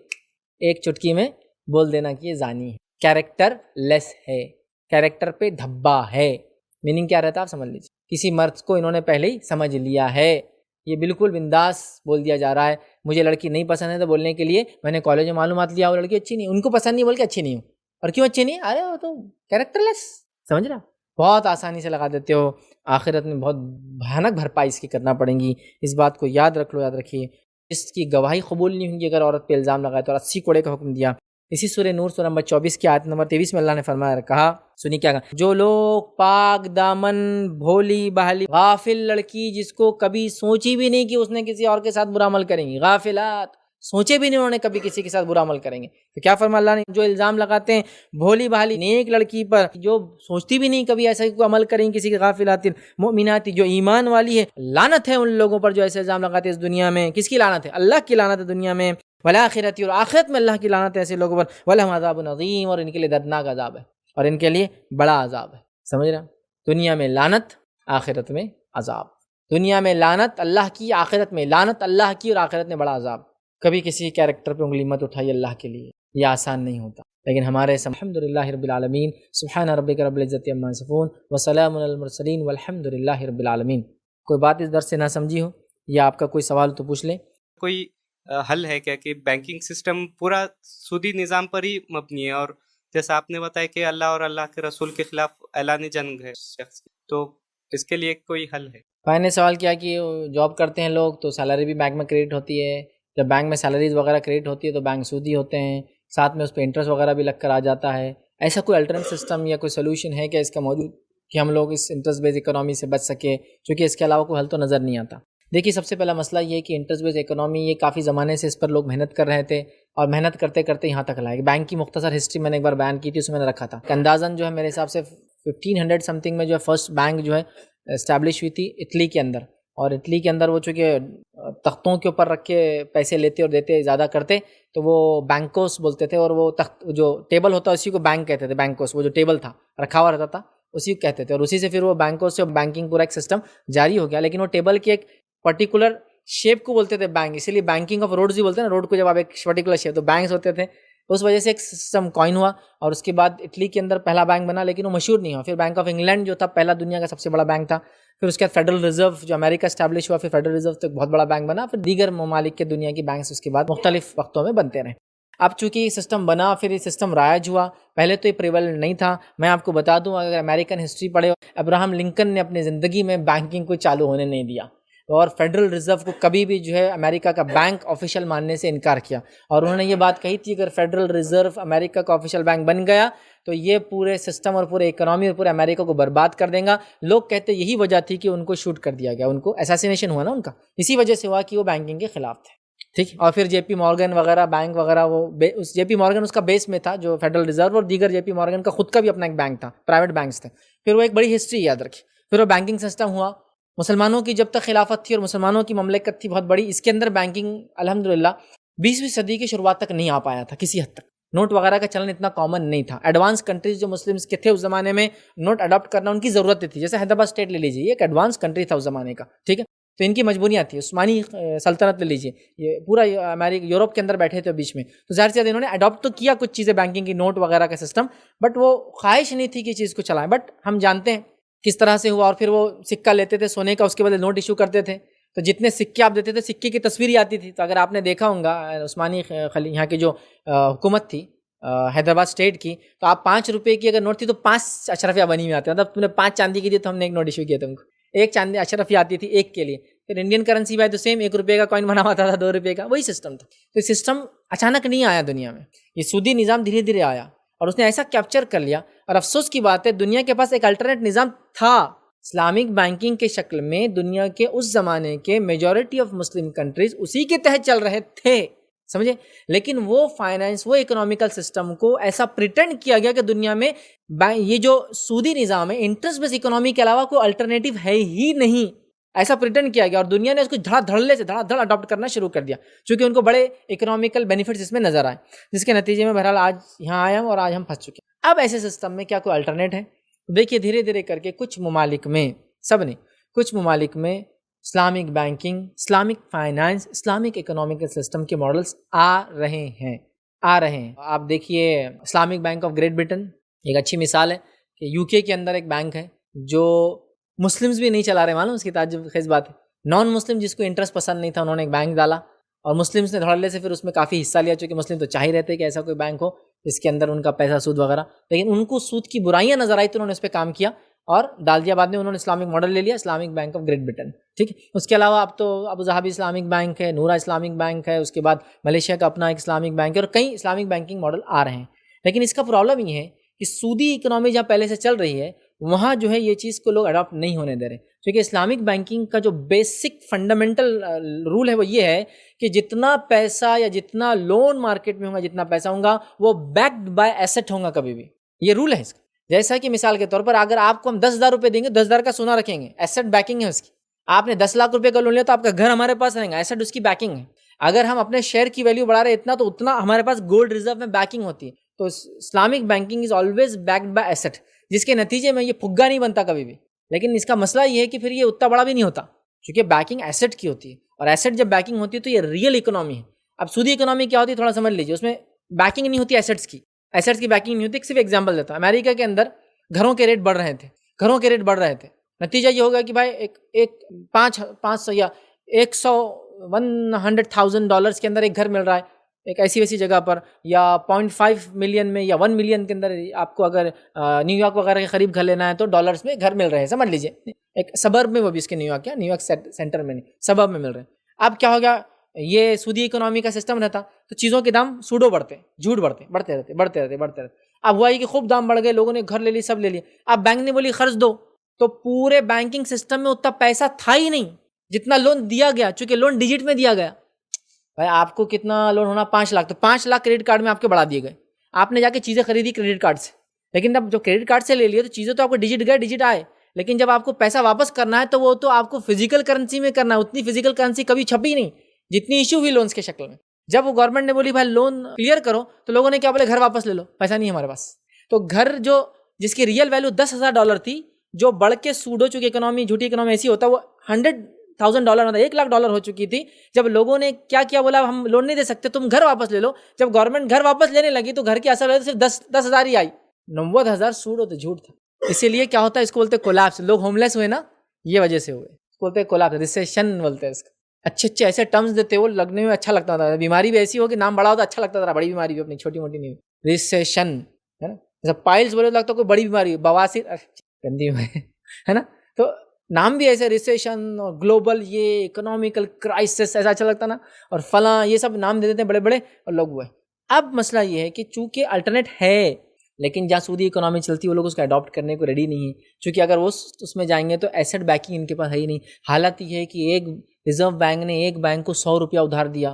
ایک چٹکی میں بول دینا کہ یہ زانی ہے, کیریکٹر لیس ہے, کیریکٹر پہ دھبا ہے. میننگ کیا رہتا ہے آپ سمجھ لیجیے. کسی مرد کو انہوں نے پہلے ہی سمجھ لیا ہے, یہ بالکل بنداس بول دیا جا رہا ہے. مجھے لڑکی نہیں پسند ہے تو بولنے کے لیے میں نے کالج میں معلومات لیا وہ لڑکی اچھی نہیں, ان کو پسند نہیں بول کے اچھی نہیں ہوں. اور کیوں اچھی نہیں؟ ارے وہ تو کیریکٹر لیس, سمجھ رہا, بہت آسانی سے لگا دیتے ہو. آخرت میں بہت بھیانک بھرپائی اس کی کرنا پڑیں گی. اس بات کو یاد رکھ لو, یاد رکھیے. اس کی گواہی قبول نہیں ہوگی اگر عورت پہ الزام لگائے تو, 80 کوڑے کا حکم دیا. اسی سورہ نور سورہ نمبر 24 کی آیت نمبر 23 میں اللہ نے فرمایا, کہا سنی کیا کہا, جو لوگ پاک دامن بھولی بھالی غافل لڑکی جس کو کبھی سوچی بھی نہیں کہ اس نے کسی اور کے ساتھ برا عمل کریں گی, غافلات, سوچے بھی نہیں انہوں نے کبھی کسی کے ساتھ برا عمل کریں گے. تو کیا فرمایا اللہ نے, جو الزام لگاتے ہیں بھولی بھالی نیک لڑکی پر جو سوچتی بھی نہیں کبھی ایسا کوئی عمل کریں کسی کے, غافلات مؤمنات جو ایمان والی ہے, لعنت ہے ان لوگوں پر جو ایسے الزام لگاتے ہیں اس دنیا میں. کس کی لعنت ہے؟ اللہ کی لعنت ہے دنیا میں. والآخرت, اور آخرت میں اللہ کی لعنت ہے ایسے لوگوں پر. ولہم عذاب عظیم, اور ان کے لیے دردناک عذاب ہے, اور ان کے لیے بڑا عذاب ہے. سمجھ رہے, دنیا میں لعنت, آخرت میں عذاب. دنیا میں لعنت اللہ کی, آخرت میں لعنت اللہ کی, اور آخرت میں بڑا عذاب. کبھی کسی کیریکٹر پہ انگلی مت اٹھائی اللہ کے لیے, یہ آسان نہیں ہوتا. لیکن ہمارے الحمدللہ رب العالمین. سبحان ربک رب العزت عما یصفون وسلام علی المرسلین والحمدللہ رب العالمین. کوئی بات اس درس سے نہ سمجھی ہو یا آپ کا کوئی سوال تو پوچھ لیں. کوئی حل ہے کیا کہ بینکنگ سسٹم پورا سودی نظام پر ہی مبنی ہے, اور جیسا آپ نے بتایا کہ اللہ اور اللہ کے رسول کے خلاف اعلان جنگ ہے شخص کی, تو اس کے لیے کوئی حل ہے؟ میں نے سوال کیا کہ جاب کرتے ہیں لوگ تو سیلری بھی بینک میں کریڈٹ ہوتی ہے. جب بینک میں سیلریز وغیرہ کریڈٹ ہوتی ہے تو بینک سودی ہوتے ہیں, ساتھ میں اس پہ انٹرسٹ وغیرہ بھی لگ کر آ جاتا ہے. ایسا کوئی الٹرنیٹ سسٹم یا کوئی سولوشن ہے کیا اس کا موجود کہ ہم لوگ اس انٹرسٹ بیس اکنامی سے بچ سکے, چونکہ اس کے علاوہ کوئی حل تو نظر نہیں آتا. دیکھیے سب سے پہلا مسئلہ یہ ہے کہ انٹرسٹ بیس اکنامی یہ کافی زمانے سے اس پر لوگ محنت کر رہے تھے, اور محنت کرتے کرتے یہاں تک لائے. بینک کی مختصر ہسٹری میں نے ایک بار بیان کی تھی, اس میں نے رکھا تھا کہ اندازاً جو ہے میرے حساب سے 1500 سم تھنگ میں جو ہے فرسٹ بینک جو ہے اسٹیبلش ہوئی تھی اٹلی کے اندر. اور اٹلی کے اندر وہ چونکہ تختوں کے اوپر رکھ کے پیسے لیتے اور دیتے زیادہ کرتے تو وہ بینکوس بولتے تھے, اور وہ تخت جو ٹیبل ہوتا ہے اسی کو بینک کہتے تھے. بینکوس وہ جو ٹیبل تھا رکھا ہوا رہتا تھا اسی کو کہتے تھے, اور اسی سے پھر وہ بینکوس سے بینکنگ پورا ایک سسٹم جاری ہو گیا. لیکن وہ ٹیبل کی ایک پرٹیکولر شیپ کو بولتے تھے بینک, اسی لیے بینکنگ آف روڈز ہی بولتے ہیں نا, روڈ کو جب آپ ایک پرٹیکولر شیپ, تو بینکس ہوتے تھے. اس وجہ سے ایک سسٹم کوائن ہوا, اور اس کے بعد اٹلی کے اندر پہلا بینک بنا, لیکن وہ مشہور نہیں ہوا. پھر بینک آف انگلینڈ جو تھا پہلا دنیا کا سب سے بڑا بینک تھا. پھر اس کے بعد فیڈرل ریزرو جو امریکہ اسٹیبلش ہوا, پھر فیڈرل ریزرو تو ایک بہت بڑا بینک بنا. پھر دیگر ممالک کے دنیا کی بینکس اس کے بعد مختلف وقتوں میں بنتے رہے. اب چونکہ یہ سسٹم بنا, پھر یہ سسٹم رائج ہوا. پہلے تو یہ پریویلنٹ نہیں تھا. میں آپ کو بتا دوں, اگر امریکن ہسٹری پڑھے, ابراہم لنکن نے اپنی زندگی میں بینکنگ کو چالو ہونے نہیں دیا, اور فیڈرل ریزرو کو کبھی بھی جو ہے امریکہ کا بینک آفیشیل ماننے سے انکار کیا. اور انہوں نے یہ بات کہی تھی اگر فیڈرل ریزرو امریکہ کا آفیشیل بینک بن گیا تو یہ پورے سسٹم اور پورے اکنامی اور پورے امریکہ کو برباد کر دیں گا. لوگ کہتے یہی وجہ تھی کہ ان کو شوٹ کر دیا گیا, ان کو اساسینیشن ہوا نا ان کا, اسی وجہ سے ہوا کہ وہ بینکنگ کے خلاف تھے. ٹھیک, اور پھر جے پی مورگن وغیرہ بینک وغیرہ, وہ اس جے پی مورگن اس کا بیس میں تھا جو فیڈرل ریزرو, اور دیگر جے پی مورگن کا خود کا بھی اپنا ایک بینک تھا, پرائیویٹ بینکس تھے. پھر وہ ایک بڑی ہسٹری یاد رکھی. پھر وہ بینکنگ سسٹم ہوا, مسلمانوں کی جب تک خلافت تھی اور مسلمانوں کی مملکت تھی بہت بڑی, اس کے اندر بینکنگ الحمدللہ 20ویں صدی کی شروعات تک نہیں آ پایا تھا کسی حد تک. نوٹ وغیرہ کا چلن اتنا کامن نہیں تھا. ایڈوانس کنٹریز جو مسلمس کے تھے اس زمانے میں, نوٹ اڈاپٹ کرنا ان کی ضرورت تھی. جیسے حیدرآباد اسٹیٹ لے لیجیے, یہ ایک ایڈوانس کنٹری تھا اس زمانے کا, ٹھیک ہے, تو ان کی مجبوریاں تھیں. عثمانی سلطنت لے لیجیے, یہ پورا امریکہ یورپ کے اندر بیٹھے تھے بیچ میں, تو ظاہر سی بات انہوں نے اڈاپٹ تو کیا کچھ چیزیں بینکنگ کی, نوٹ وغیرہ کا سسٹم, بٹ وہ خواہش نہیں تھی کہ چیز کو چلائیں. بٹ ہم جانتے ہیں کس طرح سے ہوا. اور پھر وہ سکہ لیتے تھے سونے کا, اس کے بدلے نوٹ ایشو کرتے تھے, تو جتنے سکے آپ دیتے تھے سکے کی تصویر ہی آتی تھی. تو اگر آپ نے دیکھا ہوگا عثمانی یہاں کی جو حکومت تھی حیدرآباد اسٹیٹ کی, تو آپ 5 روپے کی اگر نوٹ تھی تو 5 اشرفیہ بنی ہوئی آتی. مطلب تم نے 5 چاندی کی دی تو ہم نے ایک نوٹ ایشو کیا تم کو, ایک چاندی اشرفیہ آتی تھی ایک کے لیے. پھر انڈین کرنسی بھی تو سیم 1 روپے کا کوائن بنا ہوا تھا, 2 روپے کا, وہی سسٹم تھا. تو یہ سسٹم اچانک نہیں آیا دنیا میں, یہ سودی نظام دھیرے دھیرے آیا اور اس نے ایسا کیپچر کر لیا. اور افسوس کی بات ہے دنیا کے پاس ایک الٹرنیٹ نظام تھا اسلامک بینکنگ کے شکل میں. دنیا کے اس زمانے کے میجورٹی آف مسلم کنٹریز اسی کے تحت چل رہے تھے, سمجھے. لیکن وہ فائنانس, وہ اکنامیکل سسٹم کو ایسا پریٹینڈ کیا گیا کہ دنیا میں یہ جو سودی نظام ہے, انٹرسٹ بیس اکنامی کے علاوہ کوئی الٹرنیٹیو ہے ہی نہیں, ایسا پریٹینڈ کیا گیا. اور دنیا نے اس کو دھڑا دھڑ اڈاپٹ کرنا شروع کر دیا, چونکہ ان کو بڑے اکنامیکل بینیفٹس اس میں نظر آئے, جس کے نتیجے میں بہرحال آج یہاں آیا ہوں اور آج ہم پھنس چکے ہیں. اب ایسے سسٹم میں کیا کوئی الٹرنیٹ ہے؟ دیکھیے دھیرے دھیرے کر کے کچھ ممالک میں، سب نہیں، کچھ ممالک میں Islamic banking, Islamic finance, Islamic economical system کے ماڈلس آ رہے ہیں۔ آپ دیکھیے Islamic bank of Great Britain ایک اچھی مثال ہے کہ یو کے اندر ایک بینک ہے جو مسلمز بھی نہیں چلا رہے، معلوم اس کی تعجب خیز بات ہے، نان مسلم جس کو انٹرسٹ پسند نہیں تھا انہوں نے ایک بینک ڈالا اور مسلمز نے دھڑلے سے پھر اس میں کافی حصہ لیا، چونکہ مسلم تو چاہ ہی رہتے کہ ایسا کوئی بینک ہو جس کے اندر ان کا پیسہ سود وغیرہ، لیکن ان کو سود کی برائیاں نظر آئی تو انہوں نے اس پہ کام کیا اور ڈال دیا، بعد میں انہوں نے اسلامک ماڈل لے لیا، Islamic bank of Great Britain, ٹھیک ہے۔ اس کے علاوہ اب تو ابو ظہبی اسلامک بینک ہے، نورا اسلامک بینک ہے، اس کے بعد ملیشیا کا اپنا ایک اسلامک بینک ہے اور کئی اسلامک بینکنگ ماڈل آ رہے ہیں، لیکن اس کا پرابلم یہ ہے کہ سودی اکنامی جہاں پہلے سے چل رہی ہے وہاں جو ہے یہ چیز کو لوگ اڈاپٹ نہیں ہونے دے رہے، کیونکہ اسلامک بینکنگ کا جو بیسک فنڈامنٹل رول ہے وہ یہ ہے کہ جتنا پیسہ یا جتنا لون مارکیٹ میں ہوگا، جتنا پیسہ ہوگا وہ بیکڈ بائی ایسٹ ہوگا، کبھی بھی یہ رول ہے اس کا۔ جیسا کہ مثال کے طور پر اگر آپ کو ہم 10,000 روپے دیں گے، 10,000 کا سونا رکھیں گے، ایسٹ بیکنگ ہے اس کی۔ آپ نے 10 لاکھ روپے کا لون لیا تو آپ کا گھر ہمارے پاس رہے گا، ایسٹ اس کی بیکنگ ہے۔ اگر ہم اپنے شیئر کی ویلیو بڑھا رہے اتنا تو اتنا ہمارے پاس گولڈ ریزرو میں بیکنگ ہوتی ہے۔ تو Islamic banking is always backed by asset, جس کے نتیجے میں یہ پھگا نہیں بنتا کبھی بھی، لیکن اس کا مسئلہ یہ ہے کہ پھر یہ اتنا بڑا بھی نہیں ہوتا کیونکہ بیکنگ ایسٹ کی ہوتی ہے، اور ایسٹ جب بیکنگ ہوتی ہے تو یہ ریئل اکنامی ہے۔ اب سودی اکنامی کیا ہوتی ہے تھوڑا سمجھ لیجیے، اس میں بیکنگ نہیں ہوتی ایسٹس کی بیکنگ نہیں ہوتی۔ صرف ایگزامپل دیتا ہوں، امریکہ کے اندر گھروں کے ریٹ بڑھ رہے تھے، نتیجہ یہ ہوگا کہ بھائی ایک 500 یا 100,000 ڈالرز کے اندر ایک گھر مل رہا ہے ایک ایسی ویسی جگہ پر، یا 0.5 ملین میں یا 1 ملین کے اندر آپ کو اگر نیو یارک وغیرہ کے قریب گھر لینا ہے تو ڈالرز میں گھر مل رہے ہیں، سمجھ لیجیے ایک سبرب میں، وہ بھی اس کے نیو یارک سینٹر میں نہیں، سبرب میں مل رہے ہیں۔ اب کیا ہو گیا، یہ سودی اکنامی کا سسٹم رہتا تو چیزوں کے دام سوڈو بڑھتے رہتے۔ اب ہوا کہ خوب دام بڑھ گئے، لوگوں نے گھر لے لی، سب لے لیا، اب بینک نے بولی قرض دو، تو پورے بینکنگ سسٹم میں اتنا پیسہ تھا ہی نہیں جتنا لون دیا گیا، چونکہ لون ڈیجٹ میں دیا گیا۔ بھائی آپ کو کتنا لون ہونا، 5 لاکھ، تو 5 لاکھ کریڈٹ کارڈ میں آپ کے بڑھا دیے گئے، آپ نے جا کے چیزیں خریدی کریڈٹ کارڈ سے، لیکن اب جو کریڈٹ کارڈ سے لے لیے تو چیزیں تو آپ کو ڈیجٹ آئے، لیکن جب آپ کو پیسہ واپس کرنا ہے تو وہ تو آپ کو فزیکل کرنسی میں کرنا ہے، اتنی فزیکل کرنسی کبھی چھپی نہیں جتنی ایشو ہوئی لونز کے شکل میں۔ جب وہ گورنمنٹ نے بولی بھائی لون کلیئر کرو تو لوگوں نے کیا بولے، گھر واپس لے لو، پیسہ نہیں ہے ہمارے پاس۔ تو گھر جو جس کی ریئل ویلیو $10,000 تھی، جو بڑھ کے سوڈو، چونکہ اکنامی جھوٹی اکنامی ایسی ہوتا ہے، وہ $100,000 مطلب 1 لاکھ ڈالر ہو چکی تھی۔ جب لوگوں نے کیا بولا ہم لون نہیں دے سکتے، تم گھر واپس لے لو، جب گورنمنٹ گھر واپس لینے لگی تو گھر کی اصل ویلیو صرف 10,000 ہی آئی، 90,000 سوڈو تو جھوٹ تھا۔ اسی لیے کیا ہوتا ہے، اس کو بولتے ہیں کولیپس، لوگ ہوم لیس ہوئے نا، یہ وجہ سے ہوئے، اس کو بولتے ہیں کولیپس، ریسیشن بولتے ہیں اس کا۔ اچھے ایسے ٹرمز دیتے وہ لگنے میں اچھا لگتا تھا، بیماری بھی ایسی ہو کہ نام بڑا ہوتا اچھا لگتا تھا، بڑی بیماری بھی اپنی چھوٹی موٹی نہیں، ریسیشن ہے نا، جیسے پائلز بولے لگتا کوئی بڑی بیماری، بواسیر گندی ہے نا، تو نام بھی ایسے ریسیشن اور گلوبل یہ اکنامیکل کرائسس ایسا اچھا لگتا نا، اور فلاں یہ سب نام دے دیتے ہیں بڑے بڑے اور لوگ ہوئے۔ اب مسئلہ یہ ہے کہ چونکہ الٹرنیٹ ہے لیکن جہاں سودی اکنامی چلتی ہے وہ لوگ اس کو اڈاپٹ کرنے کو ریڈی نہیں ہے، چونکہ اگر وہ اس میں جائیں گے تو ایسٹ بیکنگ ان کے پاس ہے ہی نہیں۔ حالت یہ ہے کہ ایک ریزرو بینک نے ایک بینک کو $100 ادھار دیا،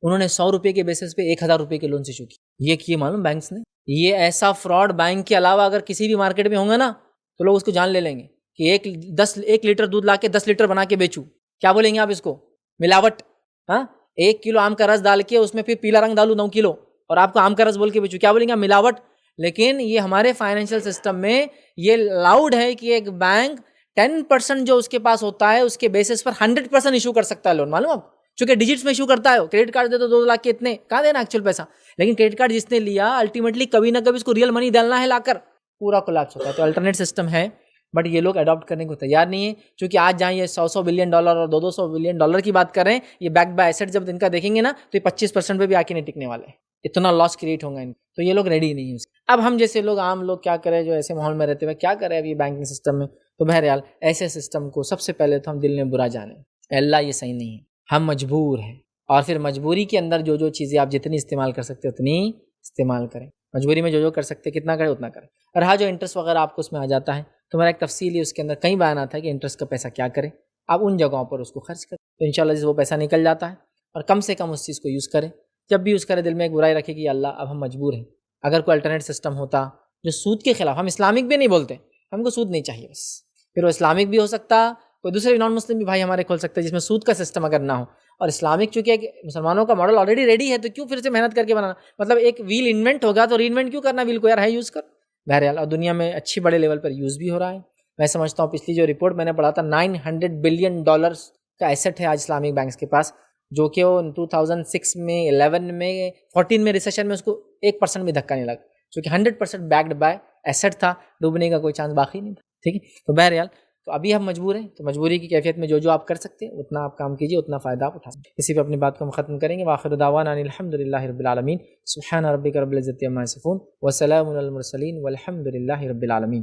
انہوں نے $100 کے بیسس پہ $1,000 کے لون سے ایشو کی، یہ کیے معلوم بینکس نے۔ یہ ایسا فراڈ بینک کے علاوہ اگر کسی بھی مارکیٹ میں ہوں گا نا تو لوگ اس کو جان لے لیں گے کہ 1 لیٹر دودھ لا کے 10 لیٹر بنا کے بیچوں، کیا بولیں گے آپ اس کو، ملاوٹ۔ ہاں 1 کلو آم کا رس ڈال کے اس میں پھر پیلا رنگ ڈالوں 9 کلو اور آپ کو آم کا رس بول کے بیچوں، کیا بولیں گے آپ، ملاوٹ۔ لیکن یہ ہمارے فائنینشیل سسٹم میں یہ لاؤڈ ہے کہ ایک بینک 10% جو اس کے پاس ہوتا ہے اس کے بیسس پر 100% ایشو کر سکتا ہے لون، معلوم آپ، چونکہ ڈیجٹس میں ایشو کرتا ہے۔ کریڈٹ کارڈ دے تو 2 لاکھ کے اتنے کہاں دینا ایکچوئل پیسہ، لیکن کریڈٹ کارڈ جس نے لیا الٹیمیٹلی کبھی نہ کبھی اس کو ریئل منی ڈالنا ہے لا کر، پورا کولیپس ہوتا ہے۔ تو الٹرنیٹ سسٹم ہے بٹ یہ لوگ اڈاپٹ کرنے کو تیار نہیں ہے، چونکہ آج جہاں یہ $100 بلین اور $200 بلین کی بات کر رہے ہیں، یہ بیک بائی ایسٹ جب ان کا دیکھیں گے نا تو یہ 25% پہ بھی آ کے نہیں ٹکنے والے ہیں، اتنا لاس کریٹ ہوگا ان، تو یہ لوگ ریڈی نہیں ہیں۔ اب ہم جیسے لوگ عام لوگ کیا کریں جو ایسے ماحول میں رہتے ہوئے کیا کریں اب یہ بینکنگ سسٹم میں، تو بہرحال ایسے سسٹم کو سب سے پہلے تو ہم دل میں برا جانیں، اللہ یہ صحیح نہیں ہے، ہم مجبور ہیں، اور پھر مجبوری کے اندر جو چیزیں آپ جتنی استعمال کر سکتے اتنی استعمال کریں، مجبوری میں جو کر سکتے کتنا کریں اتنا کریں۔ اور ہاں جو انٹرسٹ وغیرہ آپ کو اس میں آ جاتا ہے تو میرا ایک تفصیلی اس کے اندر کئی بیانات ہے کہ انٹرسٹ کا پیسہ کیا کریں، آپ ان جگہوں پر اس کو خرچ کریں تو انشاءاللہ جس وہ پیسہ نکل جاتا ہے، اور کم سے کم اس چیز کو یوز کریں، جب بھی یوز کرے دل میں ایک برائی رکھے کہ اللہ اب ہم مجبور ہیں، اگر کوئی الٹرنیٹ سسٹم ہوتا جو سود کے خلاف، ہم اسلامک بھی نہیں بولتے، ہم کو سود نہیں چاہیے بس، پھر وہ اسلامک بھی ہو سکتا، کوئی دوسرے نان مسلم بھی بھائی ہمارے کھول سکتے ہیں جس میں سود کا سسٹم اگر نہ ہو، اور اسلامک چونکہ ایک مسلمانوں کا ماڈل آلریڈی ریڈی ہے تو کیوں پھر سے محنت کر کے بنانا، مطلب ایک ویل انوینٹ ہوگا تو ری انوینٹ کیوں کرنا ویل کو، یار ہے یوز کر، بہرحال اور دنیا میں اچھی بڑے لیول پر یوز بھی ہو رہا ہے. میں سمجھتا ہوں پچھلی جو رپورٹ میں نے پڑھا تھا $900 بلین کا ایسٹ ہے آج اسلامک بینکس کے پاس، جو کہ وہ 2006 میں 11 میں 14 میں ریسیشن میں اس کو 1% بھی دھکا نہیں لگا، چونکہ 100% بیکڈ بائی ایسٹ تھا، ڈوبنے کا کوئی چانس باقی نہیں تھا. ٹھیک ہے، تو بہرحال تو ابھی ہم مجبور ہیں، تو مجبوری کی کیفیت میں جو آپ کر سکتے ہیں اتنا آپ کام کیجیے، اتنا فائدہ آپ اٹھا سکتے ہیں. اسی پہ اپنی بات کو ہم ختم کریں گے. وآخر دعوانا ان الحمد للہ رب العالمین. سبحان ربک رب العزۃ عما یصفون وسلام علی المرسلین والحمد للہ رب العالمین.